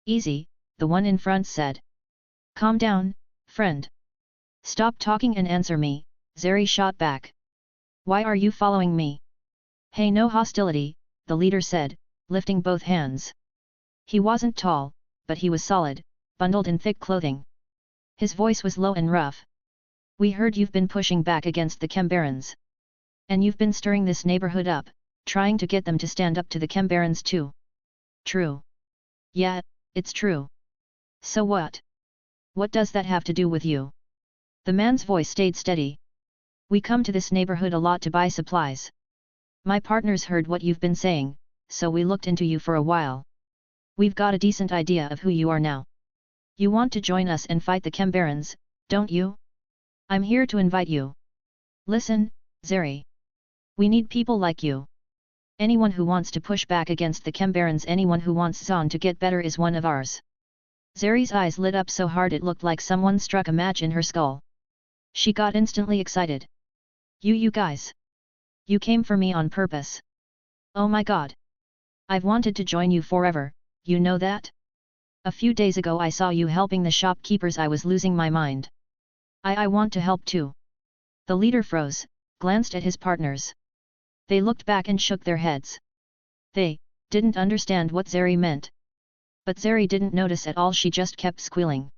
"Easy," the one in front said. "Calm down, friend. Stop talking and answer me," Zeri shot back. "Why are you following me?" "Hey, no hostility," the leader said, lifting both hands. He wasn't tall, but he was solid, bundled in thick clothing. His voice was low and rough. "We heard you've been pushing back against the Chembarons. And you've been stirring this neighborhood up, trying to get them to stand up to the Chembarons too. True. Yeah, it's true. So what? What does that have to do with you? The man's voice stayed steady. We come to this neighborhood a lot to buy supplies. My partners heard what you've been saying, so we looked into you for a while. We've got a decent idea of who you are now. You want to join us and fight the Chembarons, don't you? I'm here to invite you. Listen, Zeri. We need people like you. Anyone who wants to push back against the Chembarons, anyone who wants Zaun to get better is one of ours. Zeri's eyes lit up so hard it looked like someone struck a match in her skull. She got instantly excited. You guys. You came for me on purpose. Oh my god. I've wanted to join you forever, you know that? A few days ago I saw you helping the shopkeepers. I was losing my mind. I want to help too. The leader froze, glanced at his partners. They looked back and shook their heads. They didn't understand what Zeri meant. But Zeri didn't notice at all, she just kept squealing.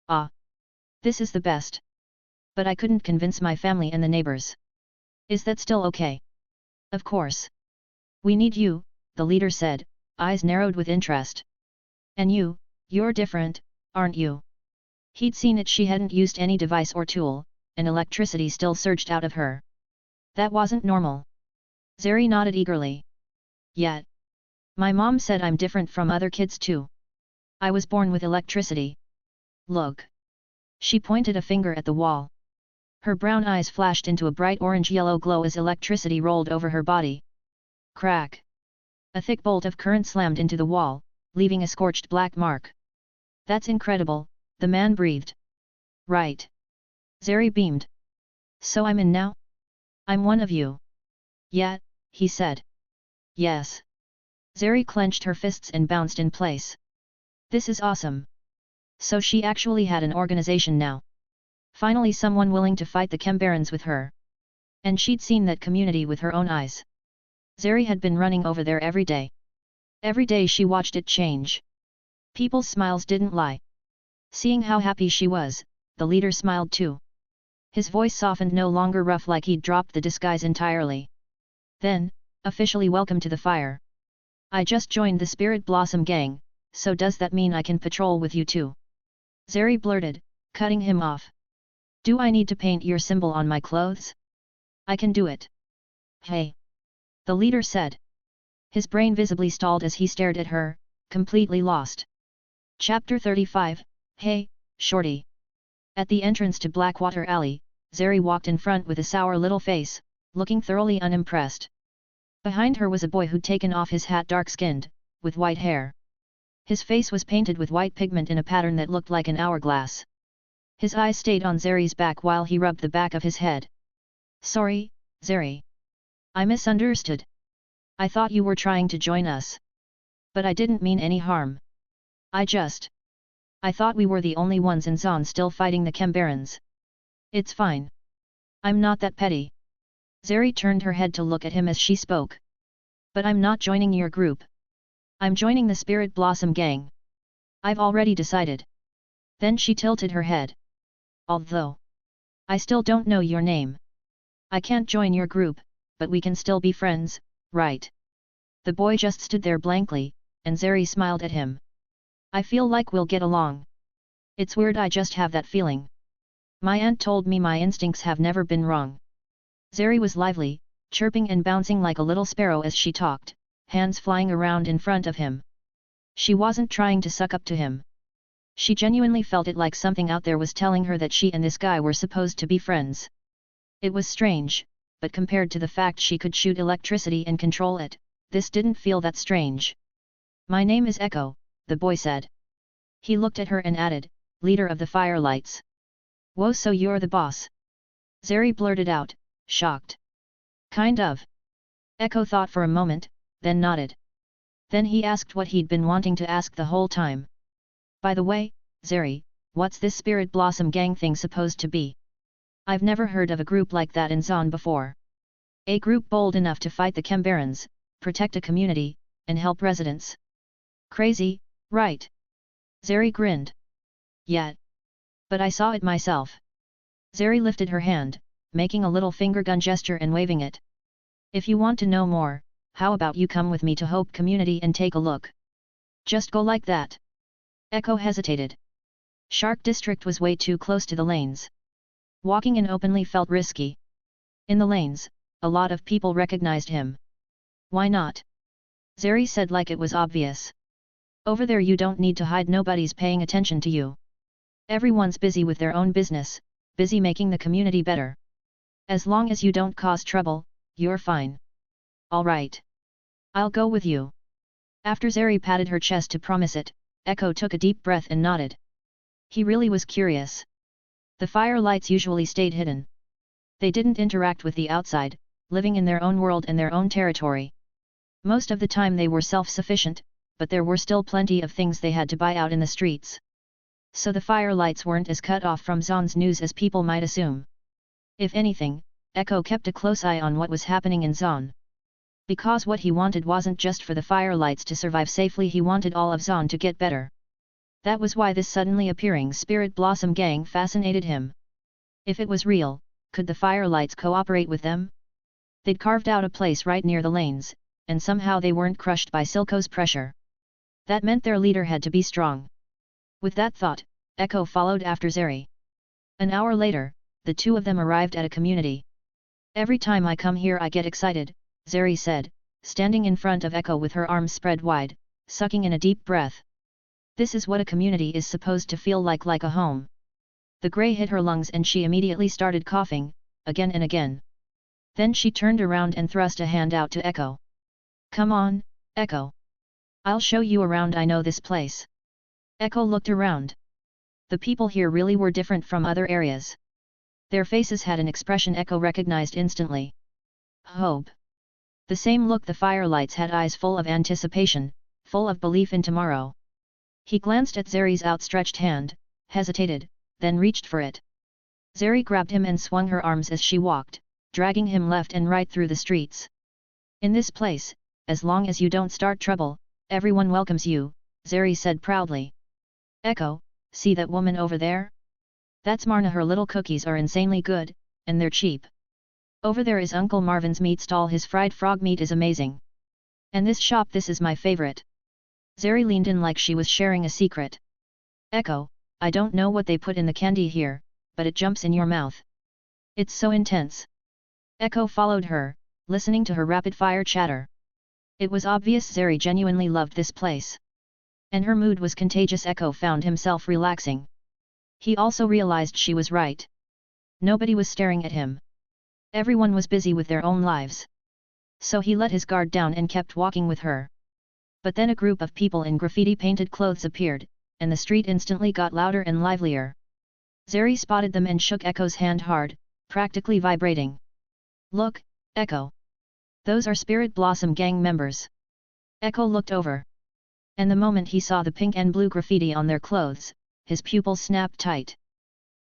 Ah! This is the best. But I couldn't convince my family and the neighbors. Is that still okay? Of course. We need you, the leader said, eyes narrowed with interest. And you're different, aren't you? He'd seen it, she hadn't used any device or tool, and electricity still surged out of her. That wasn't normal. Zeri nodded eagerly. Yet. My mom said I'm different from other kids too. I was born with electricity. Look. She pointed a finger at the wall. Her brown eyes flashed into a bright orange-yellow glow as electricity rolled over her body. Crack! A thick bolt of current slammed into the wall, leaving a scorched black mark. That's incredible, the man breathed. Right. Zeri beamed. So I'm in now? I'm one of you. Yeah, he said. Yes. Zeri clenched her fists and bounced in place. This is awesome. So she actually had an organization now. Finally someone willing to fight the Chembarons with her. And she'd seen that community with her own eyes. Zeri had been running over there every day. Every day she watched it change. People's smiles didn't lie. Seeing how happy she was, the leader smiled too. His voice softened, no longer rough like he'd dropped the disguise entirely. Then, officially welcome to the fire. I just joined the Spirit Blossom gang, so does that mean I can patrol with you too? Zeri blurted, cutting him off. Do I need to paint your symbol on my clothes? I can do it. Hey! The leader said. His brain visibly stalled as he stared at her, completely lost. Chapter 35, Hey, Shorty! At the entrance to Blackwater Alley, Zeri walked in front with a sour little face, looking thoroughly unimpressed. Behind her was a boy who'd taken off his hat, dark-skinned, with white hair. His face was painted with white pigment in a pattern that looked like an hourglass. His eyes stayed on Zeri's back while he rubbed the back of his head. Sorry, Zeri. I misunderstood. I thought you were trying to join us. But I didn't mean any harm. I thought we were the only ones in Zaun still fighting the Chembarons. It's fine. I'm not that petty. Zeri turned her head to look at him as she spoke. But I'm not joining your group. I'm joining the Spirit Blossom gang. I've already decided. Then she tilted her head. Although I still don't know your name. I can't join your group, but we can still be friends, right? The boy just stood there blankly, and Zeri smiled at him. I feel like we'll get along. It's weird, I just have that feeling. My aunt told me my instincts have never been wrong. Zeri was lively, chirping and bouncing like a little sparrow as she talked, hands flying around in front of him. She wasn't trying to suck up to him. She genuinely felt it like something out there was telling her that she and this guy were supposed to be friends. It was strange, but compared to the fact she could shoot electricity and control it, this didn't feel that strange. My name is Echo, the boy said. He looked at her and added, leader of the Firelights. Whoa, so you're the boss? Zeri blurted out, shocked. Kind of. Echo thought for a moment, then nodded. Then he asked what he'd been wanting to ask the whole time. By the way, Zeri, what's this Spirit Blossom gang thing supposed to be? I've never heard of a group like that in Zaun before. A group bold enough to fight the Chembarons, protect a community, and help residents. Crazy, right? Zeri grinned. Yeah. But I saw it myself. Zeri lifted her hand, making a little finger gun gesture and waving it. If you want to know more, how about you come with me to Hope Community and take a look? Just go like that. Echo hesitated. Shark District was way too close to the lanes. Walking in openly felt risky. In the lanes, a lot of people recognized him. Why not? Zeri said like it was obvious. Over there you don't need to hide, nobody's paying attention to you. Everyone's busy with their own business, busy making the community better. As long as you don't cause trouble, you're fine. Alright. I'll go with you. After Zeri patted her chest to promise it, Echo took a deep breath and nodded. He really was curious. The firelights usually stayed hidden. They didn't interact with the outside, living in their own world and their own territory. Most of the time they were self-sufficient, but there were still plenty of things they had to buy out in the streets. So the firelights weren't as cut off from Zaun's news as people might assume. If anything, Echo kept a close eye on what was happening in Zaun. Because what he wanted wasn't just for the firelights to survive safely, he wanted all of Zaun to get better. That was why this suddenly appearing Spirit Blossom gang fascinated him. If it was real, could the firelights cooperate with them? They'd carved out a place right near the lanes, and somehow they weren't crushed by Silco's pressure. That meant their leader had to be strong. With that thought, Echo followed after Zeri. An hour later, the two of them arrived at a community. Every time I come here I get excited, Zeri said, standing in front of Echo with her arms spread wide, sucking in a deep breath. This is what a community is supposed to feel like a home. The gray hit her lungs and she immediately started coughing, again and again. Then she turned around and thrust a hand out to Echo. Come on, Echo. I'll show you around, I know this place. Echo looked around. The people here really were different from other areas. Their faces had an expression Echo recognized instantly. Hope. The same look the firelights had, eyes full of anticipation, full of belief in tomorrow. He glanced at Zeri's outstretched hand, hesitated, then reached for it. Zeri grabbed him and swung her arms as she walked, dragging him left and right through the streets. In this place, as long as you don't start trouble, everyone welcomes you, Zeri said proudly. Echo, see that woman over there? That's Marna, her little cookies are insanely good, and they're cheap. Over there is Uncle Marvin's meat stall, his fried frog meat is amazing. And this shop, this is my favorite. Zeri leaned in like she was sharing a secret. Echo, I don't know what they put in the candy here, but it jumps in your mouth. It's so intense. Echo followed her, listening to her rapid-fire chatter. It was obvious Zeri genuinely loved this place. And her mood was contagious. Echo found himself relaxing. He also realized she was right. Nobody was staring at him. Everyone was busy with their own lives. So he let his guard down and kept walking with her. But then a group of people in graffiti-painted clothes appeared, and the street instantly got louder and livelier. Zeri spotted them and shook Echo's hand hard, practically vibrating. Look, Echo. Those are Spirit Blossom gang members. Echo looked over. And the moment he saw the pink and blue graffiti on their clothes, his pupils snapped tight.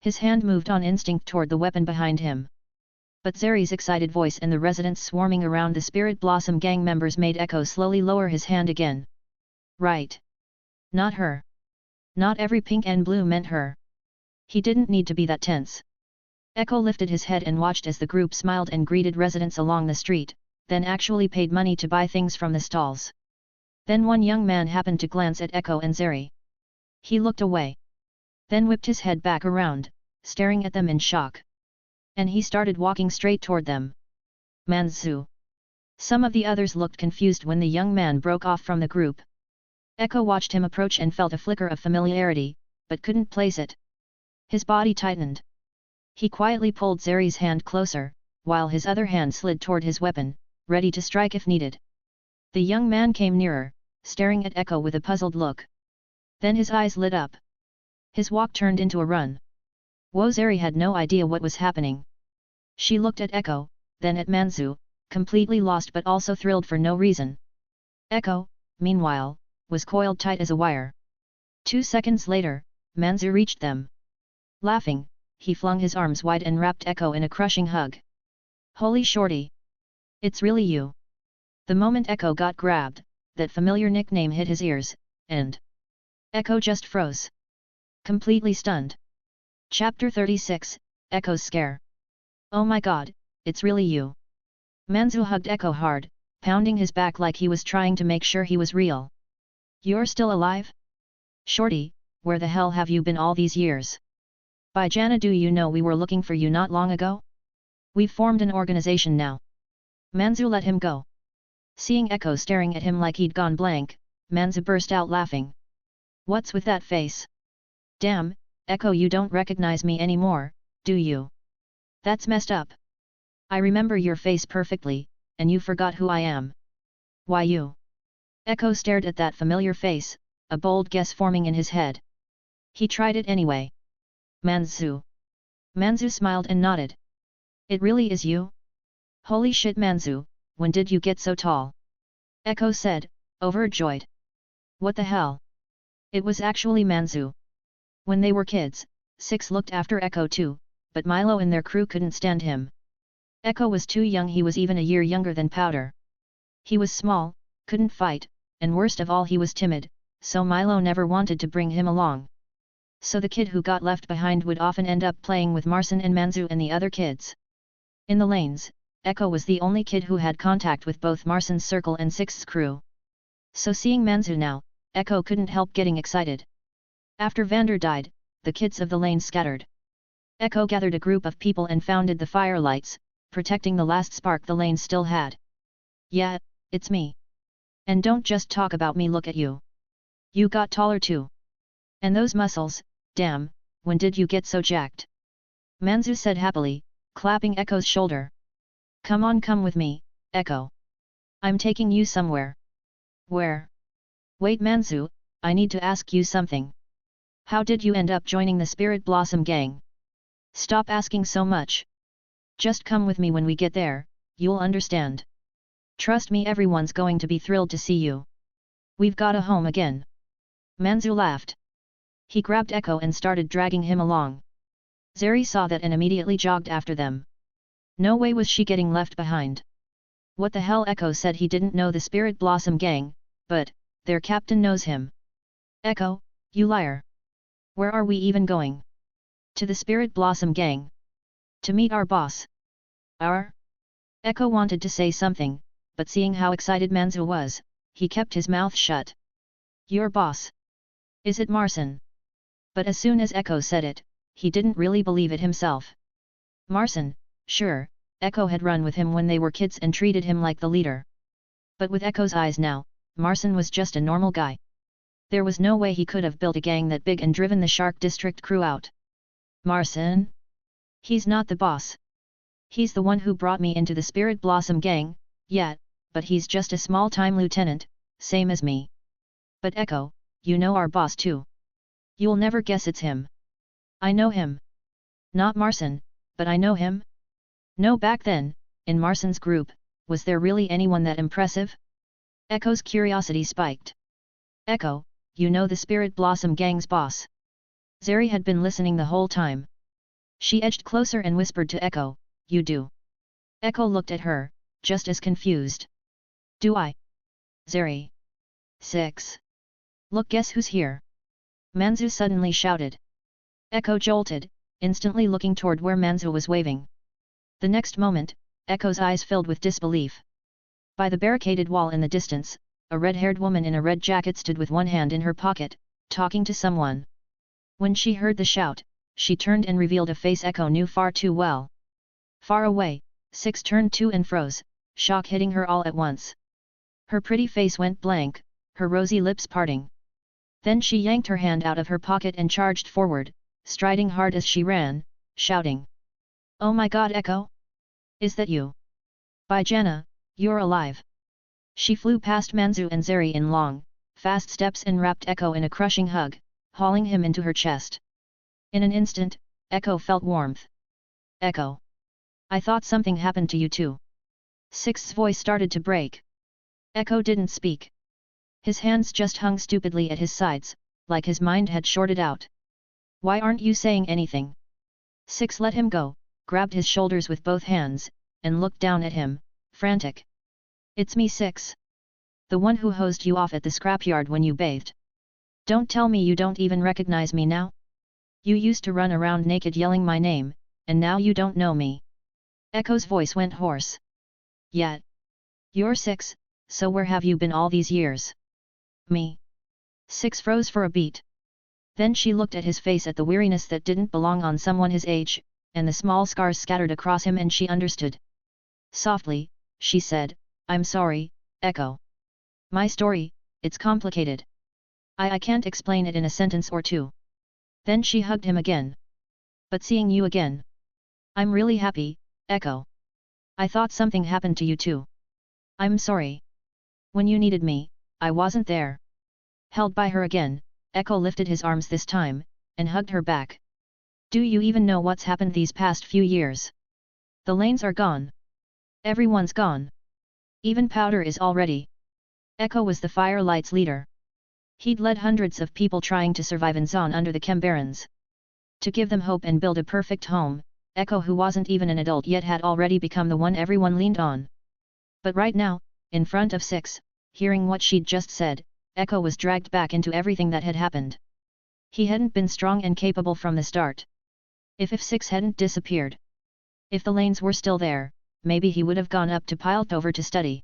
His hand moved on instinct toward the weapon behind him. But Zeri's excited voice and the residents swarming around the Spirit Blossom gang members made Echo slowly lower his hand again. Right. Not her. Not every pink and blue meant her. He didn't need to be that tense. Echo lifted his head and watched as the group smiled and greeted residents along the street, then actually paid money to buy things from the stalls. Then one young man happened to glance at Echo and Zeri. He looked away. Then whipped his head back around, staring at them in shock. And he started walking straight toward them. Manzu. Some of the others looked confused when the young man broke off from the group. Echo watched him approach and felt a flicker of familiarity, but couldn't place it. His body tightened. He quietly pulled Zeri's hand closer, while his other hand slid toward his weapon, ready to strike if needed. The young man came nearer, staring at Echo with a puzzled look. Then his eyes lit up. His walk turned into a run. Zeri had no idea what was happening. She looked at Echo, then at Manzu, completely lost but also thrilled for no reason. Echo, meanwhile, was coiled tight as a wire. 2 seconds later, Manzu reached them. Laughing, he flung his arms wide and wrapped Echo in a crushing hug. Holy shorty! It's really you! The moment Echo got grabbed, that familiar nickname hit his ears, and Echo just froze. Completely stunned. Chapter 36, Echo's Scare. Oh my god, it's really you. Manzu hugged Echo hard, pounding his back like he was trying to make sure he was real. You're still alive? Shorty, where the hell have you been all these years? By Jana, do you know we were looking for you not long ago? We've formed an organization now. Manzu let him go. Seeing Echo staring at him like he'd gone blank, Manzu burst out laughing. What's with that face? Damn, Echo, you don't recognize me anymore, do you? That's messed up. I remember your face perfectly, and you forgot who I am. Why you? Echo stared at that familiar face, a bold guess forming in his head. He tried it anyway. Manzu. Manzu smiled and nodded. It really is you? Holy shit, Manzu, when did you get so tall? Echo said, overjoyed. What the hell? It was actually Manzu. When they were kids, Six looked after Echo too, but Milo and their crew couldn't stand him. Echo was too young, he was even a year younger than Powder. He was small, couldn't fight, and worst of all he was timid, so Milo never wanted to bring him along. So the kid who got left behind would often end up playing with Marcin and Manzu and the other kids. In the lanes, Echo was the only kid who had contact with both Marcin's circle and Six's crew. So seeing Manzu now, Echo couldn't help getting excited. After Vander died, the kids of the lane scattered. Echo gathered a group of people and founded the Firelights, protecting the last spark the lane still had. Yeah, it's me. And don't just talk about me, look at you. You got taller too. And those muscles, damn, when did you get so jacked? Manzu said happily, clapping Echo's shoulder. Come on, come with me, Echo. I'm taking you somewhere. Where? Wait, Manzu, I need to ask you something. How did you end up joining the Spirit Blossom gang? Stop asking so much. Just come with me, when we get there, you'll understand. Trust me, everyone's going to be thrilled to see you. We've got a home again. Manzu laughed. He grabbed Echo and started dragging him along. Zeri saw that and immediately jogged after them. No way was she getting left behind. What the hell? Echo said he didn't know the Spirit Blossom gang, but their captain knows him. Echo, you liar. Where are we even going? To the Spirit Blossom gang. To meet our boss. Our? Echo wanted to say something, but seeing how excited Manzu was, he kept his mouth shut. Your boss? Is it Marcin? But as soon as Echo said it, he didn't really believe it himself. Marcin, sure, Echo had run with him when they were kids and treated him like the leader. But with Echo's eyes now, Marcin was just a normal guy. There was no way he could have built a gang that big and driven the Shark District crew out. Marcin? He's not the boss. He's the one who brought me into the Spirit Blossom gang, yeah, but he's just a small-time lieutenant, same as me. But Echo, you know our boss too. You'll never guess it's him. I know him. Not Marcin, but I know him. No, back then, in Marcin's group, was there really anyone that impressive? Echo's curiosity spiked. Echo, you know the Spirit Blossom gang's boss. Zeri had been listening the whole time. She edged closer and whispered to Echo, you do. Echo looked at her, just as confused. Do I? Zeri. 6. Look, guess who's here? Manzu suddenly shouted. Echo jolted, instantly looking toward where Manzu was waving. The next moment, Echo's eyes filled with disbelief. By the barricaded wall in the distance, a red-haired woman in a red jacket stood with one hand in her pocket, talking to someone. When she heard the shout, she turned and revealed a face Echo knew far too well. Far away, Six turned to and froze, shock hitting her all at once. Her pretty face went blank, her rosy lips parting. Then she yanked her hand out of her pocket and charged forward, striding hard as she ran, shouting. Oh my god, Echo? Is that you? By Jana, you're alive. She flew past Manzu and Zeri in long, fast steps and wrapped Echo in a crushing hug, hauling him into her chest. In an instant, Echo felt warmth. Echo. I thought something happened to you too. Six's voice started to break. Echo didn't speak. His hands just hung stupidly at his sides, like his mind had shorted out. Why aren't you saying anything? Six let him go, grabbed his shoulders with both hands, and looked down at him, frantic. It's me, Six. The one who hosed you off at the scrapyard when you bathed. Don't tell me you don't even recognize me now? You used to run around naked yelling my name, and now you don't know me. Echo's voice went hoarse. Yet. You're 6, so where have you been all these years? Me. 6 froze for a beat. Then she looked at his face, at the weariness that didn't belong on someone his age, and the small scars scattered across him, and she understood. Softly, she said, I'm sorry, Echo. My story, it's complicated. I can't explain it in a sentence or two. Then she hugged him again. But seeing you again. I'm really happy, Echo. I thought something happened to you too. I'm sorry. When you needed me, I wasn't there. Held by her again, Echo lifted his arms this time, and hugged her back. Do you even know what's happened these past few years? The lanes are gone. Everyone's gone. Even Powder is already. Echo was the Firelight's leader. He'd led hundreds of people trying to survive in Zaun under the Chembarons. To give them hope and build a perfect home, Echo, who wasn't even an adult yet, had already become the one everyone leaned on. But right now, in front of 6, hearing what she'd just said, Echo was dragged back into everything that had happened. He hadn't been strong and capable from the start. If 6 hadn't disappeared. If the lanes were still there, maybe he would have gone up to Piltover to study.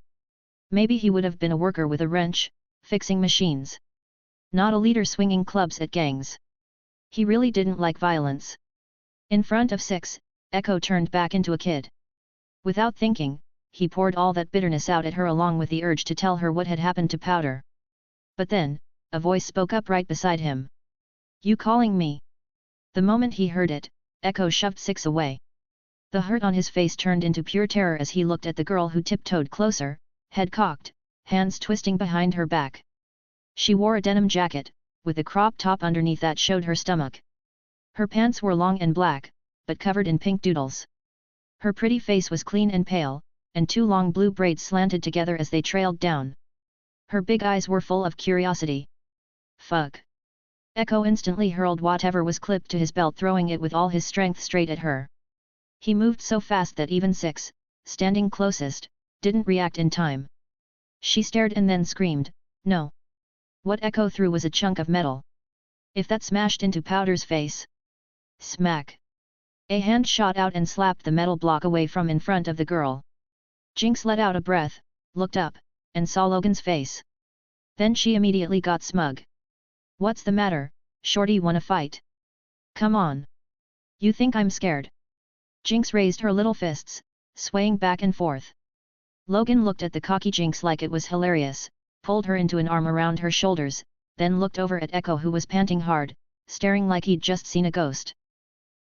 Maybe he would have been a worker with a wrench, fixing machines. Not a leader swinging clubs at gangs. He really didn't like violence. In front of 6, Echo turned back into a kid. Without thinking, he poured all that bitterness out at her, along with the urge to tell her what had happened to Powder. But then, a voice spoke up right beside him. You calling me? The moment he heard it, Echo shoved 6 away. The hurt on his face turned into pure terror as he looked at the girl who tiptoed closer, head cocked, hands twisting behind her back. She wore a denim jacket, with a crop top underneath that showed her stomach. Her pants were long and black, but covered in pink doodles. Her pretty face was clean and pale, and 2 long blue braids slanted together as they trailed down. Her big eyes were full of curiosity. Fuck. Echo instantly hurled whatever was clipped to his belt, throwing it with all his strength straight at her. He moved so fast that even 6, standing closest, didn't react in time. She stared and then screamed, no. What Echo threw was a chunk of metal. If that smashed into Powder's face. Smack. A hand shot out and slapped the metal block away from in front of the girl. Jinx let out a breath, looked up, and saw Logan's face. Then she immediately got smug. What's the matter, shorty, wanna fight? Come on. You think I'm scared? Jinx raised her little fists, swaying back and forth. Logan looked at the cocky Jinx like it was hilarious, pulled her into an arm around her shoulders, then looked over at Echo, who was panting hard, staring like he'd just seen a ghost.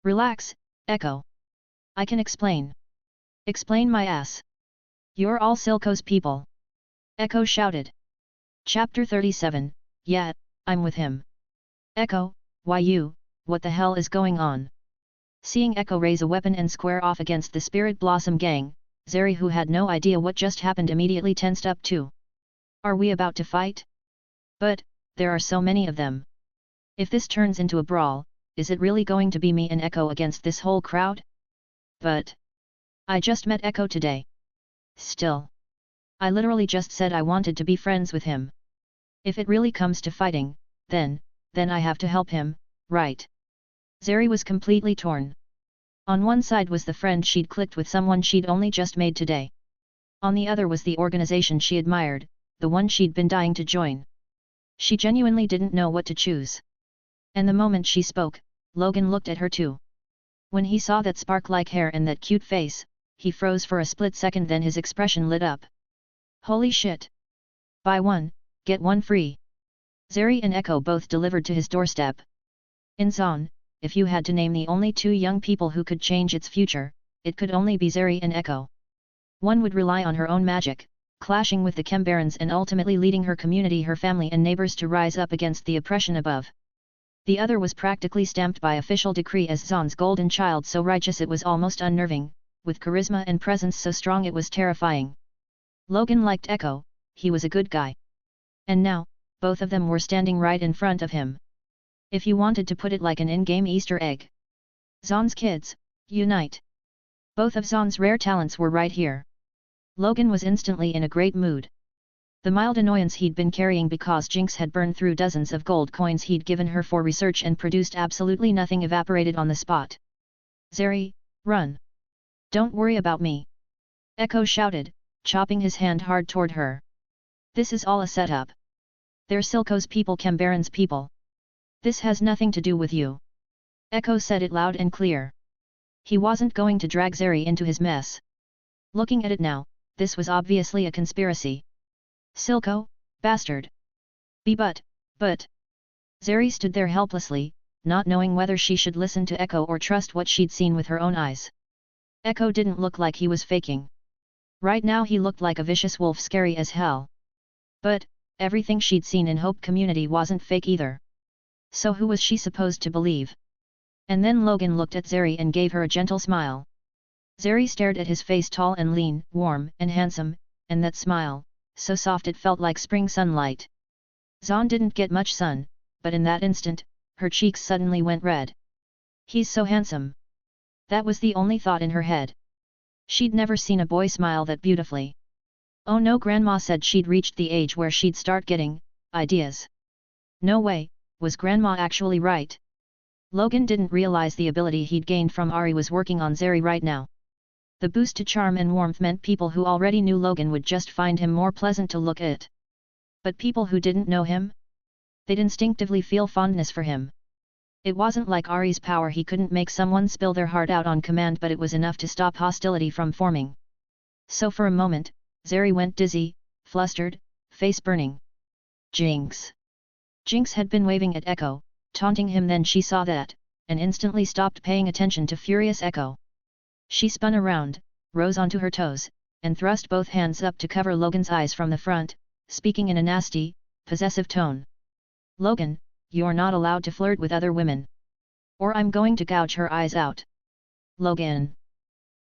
Relax, Echo. I can explain. Explain my ass. You're all Silco's people. Echo shouted. Chapter 37, yeah, I'm with him. Echo, why you, what the hell is going on? Seeing Echo raise a weapon and square off against the Spirit Blossom gang, Zeri, who had no idea what just happened, immediately tensed up too. Are we about to fight? But, there are so many of them. If this turns into a brawl, is it really going to be me and Echo against this whole crowd? But I just met Echo today. Still. I literally just said I wanted to be friends with him. If it really comes to fighting, then I have to help him, right? Zeri was completely torn. On one side was the friend she'd clicked with, someone she'd only just made today. On the other was the organization she admired, the one she'd been dying to join. She genuinely didn't know what to choose. And the moment she spoke, Logan looked at her too. When he saw that spark-like hair and that cute face, he froze for a split second, then his expression lit up. Holy shit! Buy one, get one free. Zeri and Echo both delivered to his doorstep. In Zaun, if you had to name the only 2 young people who could change its future, it could only be Zeri and Echo. One would rely on her own magic, clashing with the Chembarons and ultimately leading her community, her family and neighbors to rise up against the oppression above. The other was practically stamped by official decree as Zaun's golden child, so righteous it was almost unnerving, with charisma and presence so strong it was terrifying. Logan liked Echo, he was a good guy. And now, both of them were standing right in front of him. If you wanted to put it like an in-game Easter egg. Zaun's kids, unite! Both of Zaun's rare talents were right here. Logan was instantly in a great mood. The mild annoyance he'd been carrying because Jinx had burned through dozens of gold coins he'd given her for research and produced absolutely nothing evaporated on the spot. Zeri, run! Don't worry about me. Echo shouted, chopping his hand hard toward her. This is all a setup. They're Silco's people, Cambaron's people. This has nothing to do with you. Echo said it loud and clear. He wasn't going to drag Zeri into his mess. Looking at it now, this was obviously a conspiracy. Silco, bastard. But. Zeri stood there helplessly, not knowing whether she should listen to Echo or trust what she'd seen with her own eyes. Echo didn't look like he was faking. Right now he looked like a vicious wolf, scary as hell. But, everything she'd seen in Hope Community wasn't fake either. So who was she supposed to believe? And then Logan looked at Zeri and gave her a gentle smile. Zeri stared at his face, tall and lean, warm and handsome, and that smile, so soft it felt like spring sunlight. Zaun didn't get much sun, but in that instant, her cheeks suddenly went red. He's so handsome. That was the only thought in her head. She'd never seen a boy smile that beautifully. Oh no, Grandma said she'd reached the age where she'd start getting ideas. No way, was Grandma actually right? Logan didn't realize the ability he'd gained from Ari was working on Zeri right now. The boost to charm and warmth meant people who already knew Logan would just find him more pleasant to look at. But people who didn't know him? They'd instinctively feel fondness for him. It wasn't like Ari's power, he couldn't make someone spill their heart out on command, but it was enough to stop hostility from forming. So for a moment, Zeri went dizzy, flustered, face burning. Jinx! Jinx had been waving at Echo, taunting him, then she saw that, and instantly stopped paying attention to furious Echo. She spun around, rose onto her toes, and thrust both hands up to cover Logan's eyes from the front, speaking in a nasty, possessive tone. Logan, you're not allowed to flirt with other women. Or I'm going to gouge her eyes out. Logan.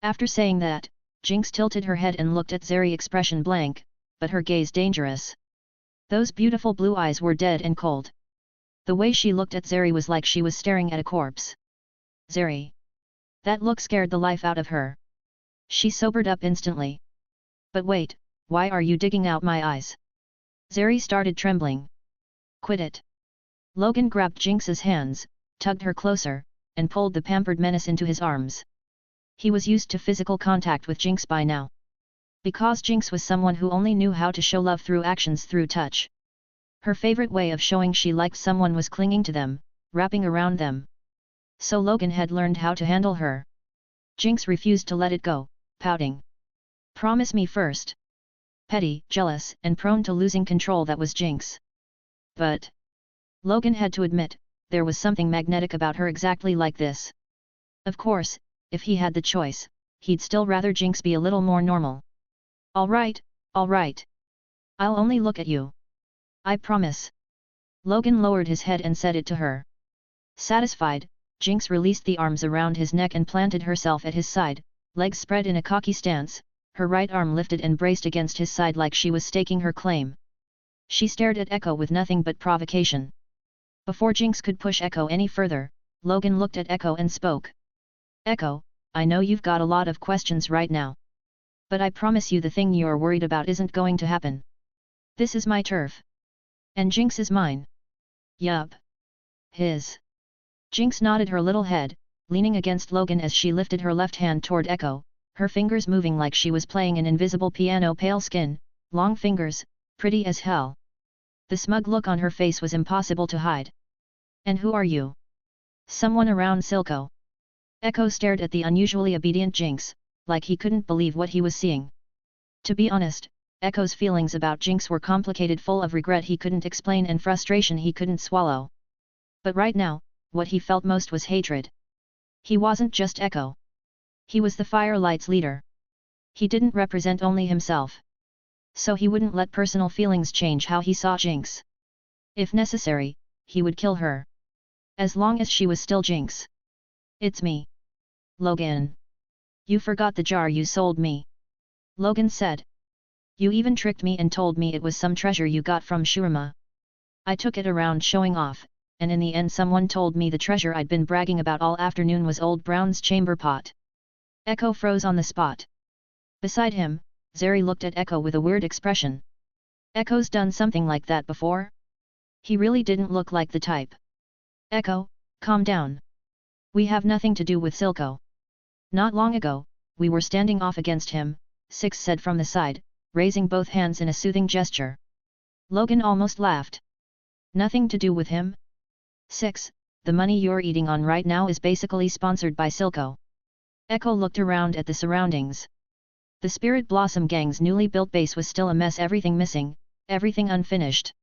After saying that, Jinx tilted her head and looked at Zeri, expression blank, but her gaze dangerous. Those beautiful blue eyes were dead and cold. The way she looked at Zeri was like she was staring at a corpse. Zeri. That look scared the life out of her. She sobered up instantly. But wait, why are you digging out my eyes? Zeri started trembling. Quit it. Logan grabbed Jinx's hands, tugged her closer, and pulled the pampered menace into his arms. He was used to physical contact with Jinx by now. Because Jinx was someone who only knew how to show love through actions, through touch. Her favorite way of showing she liked someone was clinging to them, wrapping around them. So Logan had learned how to handle her. Jinx refused to let it go, pouting. Promise me first. Petty, jealous, and prone to losing control, that was Jinx. But Logan had to admit, there was something magnetic about her, exactly like this. Of course, if he had the choice, he'd still rather Jinx be a little more normal. All right. I'll only look at you. I promise. Logan lowered his head and said it to her. Satisfied, Jinx released the arms around his neck and planted herself at his side, legs spread in a cocky stance, her right arm lifted and braced against his side like she was staking her claim. She stared at Echo with nothing but provocation. Before Jinx could push Echo any further, Logan looked at Echo and spoke. Echo, I know you've got a lot of questions right now. But I promise you the thing you're worried about isn't going to happen. This is my turf. And Jinx is mine. Yup. His. Jinx nodded her little head, leaning against Logan as she lifted her left hand toward Echo, her fingers moving like she was playing an invisible piano. Pale skin, long fingers, pretty as hell. The smug look on her face was impossible to hide. And who are you? Someone around Silco? Echo stared at the unusually obedient Jinx, like he couldn't believe what he was seeing. To be honest, Echo's feelings about Jinx were complicated, full of regret he couldn't explain and frustration he couldn't swallow. But right now, what he felt most was hatred. He wasn't just Echo. He was the Firelight's leader. He didn't represent only himself. So he wouldn't let personal feelings change how he saw Jinx. If necessary, he would kill her. As long as she was still Jinx. It's me. Logan. You forgot the jar you sold me. Logan said. You even tricked me and told me it was some treasure you got from Shurima. I took it around showing off, and in the end someone told me the treasure I'd been bragging about all afternoon was Old Brown's chamber pot. Echo froze on the spot. Beside him, Zeri looked at Echo with a weird expression. Echo's done something like that before? He really didn't look like the type. Echo, calm down. We have nothing to do with Silco. Not long ago, we were standing off against him, Six said from the side, raising both hands in a soothing gesture. Logan almost laughed. Nothing to do with him? Six, the money you're eating on right now is basically sponsored by Silco. Echo looked around at the surroundings. The Spirit Blossom gang's newly built base was still a mess, everything missing, everything unfinished.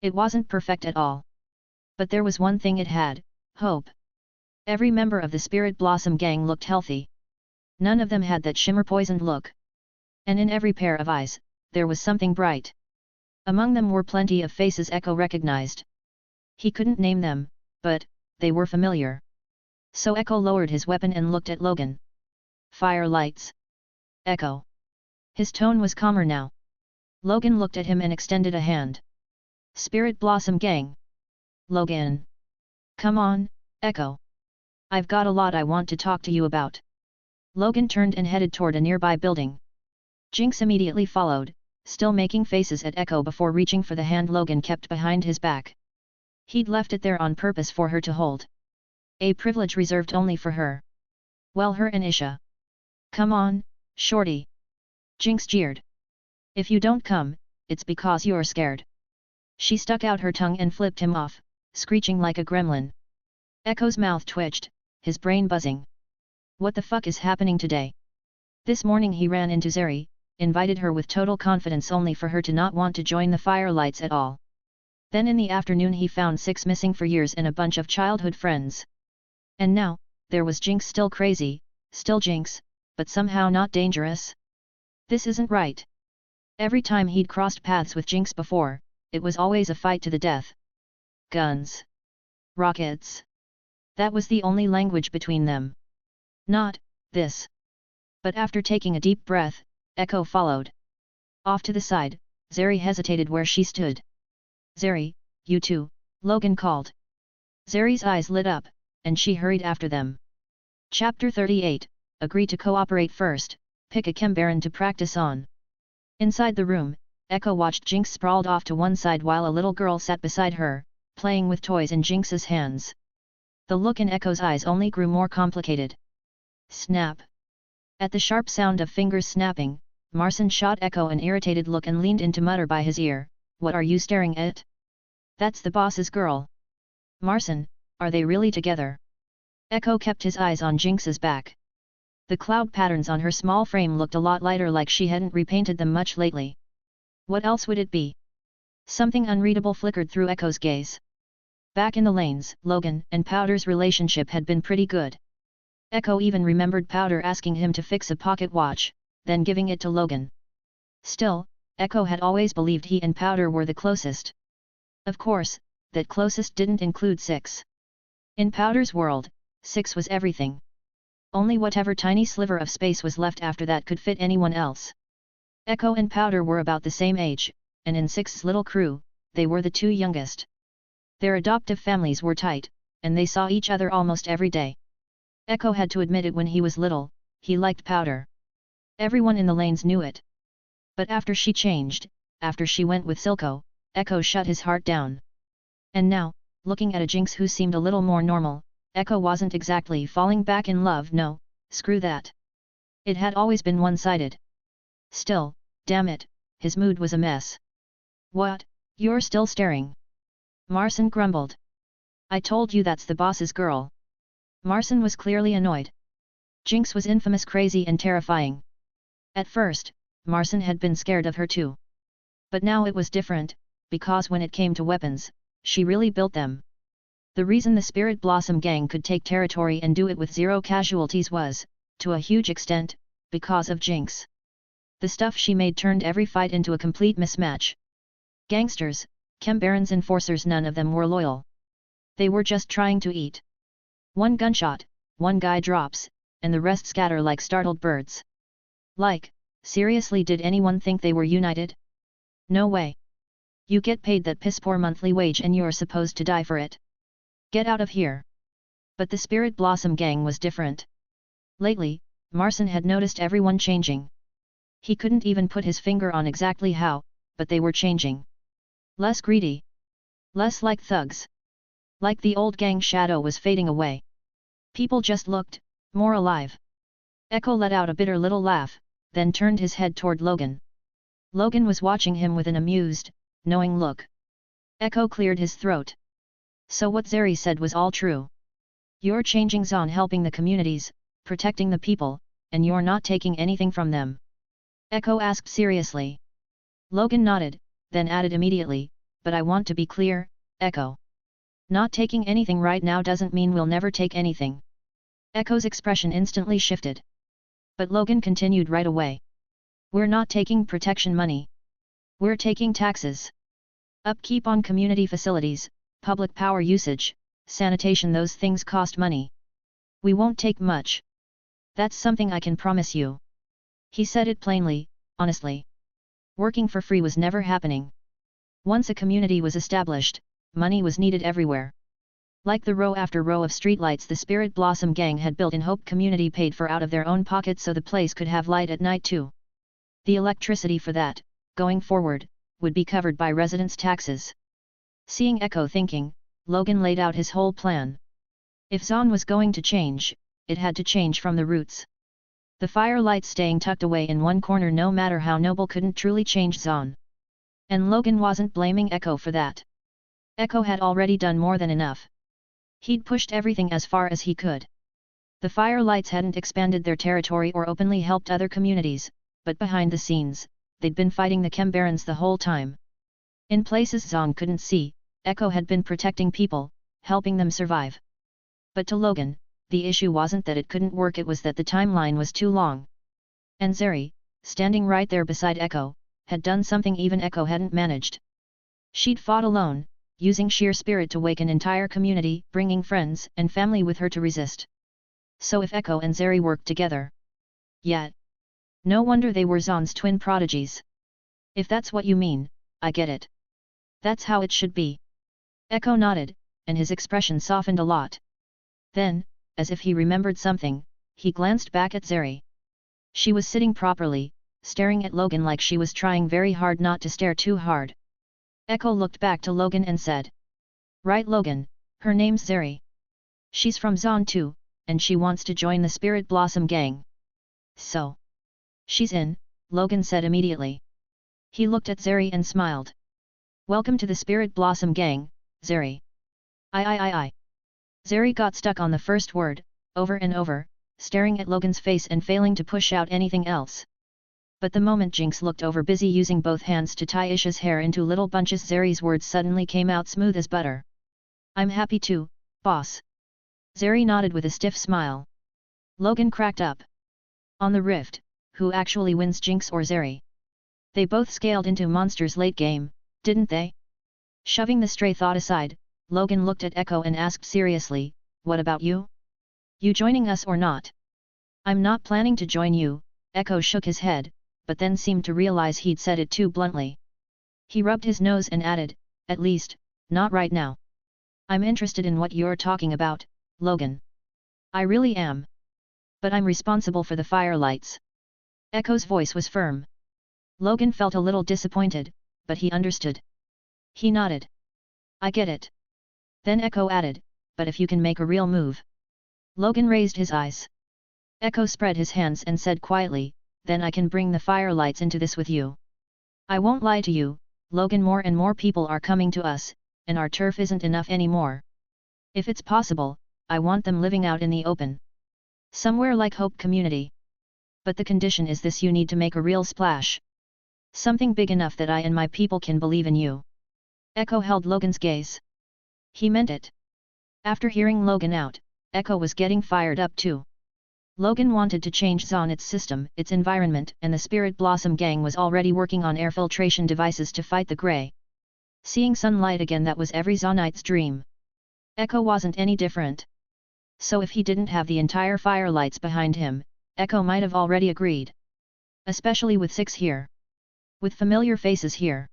It wasn't perfect at all. But there was one thing it had, hope. Every member of the Spirit Blossom gang looked healthy. None of them had that shimmer-poisoned look. And in every pair of eyes, there was something bright. Among them were plenty of faces Echo recognized. He couldn't name them, but they were familiar. So Echo lowered his weapon and looked at Logan. Fire lights. Echo. His tone was calmer now. Logan looked at him and extended a hand. Spirit Blossom Gang. Logan. Come on, Echo. I've got a lot I want to talk to you about. Logan turned and headed toward a nearby building. Jinx immediately followed, still making faces at Echo before reaching for the hand Logan kept behind his back. He'd left it there on purpose for her to hold. A privilege reserved only for her. Well, her and Isha. Come on, shorty. Jinx jeered. If you don't come, it's because you're scared. She stuck out her tongue and flipped him off, screeching like a gremlin. Echo's mouth twitched, his brain buzzing. What the fuck is happening today? This morning he ran into Zeri, invited her with total confidence only for her to not want to join the firelights at all. Then in the afternoon he found Six missing for years and a bunch of childhood friends. And now, there was Jinx, still crazy, still Jinx, but somehow not dangerous. This isn't right. Every time he'd crossed paths with Jinx before, it was always a fight to the death. Guns. Rockets. That was the only language between them. Not this. But after taking a deep breath, Echo followed. Off to the side, Zeri hesitated where she stood. Zeri, you too, Logan called. Zeri's eyes lit up, and she hurried after them. Chapter 38, Agree to cooperate first, pick a chem baron to practice on. Inside the room, Echo watched Jinx sprawled off to one side while a little girl sat beside her, playing with toys in Jinx's hands. The look in Echo's eyes only grew more complicated. Snap. At the sharp sound of fingers snapping, Marcin shot Echo an irritated look and leaned in to mutter by his ear, "What are you staring at? That's the boss's girl." Marcin, are they really together? Echo kept his eyes on Jinx's back. The cloud patterns on her small frame looked a lot lighter, like she hadn't repainted them much lately. What else would it be? Something unreadable flickered through Echo's gaze. Back in the lanes, Logan and Powder's relationship had been pretty good. Echo even remembered Powder asking him to fix a pocket watch, then giving it to Logan. Still, Echo had always believed he and Powder were the closest. Of course, that closest didn't include Six. In Powder's world, Six was everything. Only whatever tiny sliver of space was left after that could fit anyone else. Echo and Powder were about the same age, and in Six's little crew, they were the two youngest. Their adoptive families were tight, and they saw each other almost every day. Echo had to admit it when he was little, he liked Powder. Everyone in the lanes knew it. But after she changed, after she went with Silco, Echo shut his heart down. And now, looking at a Jinx who seemed a little more normal, Echo wasn't exactly falling back in love. No, screw that. It had always been one-sided. Still, damn it, his mood was a mess. What, you're still staring? Marcin grumbled. I told you that's the boss's girl. Marcin was clearly annoyed. Jinx was infamous, crazy and terrifying. At first, Marcin had been scared of her too. But now it was different, because when it came to weapons, she really built them. The reason the Spirit Blossom gang could take territory and do it with 0 casualties was, to a huge extent, because of Jinx. The stuff she made turned every fight into a complete mismatch. Gangsters, chem barons, enforcers, none of them were loyal. They were just trying to eat. One gunshot, one guy drops, and the rest scatter like startled birds. Like, seriously, did anyone think they were united? No way. You get paid that piss-poor monthly wage and you're supposed to die for it. Get out of here. But the Spirit Blossom gang was different. Lately, Marcin had noticed everyone changing. He couldn't even put his finger on exactly how, but they were changing. Less greedy. Less like thugs. Like the old gang shadow was fading away. People just looked more alive. Echo let out a bitter little laugh, then turned his head toward Logan. Logan was watching him with an amused, knowing look. Echo cleared his throat. So what Zeri said was all true. You're changing Zaun, helping the communities, protecting the people, and you're not taking anything from them? Echo asked seriously. Logan nodded, then added immediately, but I want to be clear, Echo. Not taking anything right now doesn't mean we'll never take anything. Echo's expression instantly shifted. But Logan continued right away. We're not taking protection money. We're taking taxes. Upkeep on community facilities, public power usage, sanitation, those things cost money. We won't take much. That's something I can promise you. He said it plainly, honestly. Working for free was never happening. Once a community was established, money was needed everywhere. Like the row after row of streetlights the Spirit Blossom gang had built in Hope Community paid for out of their own pockets so the place could have light at night too. The electricity for that, going forward, would be covered by residents' taxes. Seeing Echo thinking, Logan laid out his whole plan. If Zaun was going to change, it had to change from the roots. The firelight staying tucked away in one corner no matter how noble couldn't truly change Zaun. And Logan wasn't blaming Echo for that. Echo had already done more than enough. He'd pushed everything as far as he could. The firelights hadn't expanded their territory or openly helped other communities, but behind the scenes, they'd been fighting the Chembarons the whole time. In places Zaun couldn't see, Echo had been protecting people, helping them survive. But to Logan, the issue wasn't that it couldn't work, it was that the timeline was too long. And Zeri, standing right there beside Echo, had done something even Echo hadn't managed. She'd fought alone, using sheer spirit to wake an entire community, bringing friends and family with her to resist. So if Echo and Zeri worked together... Yet. No wonder they were Zaun's twin prodigies. If that's what you mean, I get it. That's how it should be. Echo nodded, and his expression softened a lot. Then, as if he remembered something, he glanced back at Zeri. She was sitting properly, staring at Logan like she was trying very hard not to stare too hard. Echo looked back to Logan and said. Right, Logan, her name's Zeri. She's from Zaun too, and she wants to join the Spirit Blossom gang. So. She's in, Logan said immediately. He looked at Zeri and smiled. Welcome to the Spirit Blossom gang, Zeri. I. Zeri got stuck on the first word, over and over, staring at Logan's face and failing to push out anything else. But the moment Jinx looked over busy using both hands to tie Isha's hair into little bunches, Zeri's words suddenly came out smooth as butter. I'm happy to, boss. Zeri nodded with a stiff smile. Logan cracked up. On the rift, who actually wins, Jinx or Zeri? They both scaled into monsters late game, didn't they? Shoving the stray thought aside, Logan looked at Echo and asked seriously, what about you? You joining us or not? I'm not planning to join you, Echo shook his head, but then seemed to realize he'd said it too bluntly. He rubbed his nose and added, at least, not right now. I'm interested in what you're talking about, Logan. I really am. But I'm responsible for the firelights. Echo's voice was firm. Logan felt a little disappointed, but he understood. He nodded. I get it. Then Echo added, but if you can make a real move. Logan raised his eyes. Echo spread his hands and said quietly, then I can bring the firelights into this with you. I won't lie to you, Logan, more and more people are coming to us, and our turf isn't enough anymore. If it's possible, I want them living out in the open. Somewhere like Hope Community. But the condition is this: you need to make a real splash. Something big enough that I and my people can believe in you. Echo held Logan's gaze. He meant it. After hearing Logan out, Echo was getting fired up too. Logan wanted to change Zaun, its system, its environment, and the Spirit Blossom gang was already working on air filtration devices to fight the Grey. Seeing sunlight again, that was every Zaunite's dream. Echo wasn't any different. So if he didn't have the entire firelights behind him, Echo might have already agreed. Especially with 6 here. With familiar faces here.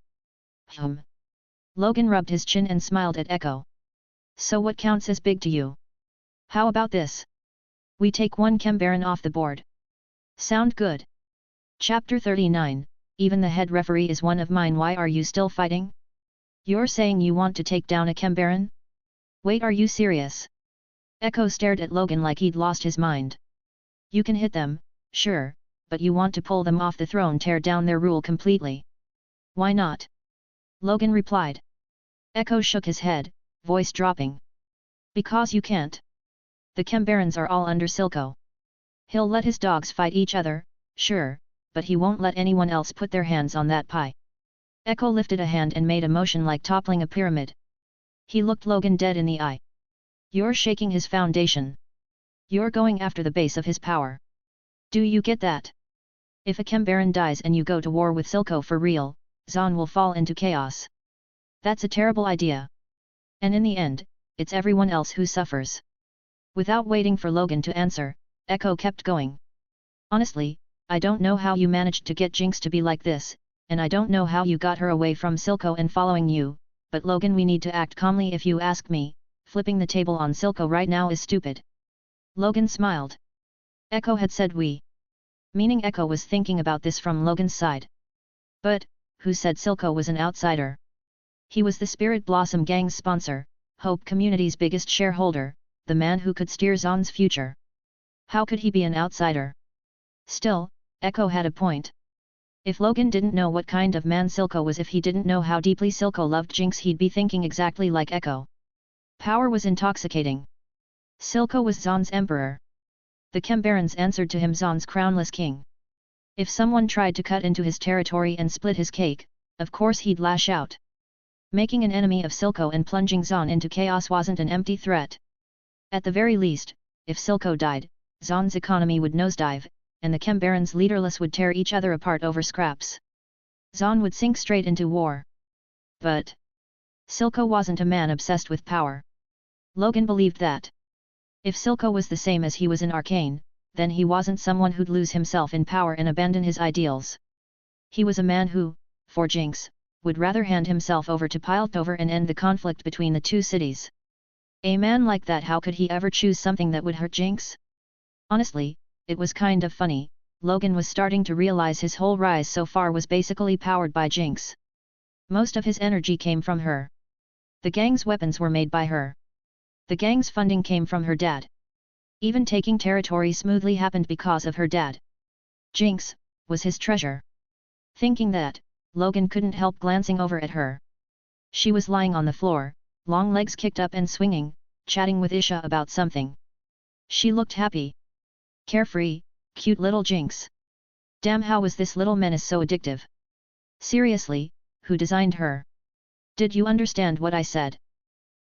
Logan rubbed his chin and smiled at Echo. So what counts as big to you? How about this? We take one Chembaron off the board. Sound good? Chapter 39, even the head referee is one of mine. Why are you still fighting? You're saying you want to take down a Chembaron? Wait, are you serious? Echo stared at Logan like he'd lost his mind. You can hit them, sure, but you want to pull them off the throne, tear down their rule completely. Why not? Logan replied. Echo shook his head, voice dropping. Because you can't. The Kembarans are all under Silco. He'll let his dogs fight each other, sure, but he won't let anyone else put their hands on that pie. Echo lifted a hand and made a motion like toppling a pyramid. He looked Logan dead in the eye. You're shaking his foundation. You're going after the base of his power. Do you get that? If a Kembaran dies and you go to war with Silco for real, Zaun will fall into chaos. That's a terrible idea. And in the end, it's everyone else who suffers. Without waiting for Logan to answer, Echo kept going. Honestly, I don't know how you managed to get Jinx to be like this, and I don't know how you got her away from Silco and following you, but Logan, we need to act calmly if you ask me. Flipping the table on Silco right now is stupid. Logan smiled. Echo had said we. Meaning Echo was thinking about this from Logan's side. But, who said Silco was an outsider? He was the Spirit Blossom Gang's sponsor, Hope Community's biggest shareholder, the man who could steer Zaun's future. How could he be an outsider? Still, Echo had a point. If Logan didn't know what kind of man Silco was, if he didn't know how deeply Silco loved Jinx, he'd be thinking exactly like Echo. Power was intoxicating. Silco was Zaun's emperor. The Kembarans answered to him, Zaun's crownless king. If someone tried to cut into his territory and split his cake, of course he'd lash out. Making an enemy of Silco and plunging Zaun into chaos wasn't an empty threat. At the very least, if Silco died, Zaun's economy would nosedive, and the Kembarans leaderless would tear each other apart over scraps. Zaun would sink straight into war. But Silco wasn't a man obsessed with power. Logan believed that. If Silco was the same as he was in Arcane, then he wasn't someone who'd lose himself in power and abandon his ideals. He was a man who, for Jinx, would rather hand himself over to Piltover and end the conflict between the two cities. A man like that, how could he ever choose something that would hurt Jinx? Honestly, it was kind of funny. Logan was starting to realize his whole rise so far was basically powered by Jinx. Most of his energy came from her. The gang's weapons were made by her. The gang's funding came from her dad. Even taking territory smoothly happened because of her dad. Jinx was his treasure. Thinking that, Logan couldn't help glancing over at her. She was lying on the floor, long legs kicked up and swinging, chatting with Isha about something. She looked happy. Carefree, cute little Jinx. Damn, how was this little menace so addictive? Seriously, who designed her? Did you understand what I said?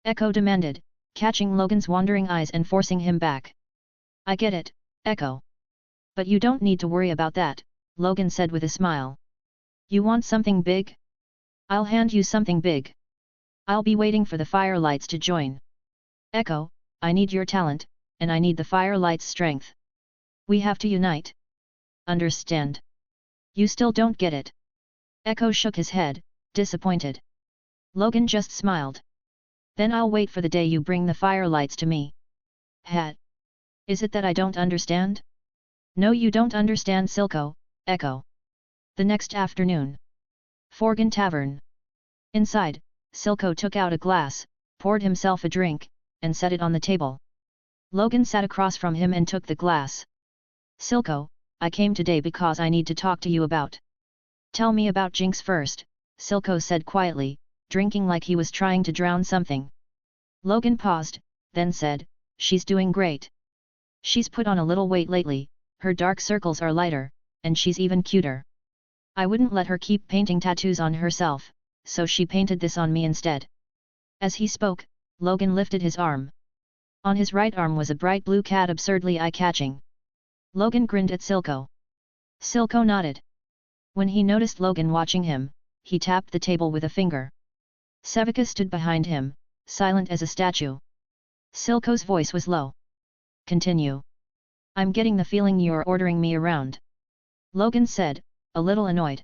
Echo demanded, catching Logan's wandering eyes and forcing him back. I get it, Echo. But you don't need to worry about that, Logan said with a smile. You want something big? I'll hand you something big. I'll be waiting for the Firelights to join. Echo, I need your talent, and I need the Firelight's strength. We have to unite. Understand? You still don't get it. Echo shook his head, disappointed. Logan just smiled. Then I'll wait for the day you bring the Firelights to me. Hat. Is it that I don't understand? No, you don't understand, Silco, Echo. The next afternoon. Forgan Tavern. Inside, Silco took out a glass, poured himself a drink, and set it on the table. Logan sat across from him and took the glass. Silco, I came today because I need to talk to you about. Tell me about Jinx first, Silco said quietly, drinking like he was trying to drown something. Logan paused, then said, she's doing great. She's put on a little weight lately, her dark circles are lighter, and she's even cuter. I wouldn't let her keep painting tattoos on herself, so she painted this on me instead. As he spoke, Logan lifted his arm. On his right arm was a bright blue cat, absurdly eye-catching. Logan grinned at Silco. Silco nodded. When he noticed Logan watching him, he tapped the table with a finger. Sevika stood behind him, silent as a statue. Silco's voice was low. Continue. I'm getting the feeling you're ordering me around. Logan said, a little annoyed.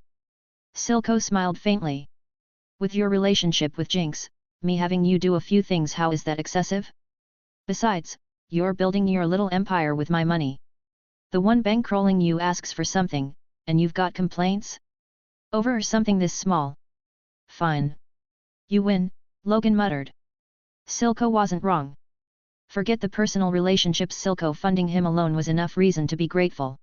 Silco smiled faintly. With your relationship with Jinx, me having you do a few things, how is that excessive? Besides, you're building your little empire with my money. The one bankrolling you asks for something, and you've got complaints? Over something this small. Fine. You win, Logan muttered. Silco wasn't wrong. Forget the personal relationships, Silco funding him alone was enough reason to be grateful.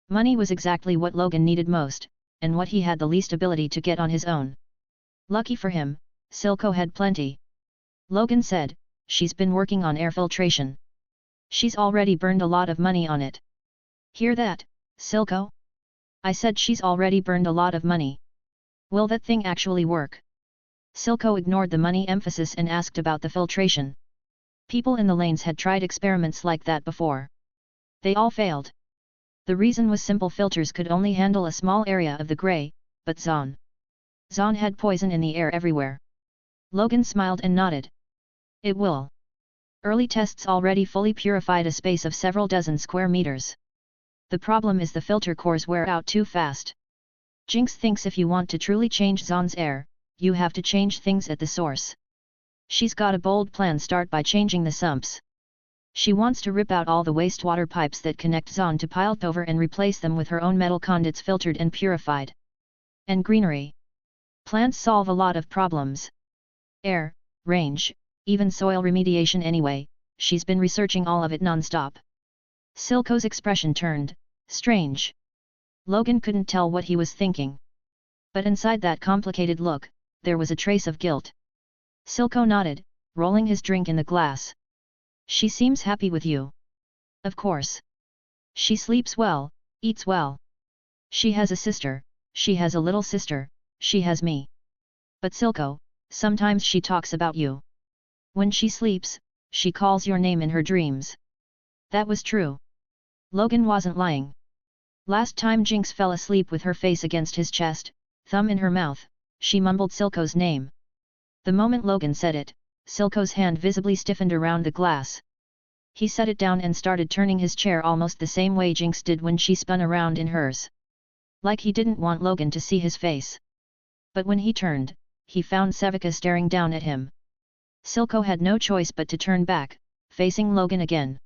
Money was exactly what Logan needed most, and what he had the least ability to get on his own. Lucky for him, Silco had plenty. Logan said, she's been working on air filtration. She's already burned a lot of money on it. Hear that, Silco? I said she's already burned a lot of money. Will that thing actually work? Silco ignored the money emphasis and asked about the filtration. People in the lanes had tried experiments like that before. They all failed. The reason was simple: filters could only handle a small area of the gray, but Zaun had poison in the air everywhere. Logan smiled and nodded. It will. Early tests already fully purified a space of several dozen square meters. The problem is the filter cores wear out too fast. Jinx thinks if you want to truly change Zaun's air, you have to change things at the source. She's got a bold plan: start by changing the sumps. She wants to rip out all the wastewater pipes that connect Zaun to Piltover and replace them with her own metal conduits, filtered and purified. And greenery. Plants solve a lot of problems. Air, range, even soil remediation. Anyway, she's been researching all of it non-stop. Silco's expression turned strange. Logan couldn't tell what he was thinking. But inside that complicated look, there was a trace of guilt. Silco nodded, rolling his drink in the glass. She seems happy with you. Of course. She sleeps well, eats well. She has a sister, she has a little sister, she has me. But Silco, sometimes she talks about you. When she sleeps, she calls your name in her dreams. That was true. Logan wasn't lying. Last time Jinx fell asleep with her face against his chest, thumb in her mouth, she mumbled Silco's name. The moment Logan said it, Silco's hand visibly stiffened around the glass. He set it down and started turning his chair almost the same way Jinx did when she spun around in hers. Like he didn't want Logan to see his face. But when he turned, he found Sevika staring down at him. Silco had no choice but to turn back, facing Logan again.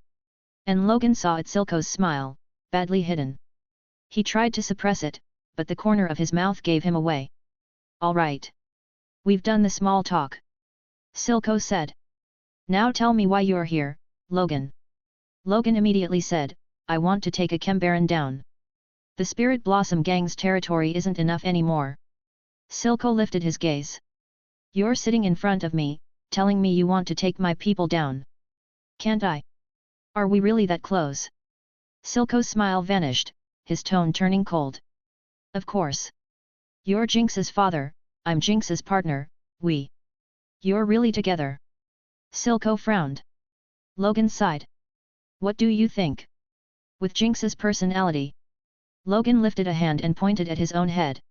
And Logan saw it: Silco's smile, badly hidden. He tried to suppress it, but the corner of his mouth gave him away. All right. We've done the small talk. Silco said. Now tell me why you're here, Logan. Logan immediately said, I want to take a Chembaron down. The Spirit Blossom Gang's territory isn't enough anymore. Silco lifted his gaze. You're sitting in front of me, telling me you want to take my people down. Can't I? Are we really that close? Silco's smile vanished, his tone turning cold. Of course. You're Jinx's father, I'm Jinx's partner, You're really together. Silco frowned. Logan sighed. What do you think? With Jinx's personality? Logan lifted a hand and pointed at his own head.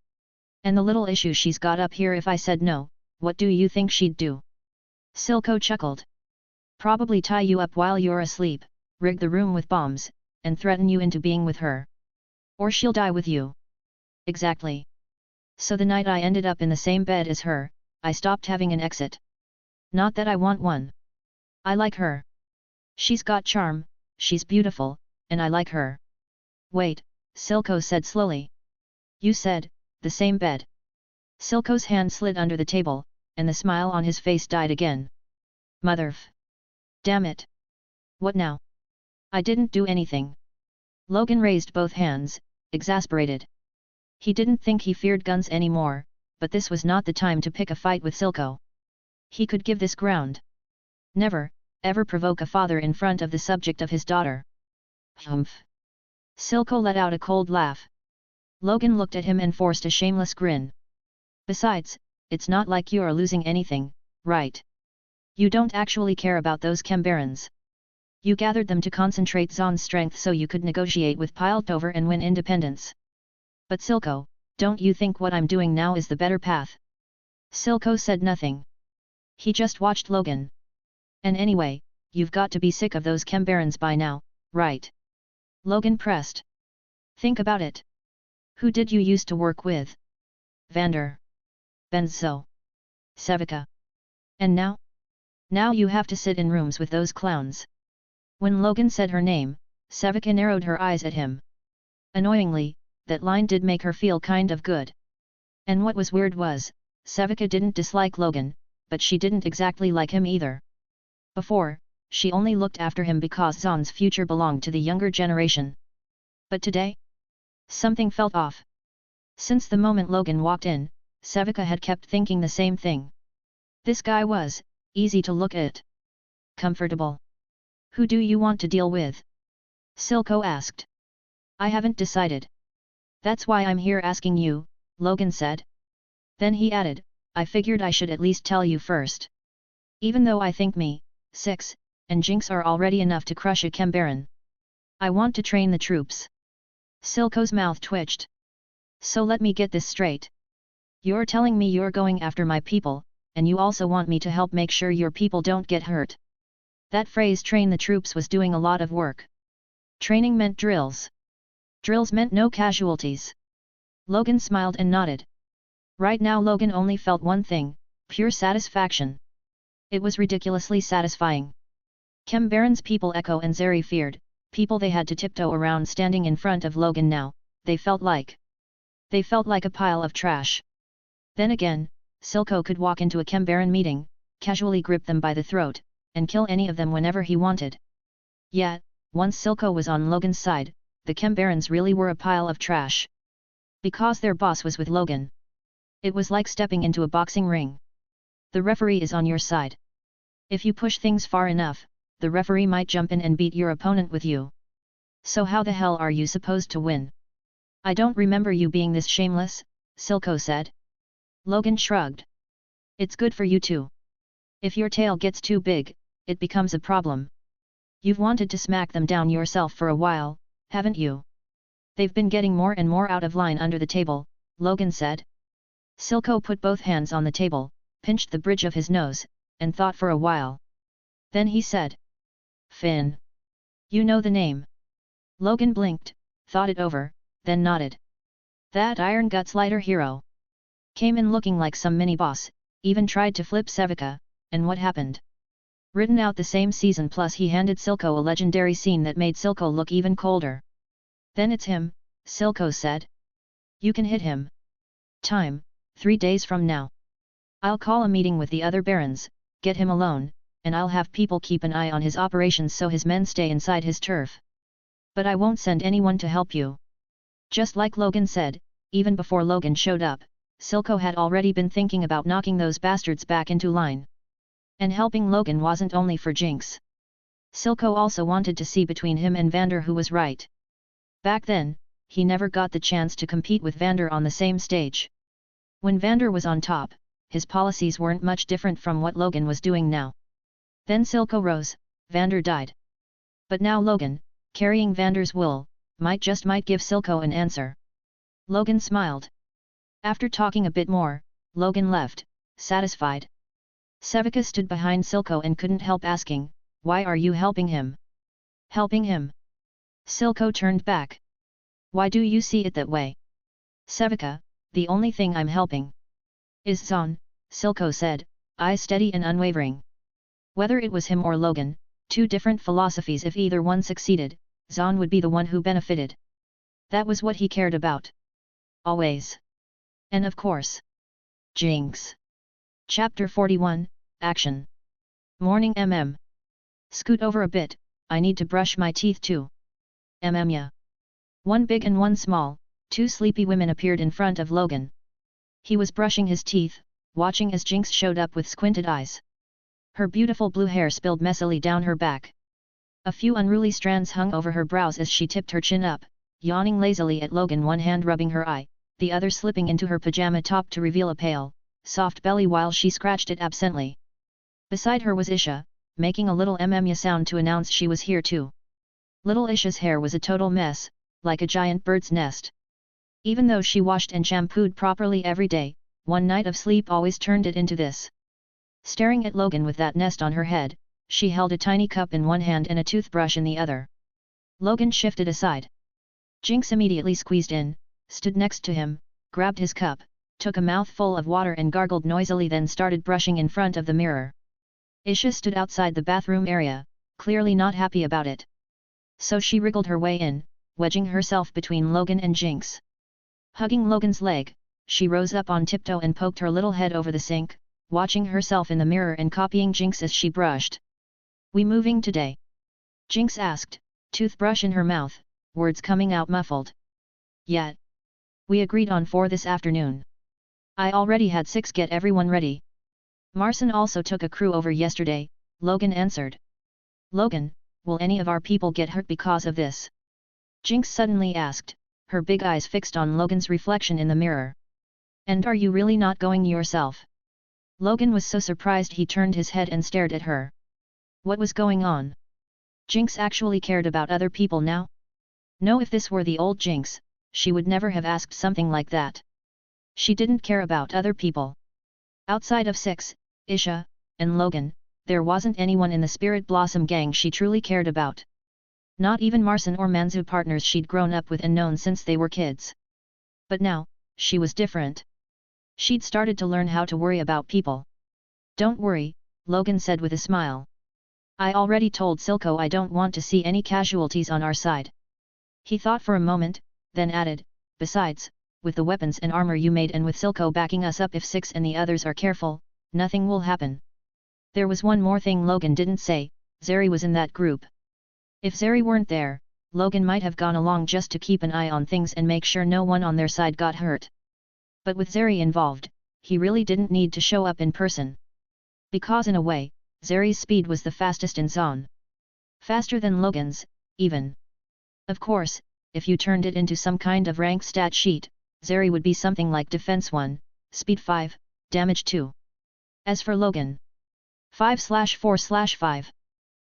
And the little issue she's got up here: if I said no, what do you think she'd do? Silco chuckled. Probably tie you up while you're asleep, rig the room with bombs, and threaten you into being with her. Or she'll die with you. Exactly. So the night I ended up in the same bed as her, I stopped having an exit. Not that I want one. I like her. She's got charm, she's beautiful, and I like her. Wait, Silco said slowly. You said, the same bed. Silco's hand slid under the table, and the smile on his face died again. Damn it. What now? I didn't do anything. Logan raised both hands, exasperated. He didn't think he feared guns anymore, but this was not the time to pick a fight with Silco. He could give this ground. Never, ever provoke a father in front of the subject of his daughter. Humph. Silco let out a cold laugh. Logan looked at him and forced a shameless grin. Besides, it's not like you're losing anything, right? You don't actually care about those Chembarons. You gathered them to concentrate Zaun's strength so you could negotiate with Piltover and win independence. But Silco, don't you think what I'm doing now is the better path? Silco said nothing. He just watched Logan. And anyway, you've got to be sick of those Chembarons by now, right? Logan pressed. Think about it. Who did you used to work with? Vander. Benzo. Sevika. And now? Now you have to sit in rooms with those clowns. When Logan said her name, Sevika narrowed her eyes at him. Annoyingly, that line did make her feel kind of good. And what was weird was, Sevika didn't dislike Logan, but she didn't exactly like him either. Before, she only looked after him because Zaun's future belonged to the younger generation. But today? Something felt off. Since the moment Logan walked in, Sevika had kept thinking the same thing. This guy was easy to look at. Comfortable. Who do you want to deal with? Silco asked. I haven't decided. That's why I'm here asking you, Logan said. Then he added, I figured I should at least tell you first. Even though I think me, 6, and Jinx are already enough to crush a Kembaran. I want to train the troops. Silco's mouth twitched. So let me get this straight. You're telling me you're going after my people, and you also want me to help make sure your people don't get hurt. That phrase train the troops was doing a lot of work. Training meant drills. Drills meant no casualties. Logan smiled and nodded. Right now Logan only felt one thing, pure satisfaction. It was ridiculously satisfying. Kembaran's people Echo and Zeri feared, people they had to tiptoe around standing in front of Logan now, they felt like a pile of trash. Then again, Silco could walk into a Kembaran meeting, casually grip them by the throat, and kill any of them whenever he wanted. Yet, once Silco was on Logan's side, the Kembarans really were a pile of trash. Because their boss was with Logan. It was like stepping into a boxing ring. The referee is on your side. If you push things far enough, the referee might jump in and beat your opponent with you. So how the hell are you supposed to win? I don't remember you being this shameless, Silco said. Logan shrugged. It's good for you too. If your tail gets too big, it becomes a problem. You've wanted to smack them down yourself for a while, haven't you? They've been getting more and more out of line under the table, Logan said. Silco put both hands on the table, pinched the bridge of his nose, and thought for a while. Then he said. Finn. You know the name. Logan blinked, thought it over, then nodded. That Iron Guts lighter hero. Came in looking like some mini-boss, even tried to flip Sevika, and what happened? Written out the same season plus he handed Silco a legendary scene that made Silco look even colder. Then it's him, Silco said. You can hit him. Time, 3 days from now. I'll call a meeting with the other barons, get him alone, and I'll have people keep an eye on his operations so his men stay inside his turf. But I won't send anyone to help you. Just like Logan said, even before Logan showed up, Silco had already been thinking about knocking those bastards back into line. And helping Logan wasn't only for Jinx. Silco also wanted to see between him and Vander who was right. Back then, he never got the chance to compete with Vander on the same stage. When Vander was on top, his policies weren't much different from what Logan was doing now. Then Silco rose, Vander died. But now Logan, carrying Vander's wool, might give Silco an answer. Logan smiled. After talking a bit more, Logan left, satisfied. Sevika stood behind Silco and couldn't help asking, why are you helping him? Helping him? Silco turned back. Why do you see it that way? Sevika, the only thing I'm helping is Zaun, Silco said, eyes steady and unwavering. Whether it was him or Logan, two different philosophies. If either one succeeded, Zaun would be the one who benefited. That was what he cared about. Always. And of course. Jinx. Chapter 41, Action. Morning Scoot over a bit, I need to brush my teeth too. Yeah. One big and one small, two sleepy women appeared in front of Logan. He was brushing his teeth, watching as Jinx showed up with squinted eyes. Her beautiful blue hair spilled messily down her back. A few unruly strands hung over her brows as she tipped her chin up, yawning lazily at Logan, one hand rubbing her eye, the other slipping into her pajama top to reveal a pale, soft belly while she scratched it absently. Beside her was Isha, making a little ya sound to announce she was here too. Little Isha's hair was a total mess, like a giant bird's nest. Even though she washed and shampooed properly every day, one night of sleep always turned it into this. Staring at Logan with that nest on her head, she held a tiny cup in one hand and a toothbrush in the other. Logan shifted aside. Jinx immediately squeezed in, stood next to him, grabbed his cup, took a mouthful of water and gargled noisily, then started brushing in front of the mirror. Isha stood outside the bathroom area, clearly not happy about it. So she wriggled her way in, wedging herself between Logan and Jinx. Hugging Logan's leg, she rose up on tiptoe and poked her little head over the sink, watching herself in the mirror and copying Jinx as she brushed. We moving today? Jinx asked, toothbrush in her mouth, words coming out muffled. Yet. We agreed on 4 this afternoon. I already had 6 get everyone ready. Marson also took a crew over yesterday, Logan answered. Logan, will any of our people get hurt because of this? Jinx suddenly asked, her big eyes fixed on Logan's reflection in the mirror. And are you really not going yourself? Logan was so surprised he turned his head and stared at her. What was going on? Jinx actually cared about other people now? No, if this were the old Jinx, she would never have asked something like that. She didn't care about other people. Outside of Six, Isha, and Logan, there wasn't anyone in the Spirit Blossom gang she truly cared about. Not even Marson or Manzu, partners she'd grown up with and known since they were kids. But now, she was different. She'd started to learn how to worry about people. Don't worry, Logan said with a smile. I already told Silco I don't want to see any casualties on our side. He thought for a moment, then added, besides, with the weapons and armor you made and with Silco backing us up, if Six and the others are careful, nothing will happen. There was one more thing Logan didn't say, Zeri was in that group. If Zeri weren't there, Logan might have gone along just to keep an eye on things and make sure no one on their side got hurt. But with Zeri involved, he really didn't need to show up in person. Because in a way, Zeri's speed was the fastest in Zaun. Faster than Logan's, even. Of course, if you turned it into some kind of rank stat sheet, Zeri would be something like Defense 1, Speed 5, Damage 2. As for Logan, 5/4/5.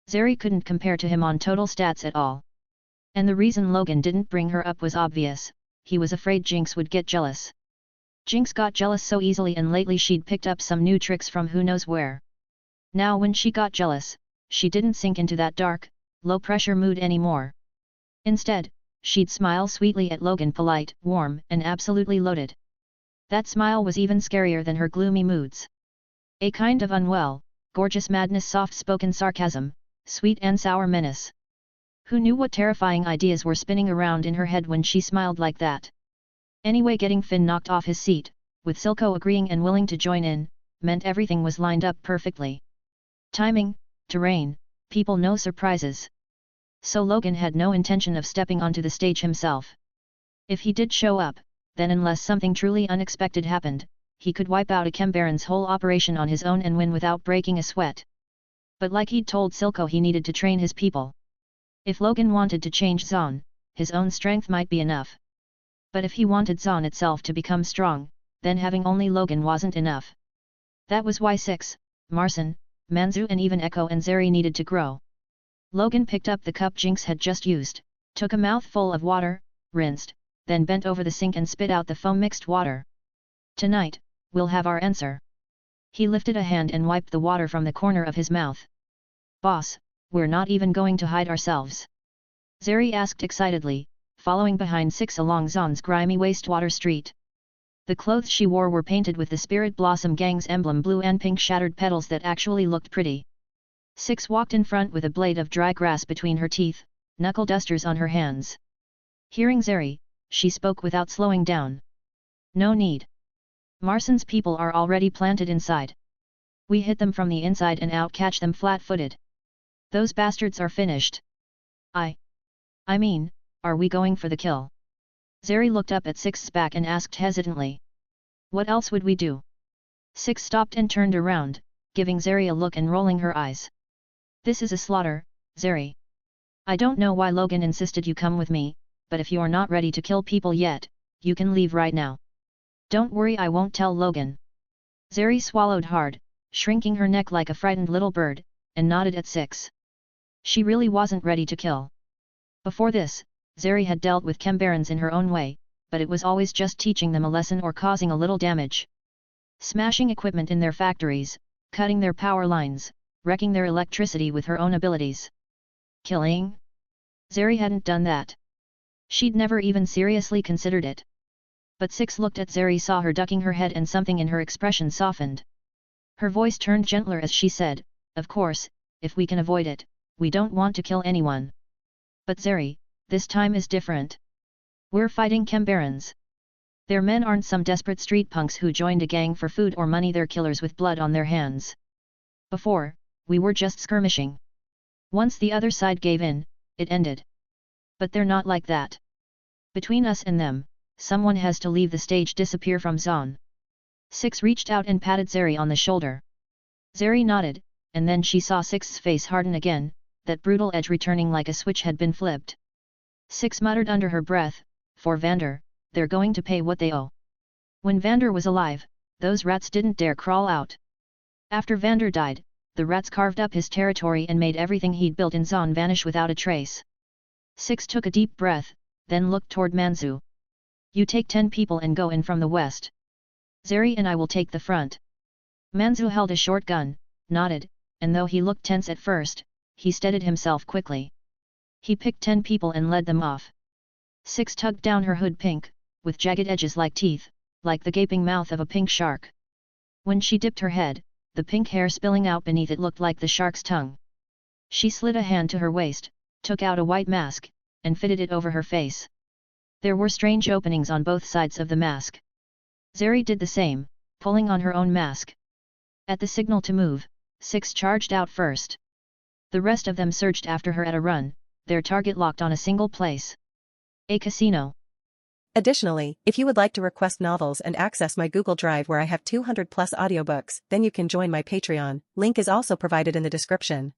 Zeri couldn't compare to him on total stats at all. And the reason Logan didn't bring her up was obvious, he was afraid Jinx would get jealous. Jinx got jealous so easily, and lately she'd picked up some new tricks from who knows where. Now when she got jealous, she didn't sink into that dark, low-pressure mood anymore. Instead, she'd smile sweetly at Logan, polite, warm, and absolutely loaded. That smile was even scarier than her gloomy moods. A kind of unwell, gorgeous madness, soft-spoken sarcasm, sweet and sour menace. Who knew what terrifying ideas were spinning around in her head when she smiled like that? Anyway, getting Finn knocked off his seat, with Silco agreeing and willing to join in, meant everything was lined up perfectly. Timing, terrain, people, no surprises. So Logan had no intention of stepping onto the stage himself. If he did show up, then unless something truly unexpected happened, he could wipe out Akembaron's whole operation on his own and win without breaking a sweat. But like he'd told Silco, he needed to train his people. If Logan wanted to change Zaun, his own strength might be enough. But if he wanted Zaun itself to become strong, then having only Logan wasn't enough. That was why Six, Marson, Manzu and even Echo and Zeri needed to grow. Logan picked up the cup Jinx had just used, took a mouthful of water, rinsed, then bent over the sink and spit out the foam-mixed water. Tonight, we'll have our answer. He lifted a hand and wiped the water from the corner of his mouth. Boss, we're not even going to hide ourselves? Zeri asked excitedly, following behind Six along Zaun's grimy wastewater street. The clothes she wore were painted with the Spirit Blossom gang's emblem, blue and pink shattered petals that actually looked pretty. Six walked in front with a blade of dry grass between her teeth, knuckle dusters on her hands. Hearing Zeri, she spoke without slowing down. No need. Marson's people are already planted inside. We hit them from the inside and out, catch them flat-footed. Those bastards are finished. I mean, are we going for the kill? Zeri looked up at Six's back and asked hesitantly. What else would we do? Six stopped and turned around, giving Zeri a look and rolling her eyes. This is a slaughter, Zeri. I don't know why Logan insisted you come with me, but if you're not ready to kill people yet, you can leave right now. Don't worry, I won't tell Logan. Zeri swallowed hard, shrinking her neck like a frightened little bird, and nodded at Six. She really wasn't ready to kill. Before this, Zeri had dealt with Kembarans in her own way, but it was always just teaching them a lesson or causing a little damage. Smashing equipment in their factories, cutting their power lines, wrecking their electricity with her own abilities. Killing? Zeri hadn't done that. She'd never even seriously considered it. But Six looked at Zeri, saw her ducking her head, and something in her expression softened. Her voice turned gentler as she said, of course, if we can avoid it, we don't want to kill anyone. But Zeri, this time is different. We're fighting Kembarans. Their men aren't some desperate street punks who joined a gang for food or money, they're killers with blood on their hands. Before, we were just skirmishing. Once the other side gave in, it ended. But they're not like that. Between us and them, someone has to leave the stage disappear from Zaun. 6 reached out and patted Zeri on the shoulder. Zeri nodded, and then she saw 6's face harden again, that brutal edge returning like a switch had been flipped. 6 muttered under her breath, for Vander, they're going to pay what they owe. When Vander was alive, those rats didn't dare crawl out. After Vander died, the rats carved up his territory and made everything he'd built in Zaun vanish without a trace. 6 took a deep breath, then looked toward Manzu. You take 10 people and go in from the west. Zeri and I will take the front. Manzu held a short gun, nodded, and though he looked tense at first, he steadied himself quickly. He picked 10 people and led them off. 6 tugged down her hood pink, with jagged edges like teeth, like the gaping mouth of a pink shark. When she dipped her head, the pink hair spilling out beneath it looked like the shark's tongue. She slid a hand to her waist, took out a white mask, and fitted it over her face. There were strange openings on both sides of the mask. Zeri did the same, pulling on her own mask. At the signal to move, 6 charged out first. The rest of them surged after her at a run, their target locked on a single place. A casino. Additionally, if you would like to request novels and access my Google Drive where I have 200+ audiobooks, then you can join my Patreon. Link is also provided in the description.